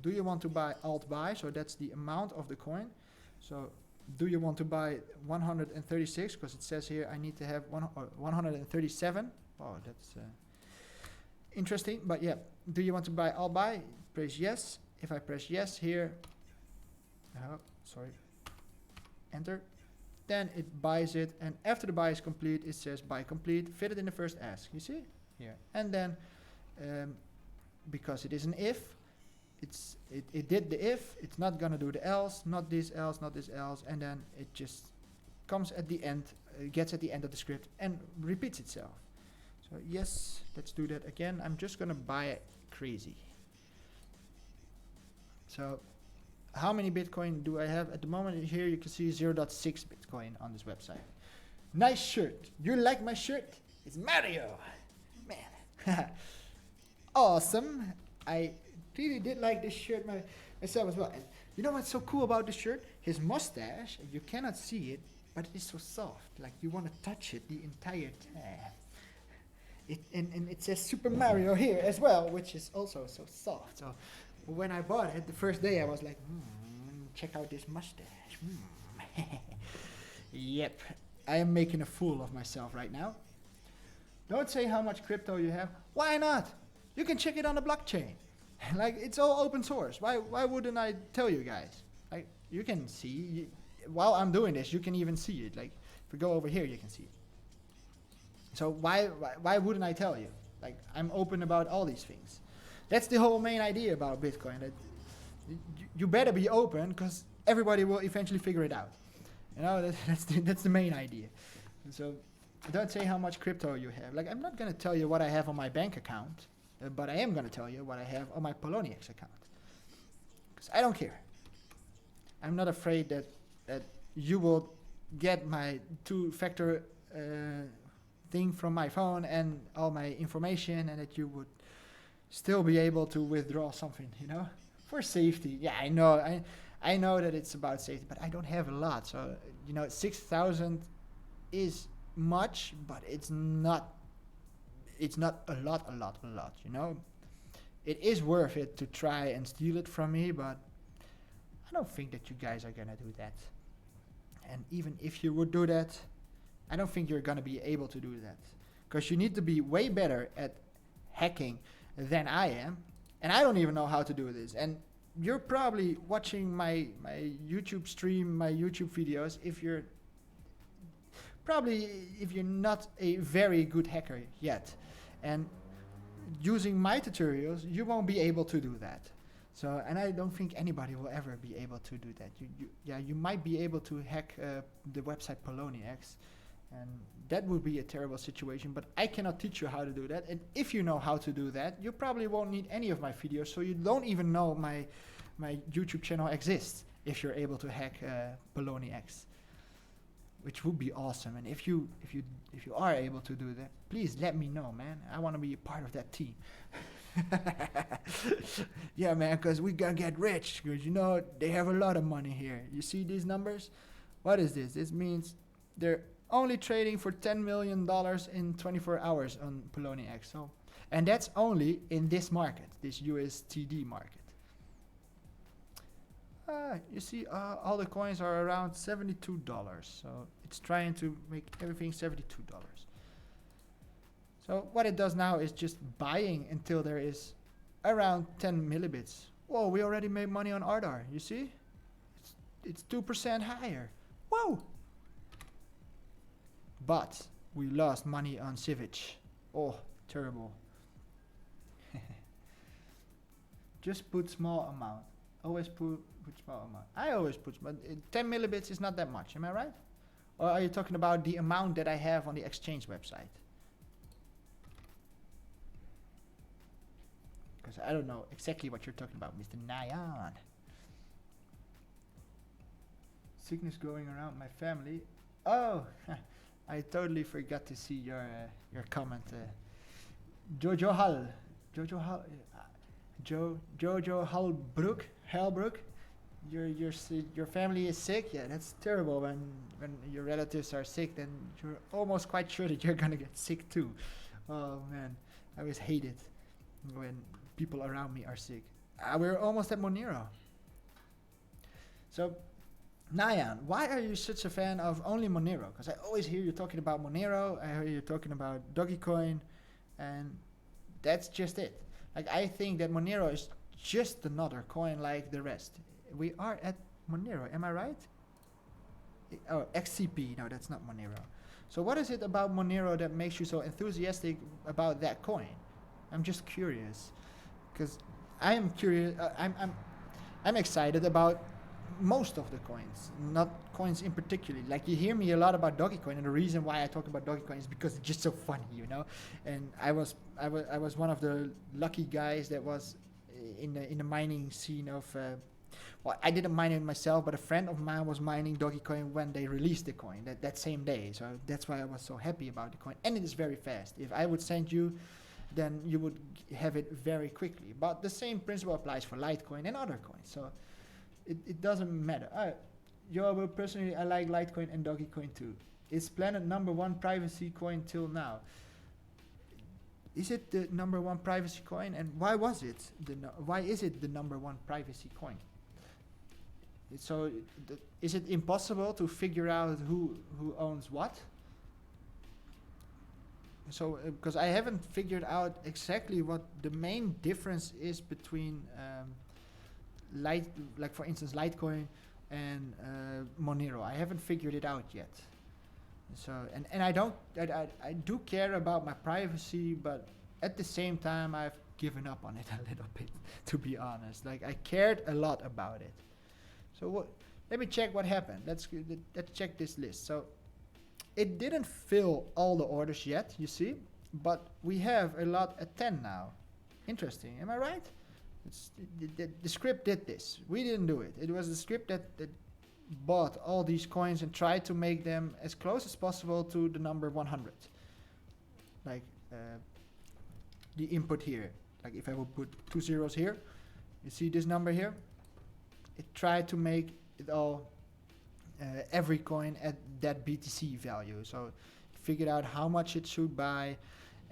do you want to buy alt buy? So that's the amount of the coin. So do you want to buy 136? Because it says here I need to have 137. Oh, that's interesting. But yeah, do you want to buy alt buy? Press yes. If I press yes here, enter, then it buys it. And after the buy is complete, it says buy complete. Fit it in the first ask. You see here, and then because it is an if, it did the if, it's not gonna do the else, not this else, not this else, and then it just comes at the end, gets at the end of the script and repeats itself. So yes, let's do that again. I'm just gonna buy it crazy. So how many Bitcoin do I have at the moment? Here you can see 0.6 Bitcoin on this website. Nice shirt. You like my shirt? It's Mario, man. Awesome. I really did like this shirt myself as well. And you know what's so cool about this shirt? His mustache, you cannot see it, but it's so soft. Like you want to touch it the entire time. And it says Super Mario here as well, which is also so soft. So when I bought it, the first day I was like, check out this mustache. Yep. I am making a fool of myself right now. Don't say how much crypto you have. Why not? You can check it on the blockchain. Like, it's all open source. Why wouldn't I tell you guys? Like, you can see, while I'm doing this, you can even see it. Like, if we go over here, you can see it. So why wouldn't I tell you? Like, I'm open about all these things. That's the whole main idea about Bitcoin. That you better be open, because everybody will eventually figure it out. You know, that's the main idea. And so don't say how much crypto you have. Like, I'm not going to tell you what I have on my bank account, but I am going to tell you what I have on my Poloniex account. Because I don't care. I'm not afraid that you will get my two-factor thing from my phone and all my information, and that you would still be able to withdraw something, you know, for safety. Yeah, I know. I know that it's about safety, but I don't have a lot. So, you know, 6,000 is much, but it's not a lot, you know. It is worth it to try and steal it from me, but I don't think that you guys are gonna do that. And even if you would do that, I don't think you're gonna be able to do that. Because you need to be way better at hacking than I am. And I don't even know how to do this. And you're probably watching my YouTube stream, my YouTube videos, if you're not a very good hacker yet. And using my tutorials, you won't be able to do that. So, and I don't think anybody will ever be able to do that. You might be able to hack the website Poloniex, and that would be a terrible situation, but I cannot teach you how to do that. And if you know how to do that, you probably won't need any of my videos, so you don't even know my YouTube channel exists if you're able to hack Poloniex, which would be awesome. And if you are able to do that, please let me know, man. I want to be a part of that team. Yeah, man, because we gonna get rich, because, you know, they have a lot of money here. You see these numbers? What is this? This means they're only trading for $10 million in 24 hours on Poloniex. So, and that's only in this market, this USTD market. You see, all the coins are around $72. So it's trying to make everything $72. So what it does now is just buying until there is around 10 millibits. Whoa, we already made money on Ardar. You see? It's 2% higher. Whoa! But we lost money on Civic. Oh, terrible. Just put small amount. Always put small amount. I always put small. 10 millibits is not that much. Am I right? Or are you talking about the amount that I have on the exchange website? Because I don't know exactly what you're talking about, Mr. Nyan. Sickness going around my family. Oh, I totally forgot to see your comment. Jojo Halbrook. Your family is sick. Yeah, that's terrible. When your relatives are sick, then you're almost quite sure that you're gonna get sick too. Oh man, I always hate it when people around me are sick. We're almost at Monero. So, Nyan, why are you such a fan of only Monero? Because I always hear you talking about Monero, I hear you talking about Dogecoin, and that's just it. Like, I think that Monero is just another coin like the rest. We are at Monero, am I right? Oh, XCP, no, that's not Monero. So what is it about Monero that makes you so enthusiastic about that coin? I'm just curious, because I am curious. I'm excited about most of the coins, not coins in particular. Like, you hear me a lot about Dogecoin, and the reason why I talk about Dogecoin is because it's just so funny, you know. And I was one of the lucky guys that was in the mining scene of. Well, I didn't mine it myself, but a friend of mine was mining Dogecoin when they released the coin that same day. So that's why I was so happy about the coin, and it is very fast. If I would send you, then you would have it very quickly. But the same principle applies for Litecoin and other coins. So it doesn't matter. Well, personally, I like Litecoin and Dogecoin too. It's Planet #1 privacy coin till now. Is it the #1 privacy coin? And why was it? Why is it the #1 privacy coin? So is it impossible to figure out who owns what? So because I haven't figured out exactly what the main difference is between like for instance Litecoin and Monero. I haven't figured it out yet. So and I do care about my privacy, but at the same time I've given up on it a little bit, to be honest. Like, I cared a lot about it. So let me check what happened. Let's check this list. So it didn't fill all the orders yet, you see, but we have a lot at 10 now. Interesting, am I right? The script did this. We didn't do it. It was the script that bought all these coins and tried to make them as close as possible to the number 100. Like the input here. Like if I would put 2 zeros here, you see this number here? it tried to make it all every coin at that BTC value. So it figured out how much it should buy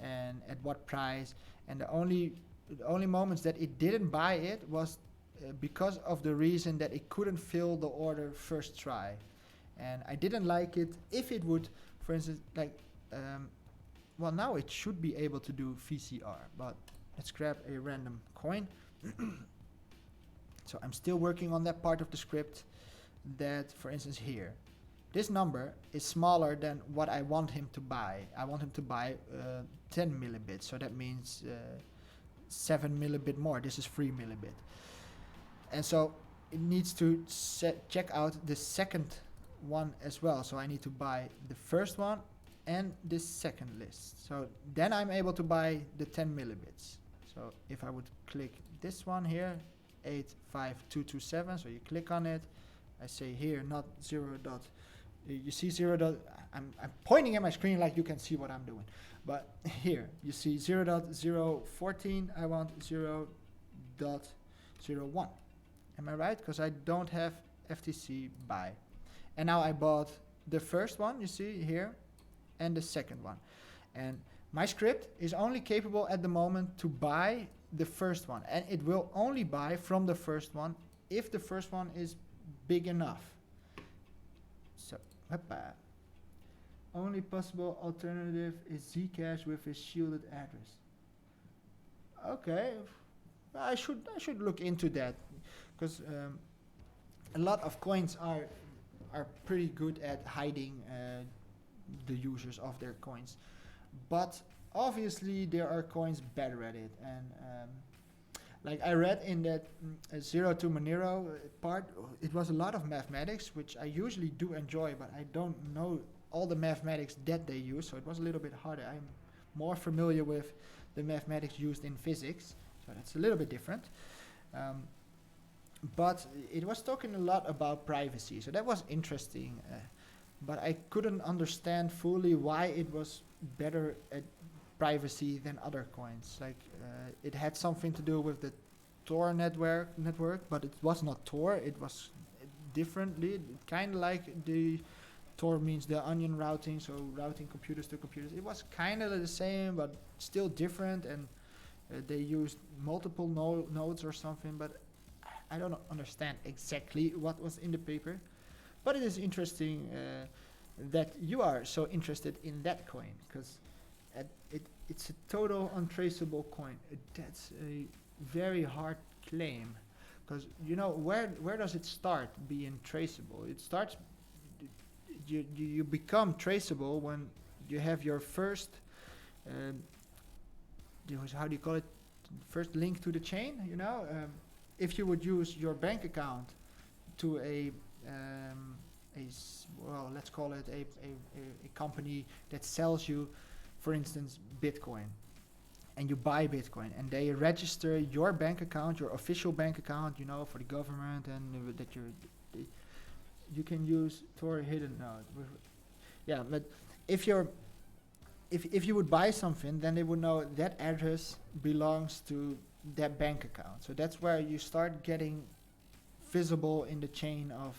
and at what price. And the only moments that it didn't buy it was because of the reason that it couldn't fill the order first try. And I didn't like it if it would, for instance, like, well, now it should be able to do VCR, but let's grab a random coin. So I'm still working on that part of the script that, for instance, here, this number is smaller than what I want him to buy. I want him to buy 10 millibits, so that means 7 millibit more. This is 3 millibit. And so it needs to check out the second one as well. So I need to buy the first one and this second list. So then I'm able to buy the 10 millibits. So if I would click this one here, 85227, so you click on it. I say here, not 0 dot. You see 0 dot. I'm pointing at my screen like you can see what I'm doing. But here, you see 0.014. I want 0.01. Am I right? Because I don't have FTC buy. And now I bought the first one, you see here, and the second one. And my script is only capable at the moment to buy the first one. And it will only buy from the first one if the first one is big enough. So, hoppa. Only possible alternative is Zcash with a shielded address. Okay, I should look into that, because a lot of coins are pretty good at hiding the users of their coins, but obviously there are coins better at it. And like I read in that Zero to Monero part, it was a lot of mathematics, which I usually do enjoy, but I don't know all the mathematics that they use, so it was a little bit harder. I'm more familiar with the mathematics used in physics, so that's a little bit different. But it was talking a lot about privacy, so that was interesting. But I couldn't understand fully why it was better at privacy than other coins. Like it had something to do with the Tor network, but it was not Tor. It was differently, kind of like the Tor means the onion routing, so routing computers to computers. It was kind of the same, but still different, and they used multiple nodes or something, but I don't understand exactly what was in the paper. But it is interesting that you are so interested in that coin, because it's a total untraceable coin. That's a very hard claim, because you know where does it start being traceable? It starts, you become traceable when you have your first how do you call it, first link to the chain, you know. If you would use your bank account to well, let's call it a company that sells you, for instance, Bitcoin, and you buy Bitcoin, and they register your bank account, your official bank account, you know, for the government, and that you can use Tor hidden node. Yeah, but if you would buy something, then they would know that address belongs to that bank account. So that's where you start getting visible in the chain of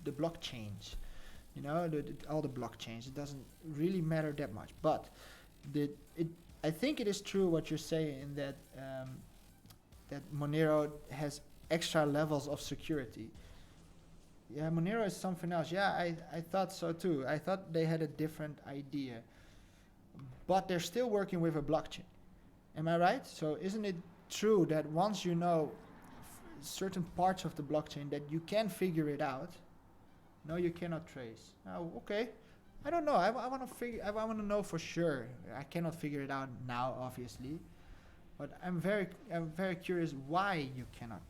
the blockchains. You know, all the blockchains. It doesn't really matter that much. But I think it is true what you're saying, that that Monero has extra levels of security. Yeah, Monero is something else. Yeah, I thought so too. I thought they had a different idea. But they're still working with a blockchain. Am I right? So isn't it true that once you know certain parts of the blockchain that you can figure it out? No, you cannot trace. Oh, okay. I don't know. I want to know for sure. I cannot figure it out now, obviously. But I'm very curious why you cannot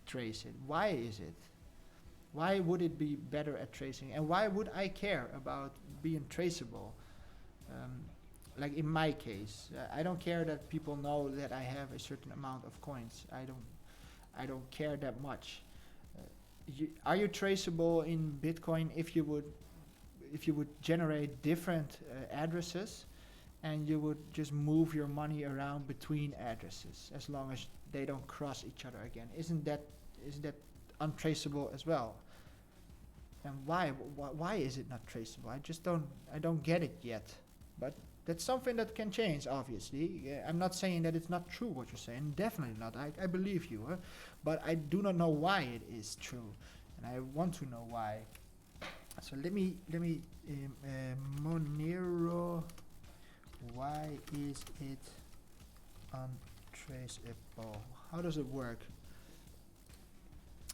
trace it. Why is it? Why would it be better at tracing? And why would I care about being traceable? Like in my case, I don't care that people know that I have a certain amount of coins. I don't care that much. Are you traceable in Bitcoin if you would generate different addresses, and you would just move your money around between addresses as long as they don't cross each other again? Isn't that untraceable as well. And why is it not traceable? I don't get it yet. But that's something that can change, obviously. I'm not saying that it's not true what you're saying. Definitely not. I believe you. But I do not know why it is true. And I want to know why. So let me Monero, why is it untraceable? How does it work?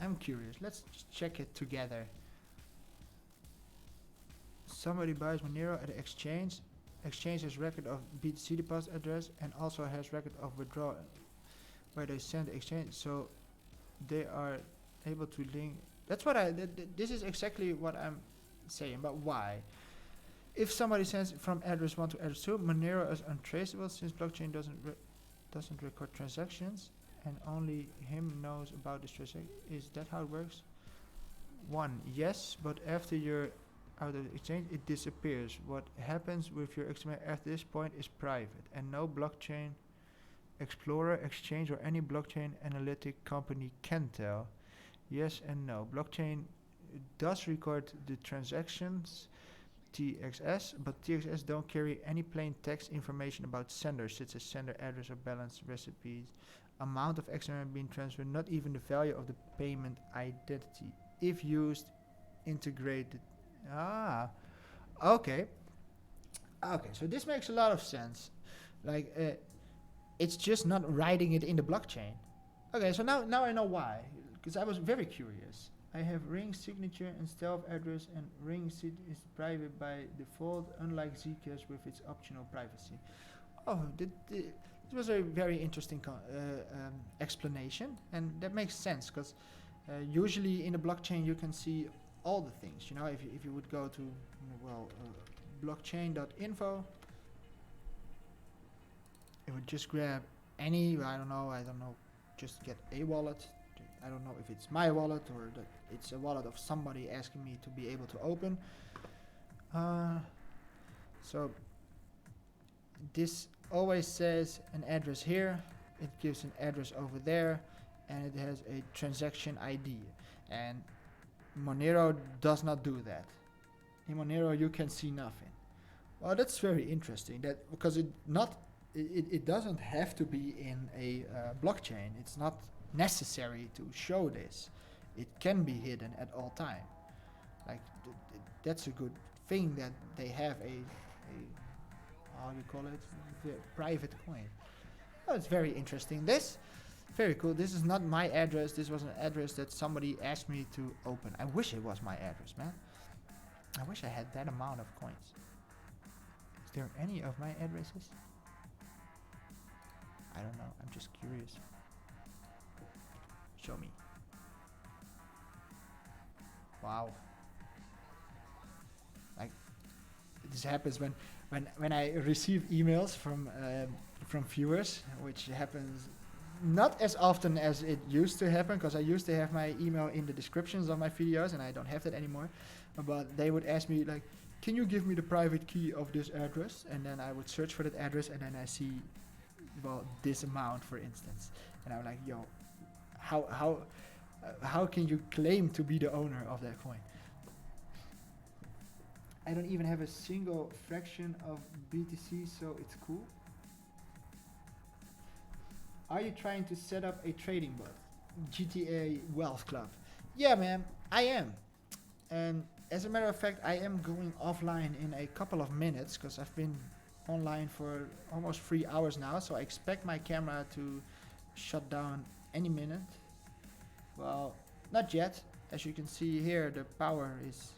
I'm curious. Let's just check it together. Somebody buys Monero at the exchange. Exchange has record of BTC deposit address and also has record of withdrawal where they send the exchange, so they are able to link. That's what this is exactly what I'm saying. But why? If somebody sends from address 1 to address 2, Monero is untraceable since blockchain doesn't record transactions and only him knows about this transaction. Is that how it works? 1, yes, but after you're out of the exchange, it disappears. What happens with your exchange after this point is private, and no blockchain explorer, exchange, or any blockchain analytic company can tell. Yes and no. Blockchain does record the transactions, TXS, but TXS don't carry any plain text information about senders, such as sender address or balance, recipes, amount of XML being transferred, not even the value of the payment identity. If used, integrated. Okay, so this makes a lot of sense. Like, it's just not writing it in the blockchain. Okay, so now I know why, because I was very curious. I have ring signature and stealth address, and ring is private by default, unlike Zcash with its optional privacy. Oh, this was a very interesting explanation, and that makes sense, because usually in the blockchain you can see all the things. You know, if you would go to blockchain.info, it would just grab any, I don't know, just get a wallet. I don't know if it's my wallet or that it's a wallet of somebody asking me to be able to open. So this always says an address here, it gives an address over there, and it has a transaction ID. And Monero does not do that. In Monero you can see nothing. Well, that's very interesting, that because it doesn't have to be in a blockchain. It's not necessary to show this. It can be hidden at all time. Like that's a good thing that they have a how you call it, the private coin. Oh, it's very interesting. This very cool. This is not my address. This was an address that somebody asked me to open. I wish it was my address, man. I wish I had that amount of coins. Is there any of my addresses? I don't know. I'm just curious. Show me. Wow. Like this happens when I receive emails from viewers, which happens not as often as it used to happen, because I used to have my email in the descriptions of my videos, and I don't have that anymore. But they would ask me like, can you give me the private key of this address? And then I would search for that address, and then I see, well, this amount, for instance. And I'm like, yo, how can you claim to be the owner of that coin? I don't even have a single fraction of BTC, so it's cool. Are you trying to set up a trading bot? GTA Wealth Club. Yeah, man, I am. And as a matter of fact, I am going offline in a couple of minutes, because I've been online for almost 3 hours now, so I expect my camera to shut down any minute. Well, not yet. As you can see here, the power is...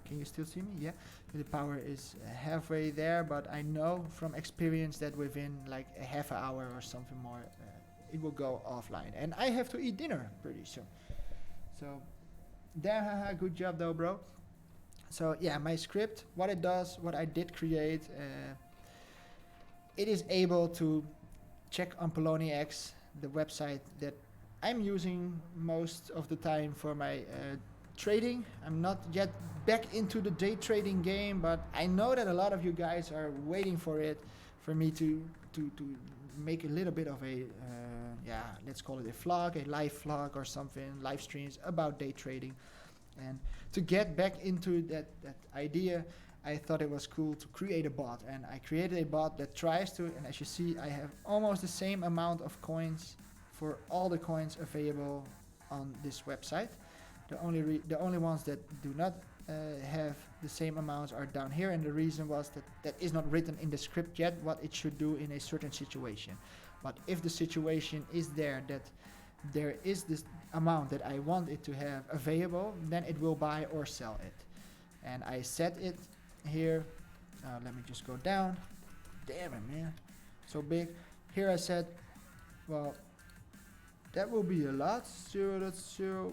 can you still see me? Yeah. The power is halfway there, but I know from experience that within like a half an hour or something more, it will go offline. And I have to eat dinner pretty soon. So, damn, good job though, bro. So yeah, my script, what it does, what I did create, it is able to check on Poloniex, the website that I'm using most of the time for my trading. I'm not yet back into the day trading game, but I know that a lot of you guys are waiting for it. for me to make a little bit of a let's call it a vlog, a live vlog or something, live streams about day trading. And to get back into that idea, I thought it was cool to create a bot, and I created a bot that tries to, and as you see, I have almost the same amount of coins for all the coins available on this website. The only ones that do not have the same amounts are down here, and the reason was that is not written in the script yet what it should do in a certain situation. But if the situation is there that there is this amount that I want it to have available, then it will buy or sell it. And I set it here. Let me just go down. Damn it, man, so big. Here I said, well, that will be a lot. 0.0.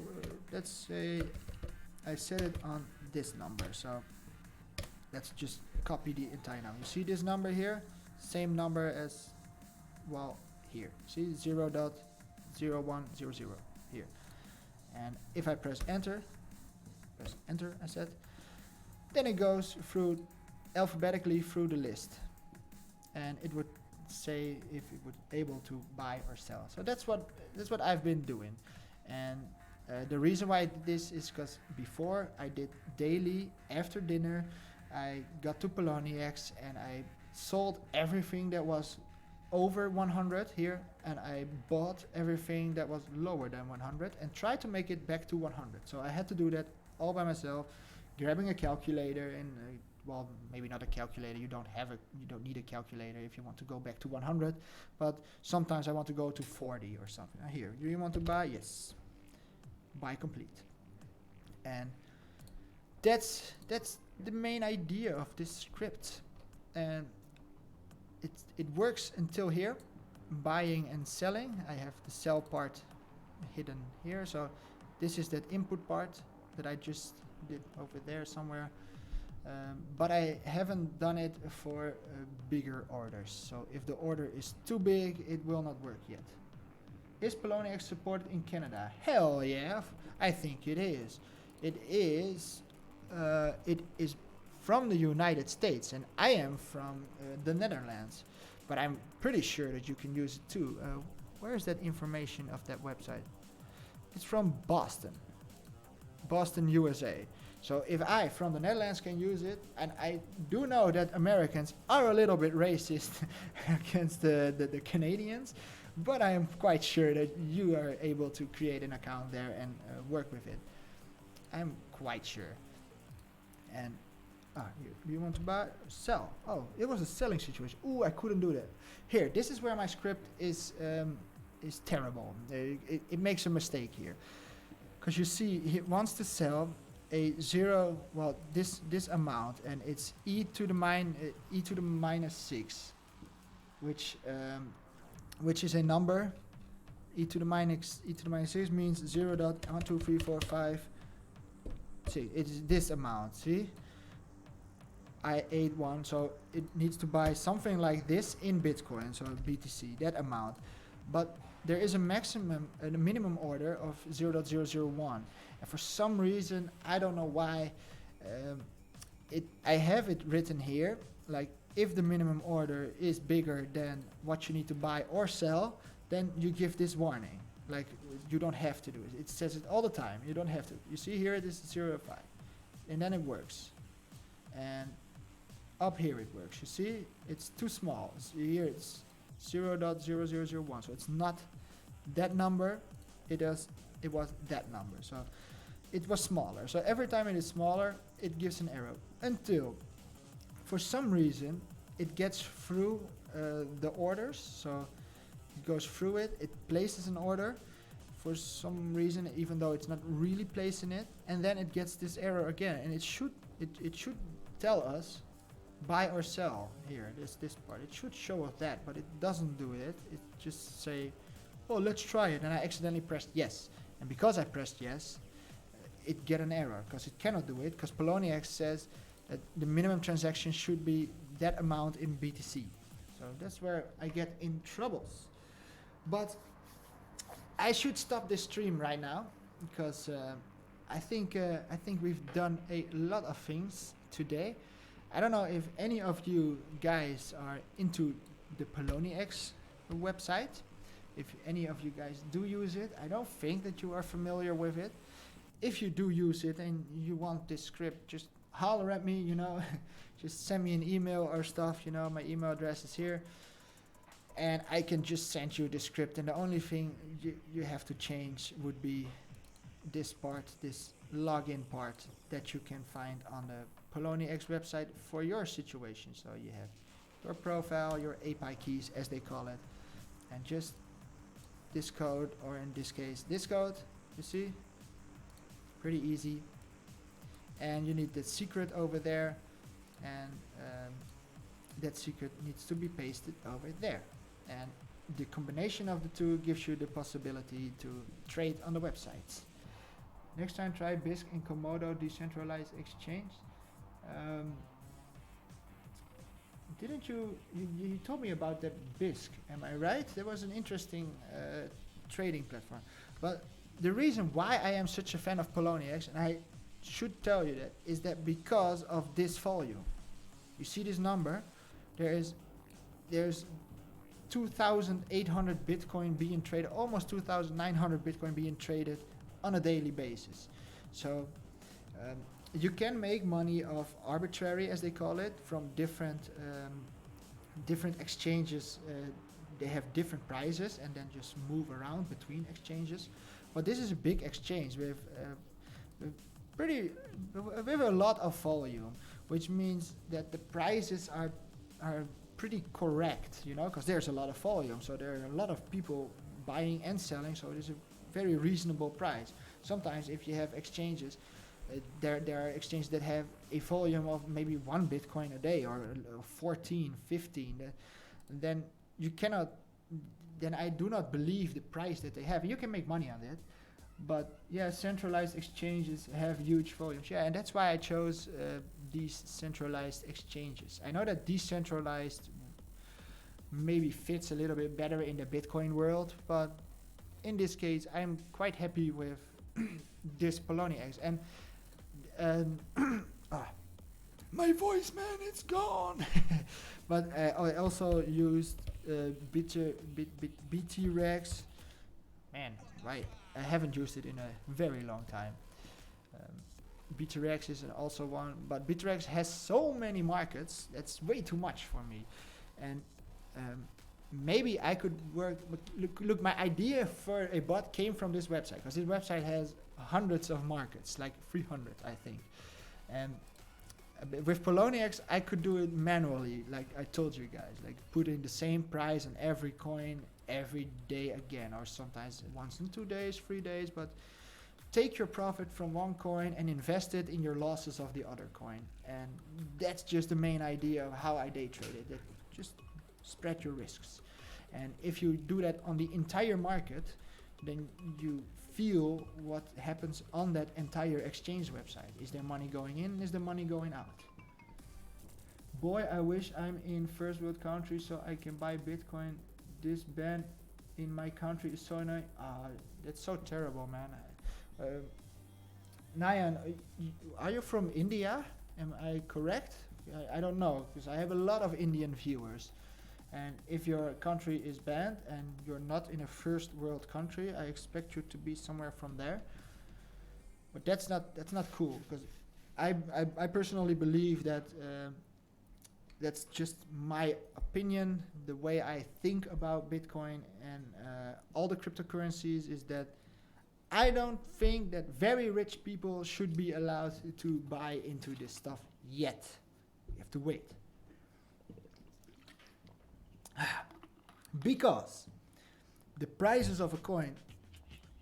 Let's say I set it on this number. So let's just copy the entire number. You see this number here? Same number as, well, here. See 0.0100 here. And if I press enter, I said, then it goes through alphabetically through the list, and it would say if it would able to buy or sell. So that's what I've been doing. And the reason why I did this is because before I did daily after dinner, I got to Poloniex and I sold everything that was over 100 here, and I bought everything that was lower than 100 and tried to make it back to 100. So I had to do that all by myself, grabbing a calculator and well, maybe not a calculator. You don't need a calculator if you want to go back to 100, but sometimes I want to go to 40 or something. Here, do you want to buy? Yes. Buy complete. And that's the main idea of this script. And it works until here, buying and selling. I have the sell part hidden here. So this is that input part that I just did over there somewhere. But I haven't done it for bigger orders. So if the order is too big, it will not work yet. Is Poloniex supported in Canada? Hell yeah, I think it is. It is from the United States, and I am from the Netherlands. But I'm pretty sure that you can use it too. Where is that information of that website? It's from Boston, USA. So if I, from the Netherlands, can use it, and I do know that Americans are a little bit racist against the Canadians, but I am quite sure that you are able to create an account there and work with it. I'm quite sure. And do you want to buy or sell? Oh, it was a selling situation. Ooh, I couldn't do that. Here, this is where my script is terrible. It makes a mistake here, because you see, he wants to sell a zero, well, this amount, and it's e to the minus 6, which is a number. e to the minus 6 means 0.12345. See, it's this amount. See, I ate one, so it needs to buy something like this in Bitcoin, so BTC, that amount. But there is a minimum order of 0.001. And for some reason, I don't know why, I have it written here, like if the minimum order is bigger than what you need to buy or sell, then you give this warning. Like, you don't have to do it. It says it all the time. You don't have to. You see here, this is 0.5. And then it works. And up here it works. You see, it's too small. So here it's 0.0001. So it's not that number. It was that number. So it was smaller. So every time it is smaller, it gives an error. Until, for some reason, it gets through the orders. So it goes through it. It places an order for some reason, even though it's not really placing it. And then it gets this error again. And it should tell us buy or sell here. This part. It should show us that, but it doesn't do it. It just say, oh, let's try it. And I accidentally pressed yes. And because I pressed yes, it get an error because it cannot do it, because Poloniex says that the minimum transaction should be that amount in BTC. So that's where I get in troubles. But I should stop this stream right now, because I think we've done a lot of things today. I don't know if any of you guys are into the Poloniex website. If any of you guys do use it, I don't think that you are familiar with it. If you do use it and you want this script, just holler at me, you know, just send me an email or stuff, you know, my email address is here. And I can just send you the script, and the only thing you have to change would be this part, this login part that you can find on the Poloniex website for your situation. So you have your profile, your API keys as they call it, and just this code, or in this case this code, you see, pretty easy. And you need the secret over there, and that secret needs to be pasted over there. And the combination of the two gives you the possibility to trade on the websites. Next time try BISC and Komodo decentralized exchange. Didn't you told me about that BISC, am I right? That was an interesting trading platform. But the reason why I am such a fan of Poloniex, and I should tell you that, is that because of this volume. You see this number? There's 2,800 Bitcoin being traded, almost 2,900 Bitcoin being traded on a daily basis. So you can make money off arbitrary, as they call it, from different exchanges. They have different prices and then just move around between exchanges. But this is a big exchange with a lot of volume, which means that the prices are pretty correct, you know, because there's a lot of volume, so there are a lot of people buying and selling, so it is a very reasonable price. Sometimes if you have exchanges, there are exchanges that have a volume of maybe 1 Bitcoin a day, or 14, 15, then you cannot, then I do not believe the price that they have. You can make money on it, but yeah, centralized exchanges have huge volumes. Yeah, and that's why I chose these centralized exchanges. I know that decentralized maybe fits a little bit better in the Bitcoin world, but in this case, I'm quite happy with this Poloniex. And my voice, man, it's gone. But I also used BTREX. Man, right. I haven't used it in a very long time. BTREX is also one, but BTREX has so many markets, that's way too much for me. And maybe I could work, but look, my idea for a bot came from this website, because this website has hundreds of markets, like 300, I think. And with Poloniex, I could do it manually, like I told you guys, like put in the same price on every coin every day again, or sometimes once in 2 days, 3 days, but take your profit from one coin and invest it in your losses of the other coin. And that's just the main idea of how I day trade it. That just spread your risks. And if you do that on the entire market, then you feel what happens on that entire exchange website. Is there money going in? Is there money going out? Boy, I wish I'm in first world country so I can buy Bitcoin. This ban in my country is so annoying. That's so terrible, man. Nayan, are you from India? Am I correct? I don't know, because I have a lot of Indian viewers. And if your country is banned and you're not in a first world country, I expect you to be somewhere from there. But that's not cool, because I personally believe that that's just my opinion, the way I think about Bitcoin and all the cryptocurrencies, is that I don't think that very rich people should be allowed to buy into this stuff yet. We have to wait. Because the prices of a coin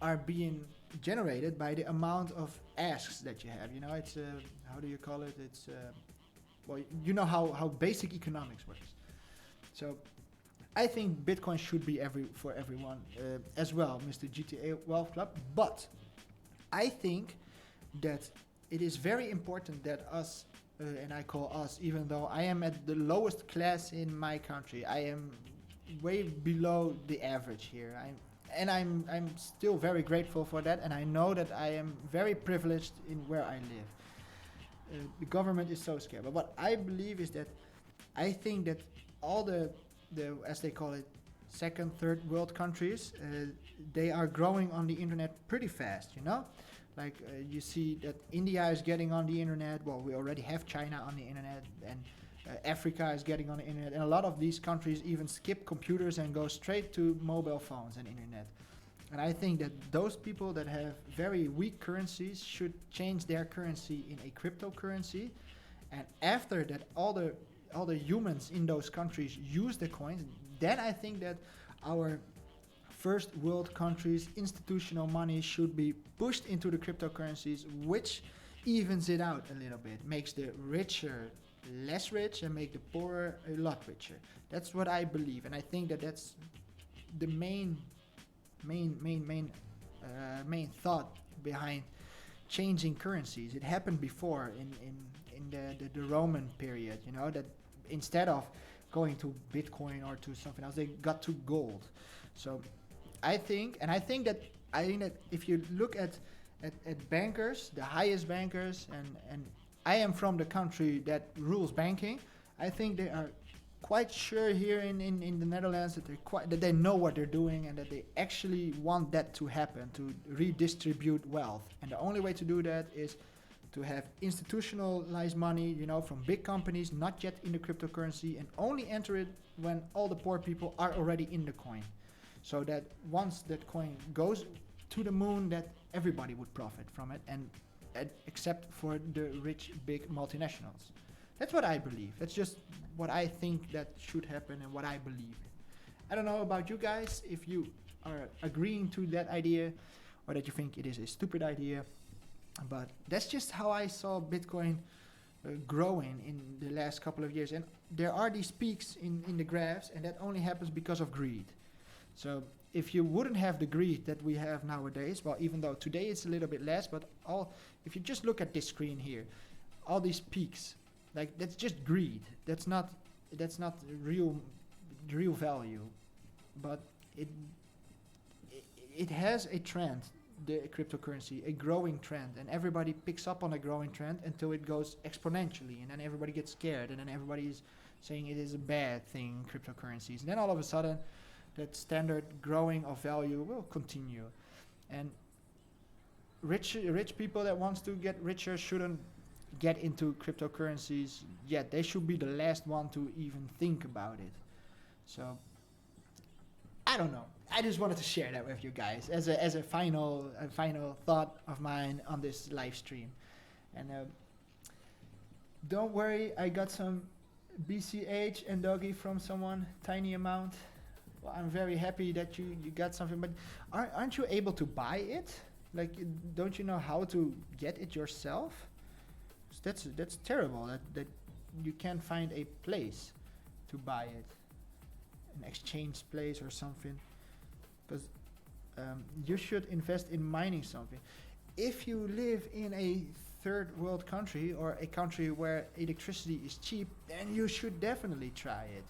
are being generated by the amount of asks that you have. You know, it's how do you call it? It's well, you know how basic economics works. So I think Bitcoin should be for everyone as well, Mr. GTA Wealth Club. But I think that it is very important that us, and I call us, even though I am at the lowest class in my country, I am way below the average here. I'm still very grateful for that, and I know that I am very privileged in where I live. the government is so scared. But what I believe is that I think that all the as they call it, second, third world countries, they are growing on the internet pretty fast, you know? Like you see that India is getting on the internet. Well, we already have China on the internet, and Africa is getting on the internet. And a lot of these countries even skip computers and go straight to mobile phones and internet. And I think that those people that have very weak currencies should change their currency in a cryptocurrency. And after that, all the humans in those countries use the coins, then I think that our first world countries' institutional money should be pushed into the cryptocurrencies, which evens it out a little bit, makes the richer less rich and make the poorer a lot richer. That's what I believe, and I think that that's the main thought behind changing currencies. It happened before in the Roman period, you know, that instead of going to Bitcoin or to something else, they got to gold. So I think that if you look at bankers, the highest bankers, and I am from the country that rules banking, I think they are quite sure here in the Netherlands that they know what they're doing, and that they actually want that to happen, to redistribute wealth. And the only way to do that is to have institutionalized money, you know, from big companies, not yet in the cryptocurrency, and only enter it when all the poor people are already in the coin. So that once that coin goes to the moon, that everybody would profit from it, and except for the rich big multinationals. That's what I believe. That's just what I think that should happen and what I believe in. I don't know about you guys, if you are agreeing to that idea or that you think it is a stupid idea, but that's just how I saw Bitcoin growing in the last couple of years. And there are these peaks in the graphs, and that only happens because of greed. So if you wouldn't have the greed that we have nowadays, well, even though today it's a little bit less, but if you just look at this screen here, all these peaks, like that's just greed. That's not real value, but it has a trend, the cryptocurrency, a growing trend, and everybody picks up on a growing trend until it goes exponentially, and then everybody gets scared, and then everybody is saying it is a bad thing, cryptocurrencies, and then all of a sudden that standard growing of value will continue. And rich people that wants to get richer shouldn't get into cryptocurrencies yet. They should be the last one to even think about it. So I don't know. I just wanted to share that with you guys as a final thought of mine on this live stream. And don't worry, I got some BCH and Doggy from someone, tiny amount. Well, I'm very happy that you got something, but aren't you able to buy it? Like, don't you know how to get it yourself? That's terrible that you can't find a place to buy it, an exchange place or something, because you should invest in mining something. If you live in a third world country or a country where electricity is cheap, then you should definitely try it,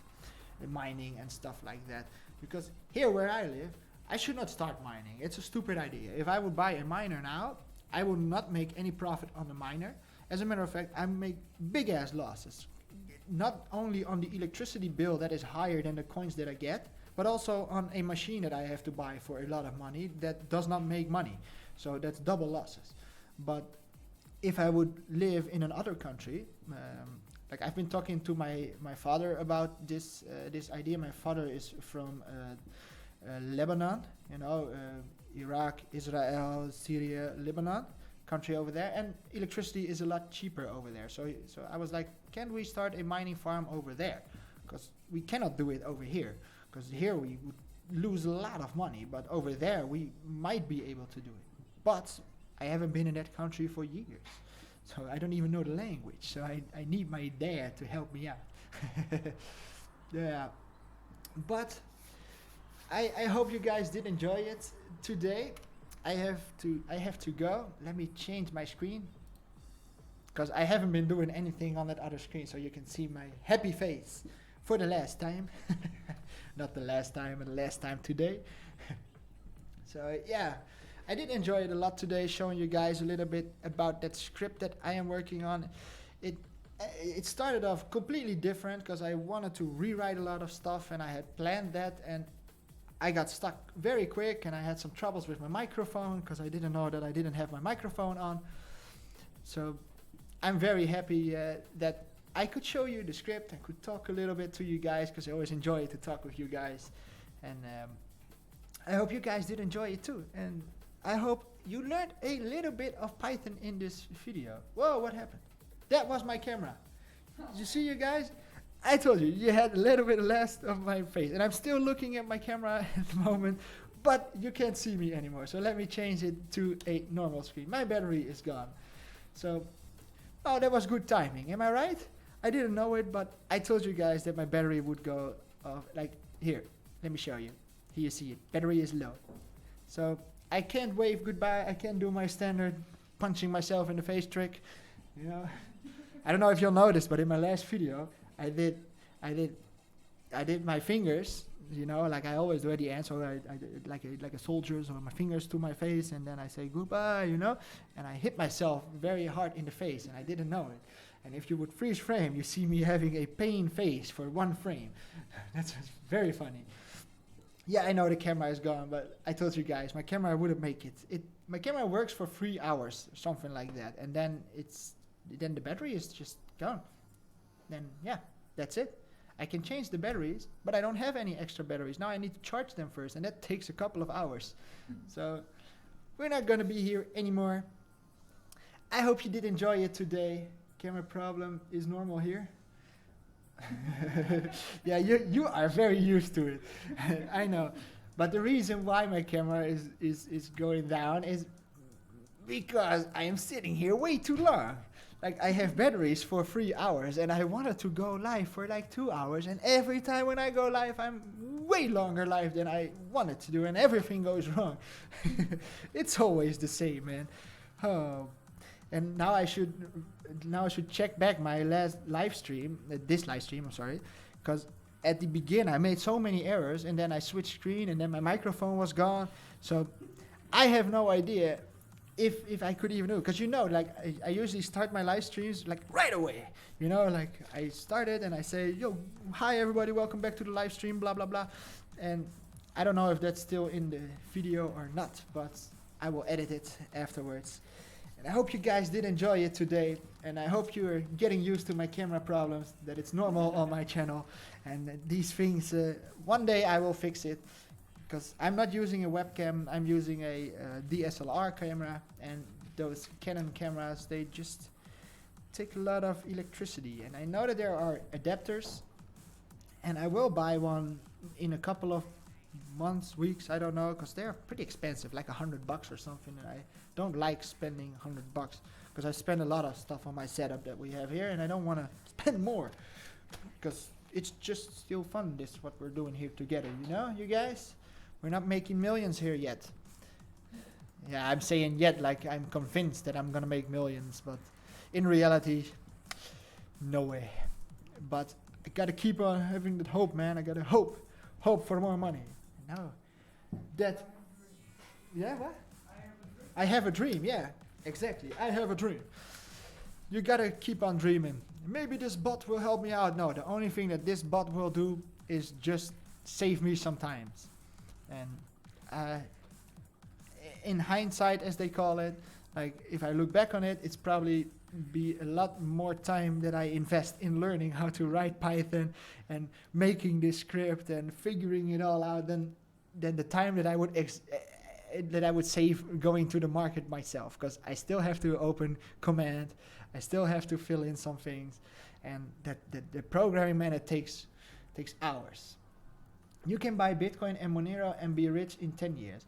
the mining and stuff like that. Because here where I live, I should not start mining. It's a stupid idea. If I would buy a miner now, I would not make any profit on the miner. As a matter of fact, I make big ass losses. Not only on the electricity bill that is higher than the coins that I get, but also on a machine that I have to buy for a lot of money that does not make money. So that's double losses. But if I would live in another country, like I've been talking to my father about this idea. My father is from Lebanon, you know, Iraq, Israel, Syria, Lebanon, country over there, and electricity is a lot cheaper over there. So I was like, can we start a mining farm over there? Because we cannot do it over here, because here we would lose a lot of money, but over there we might be able to do it. But I haven't been in that country for years, so I don't even know the language. So I need my dad to help me out. Yeah, but I hope you guys did enjoy it today. I have to go. Let me change my screen, because I haven't been doing anything on that other screen, so you can see my happy face for the last time. Not the last time, but the last time today. So yeah, I did enjoy it a lot today, showing you guys a little bit about that script that I am working on. It started off completely different because I wanted to rewrite a lot of stuff, and I had planned that, and I got stuck very quick, and I had some troubles with my microphone because I didn't know that I didn't have my microphone on. So I'm very happy that I could show you the script. I could talk a little bit to you guys because I always enjoy to talk with you guys. And I hope you guys did enjoy it too. And I hope you learned a little bit of Python in this video. Whoa, what happened? That was my camera. Did you see, you guys? I told you, you had a little bit less of my face. And I'm still looking at my camera at the moment, but you can't see me anymore. So let me change it to a normal screen. My battery is gone. So, oh, that was good timing. Am I right? I didn't know it, but I told you guys that my battery would go off. Like, here, let me show you. Here you see it. Battery is low. So I can't wave goodbye. I can't do my standard punching myself in the face trick. You know, I don't know if you'll notice, but in my last video, I did my fingers, you know, like I always do at the end. So I did like a soldier, so my fingers to my face, and then I say goodbye, you know, and I hit myself very hard in the face, and I didn't know it. And if you would freeze frame, you see me having a pain face for one frame. That's very funny. Yeah, I know the camera is gone, but I told you guys, my camera wouldn't make it. My camera works for 3 hours, something like that, and then the battery is just gone. Then yeah, that's it. I can change the batteries, but I don't have any extra batteries. Now I need to charge them first, and that takes a couple of hours. So we're not gonna be here anymore. I hope you did enjoy it today. Camera problem is normal here. Yeah, you are very used to it. I know. But the reason why my camera is going down is because I am sitting here way too long. Like, I have batteries for 3 hours, and I wanted to go live for like 2 hours, and every time when I go live, I'm way longer live than I wanted to do, and everything goes wrong. It's always the same, man. Oh. And now I should check back my last live stream, this live stream, I'm sorry, because at the beginning I made so many errors, and then I switched screen, and then my microphone was gone. So I have no idea if I could even do it, because you know, like I usually start my live streams like right away. You know, like I started and I say, yo, hi everybody, welcome back to the live stream, blah blah blah, and I don't know if that's still in the video or not, but I will edit it afterwards. I hope you guys did enjoy it today, and I hope you're getting used to my camera problems, that it's normal on my channel, and these things, one day I will fix it, because I'm not using a webcam, I'm using a DSLR camera, and those Canon cameras, they just take a lot of electricity, and I know that there are adapters, and I will buy one in a couple of months, weeks, I don't know, because they're pretty expensive, like $100 or something, and I don't like spending $100 because I spend a lot of stuff on my setup that we have here, and I don't want to spend more because it's just still fun, this what we're doing here together, you know, you guys. We're not making millions here yet. Yeah, I'm saying yet like I'm convinced that I'm gonna make millions, but in reality, no way. But I gotta keep on having that hope, man. I gotta hope for more money. No, that, yeah, what? I have a dream, yeah, exactly. I have a dream. You gotta keep on dreaming. Maybe this bot will help me out. No, the only thing that this bot will do is just save me sometimes. And in hindsight, as they call it, like if I look back on it, it's probably be a lot more time that I invest in learning how to write Python and making this script and figuring it all out than the time that I would save going to the market myself, because I still have to open command, I still have to fill in some things, and the programming, man, it takes hours. You can buy Bitcoin and Monero and be rich in 10 years.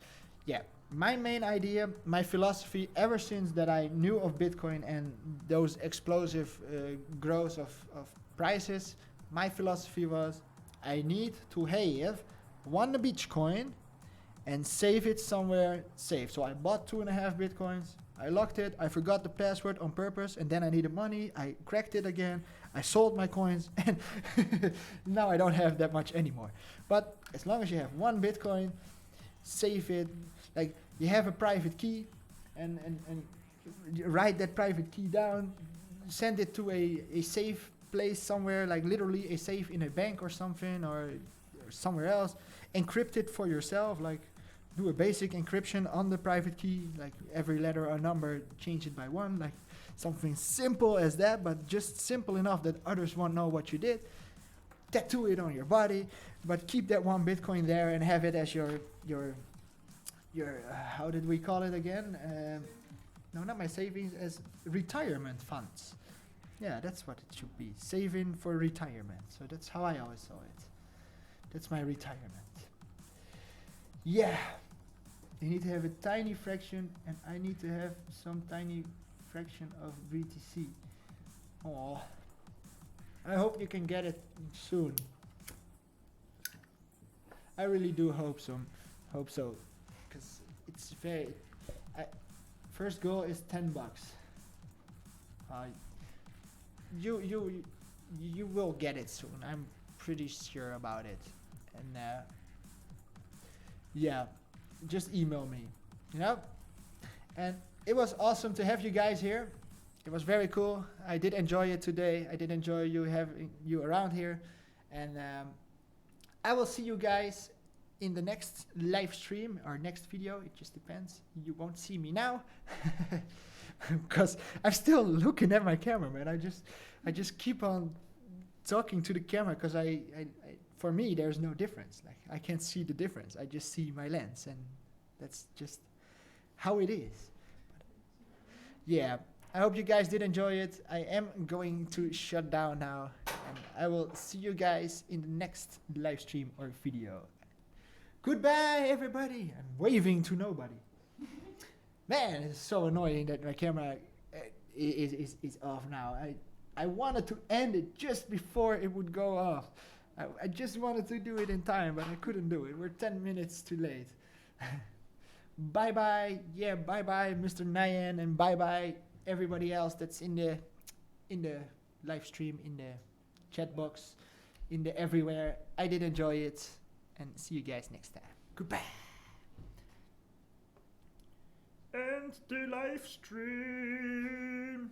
Yeah, my main idea, my philosophy ever since that I knew of Bitcoin and those explosive growth of prices, my philosophy was I need to have one Bitcoin and save it somewhere safe. So I bought 2.5 Bitcoins, I locked it, I forgot the password on purpose, and then I needed money, I cracked it again, I sold my coins, and now I don't have that much anymore. But as long as you have one Bitcoin, save it. Like you have a private key, and you write that private key down, send it to a safe place somewhere, like literally a safe in a bank or something, or somewhere else, encrypt it for yourself, like do a basic encryption on the private key, like every letter or number, change it by one, like something simple as that, but just simple enough that others won't know what you did. Tattoo it on your body, but keep that 1 Bitcoin there and have it as your how did we call it again? No, not my savings, as retirement funds. Yeah, that's what it should be. Saving for retirement. So that's how I always saw it. That's my retirement. Yeah. You need to have a tiny fraction, and I need to have some tiny fraction of BTC. Oh, I hope you can get it soon. I really do hope so. Hope so, because it's very. First goal is $10. You will get it soon. I'm pretty sure about it. And yeah, just email me, you know. And it was awesome to have you guys here. It was very cool. I did enjoy it today. I did enjoy you having you around here. And I will see you guys in the next live stream or next video. It just depends. You won't see me now because I'm still looking at my camera, man. I just keep on talking to the camera because I for me there's no difference. Like I can't see the difference. I just see my lens, and that's just how it is. But yeah, I hope you guys did enjoy it. I am going to shut down now, and I will see you guys in the next live stream or video. Goodbye, everybody. I'm waving to nobody. Man, it's so annoying that my camera is off now. I wanted to end it just before it would go off. I just wanted to do it in time, but I couldn't do it. We're 10 minutes too late. Bye-bye. Yeah, bye-bye, Mr. Nyan, and bye-bye everybody else that's in the live stream, in the chat box, in the everywhere. I did enjoy it. And see you guys next time. Goodbye. And the live stream.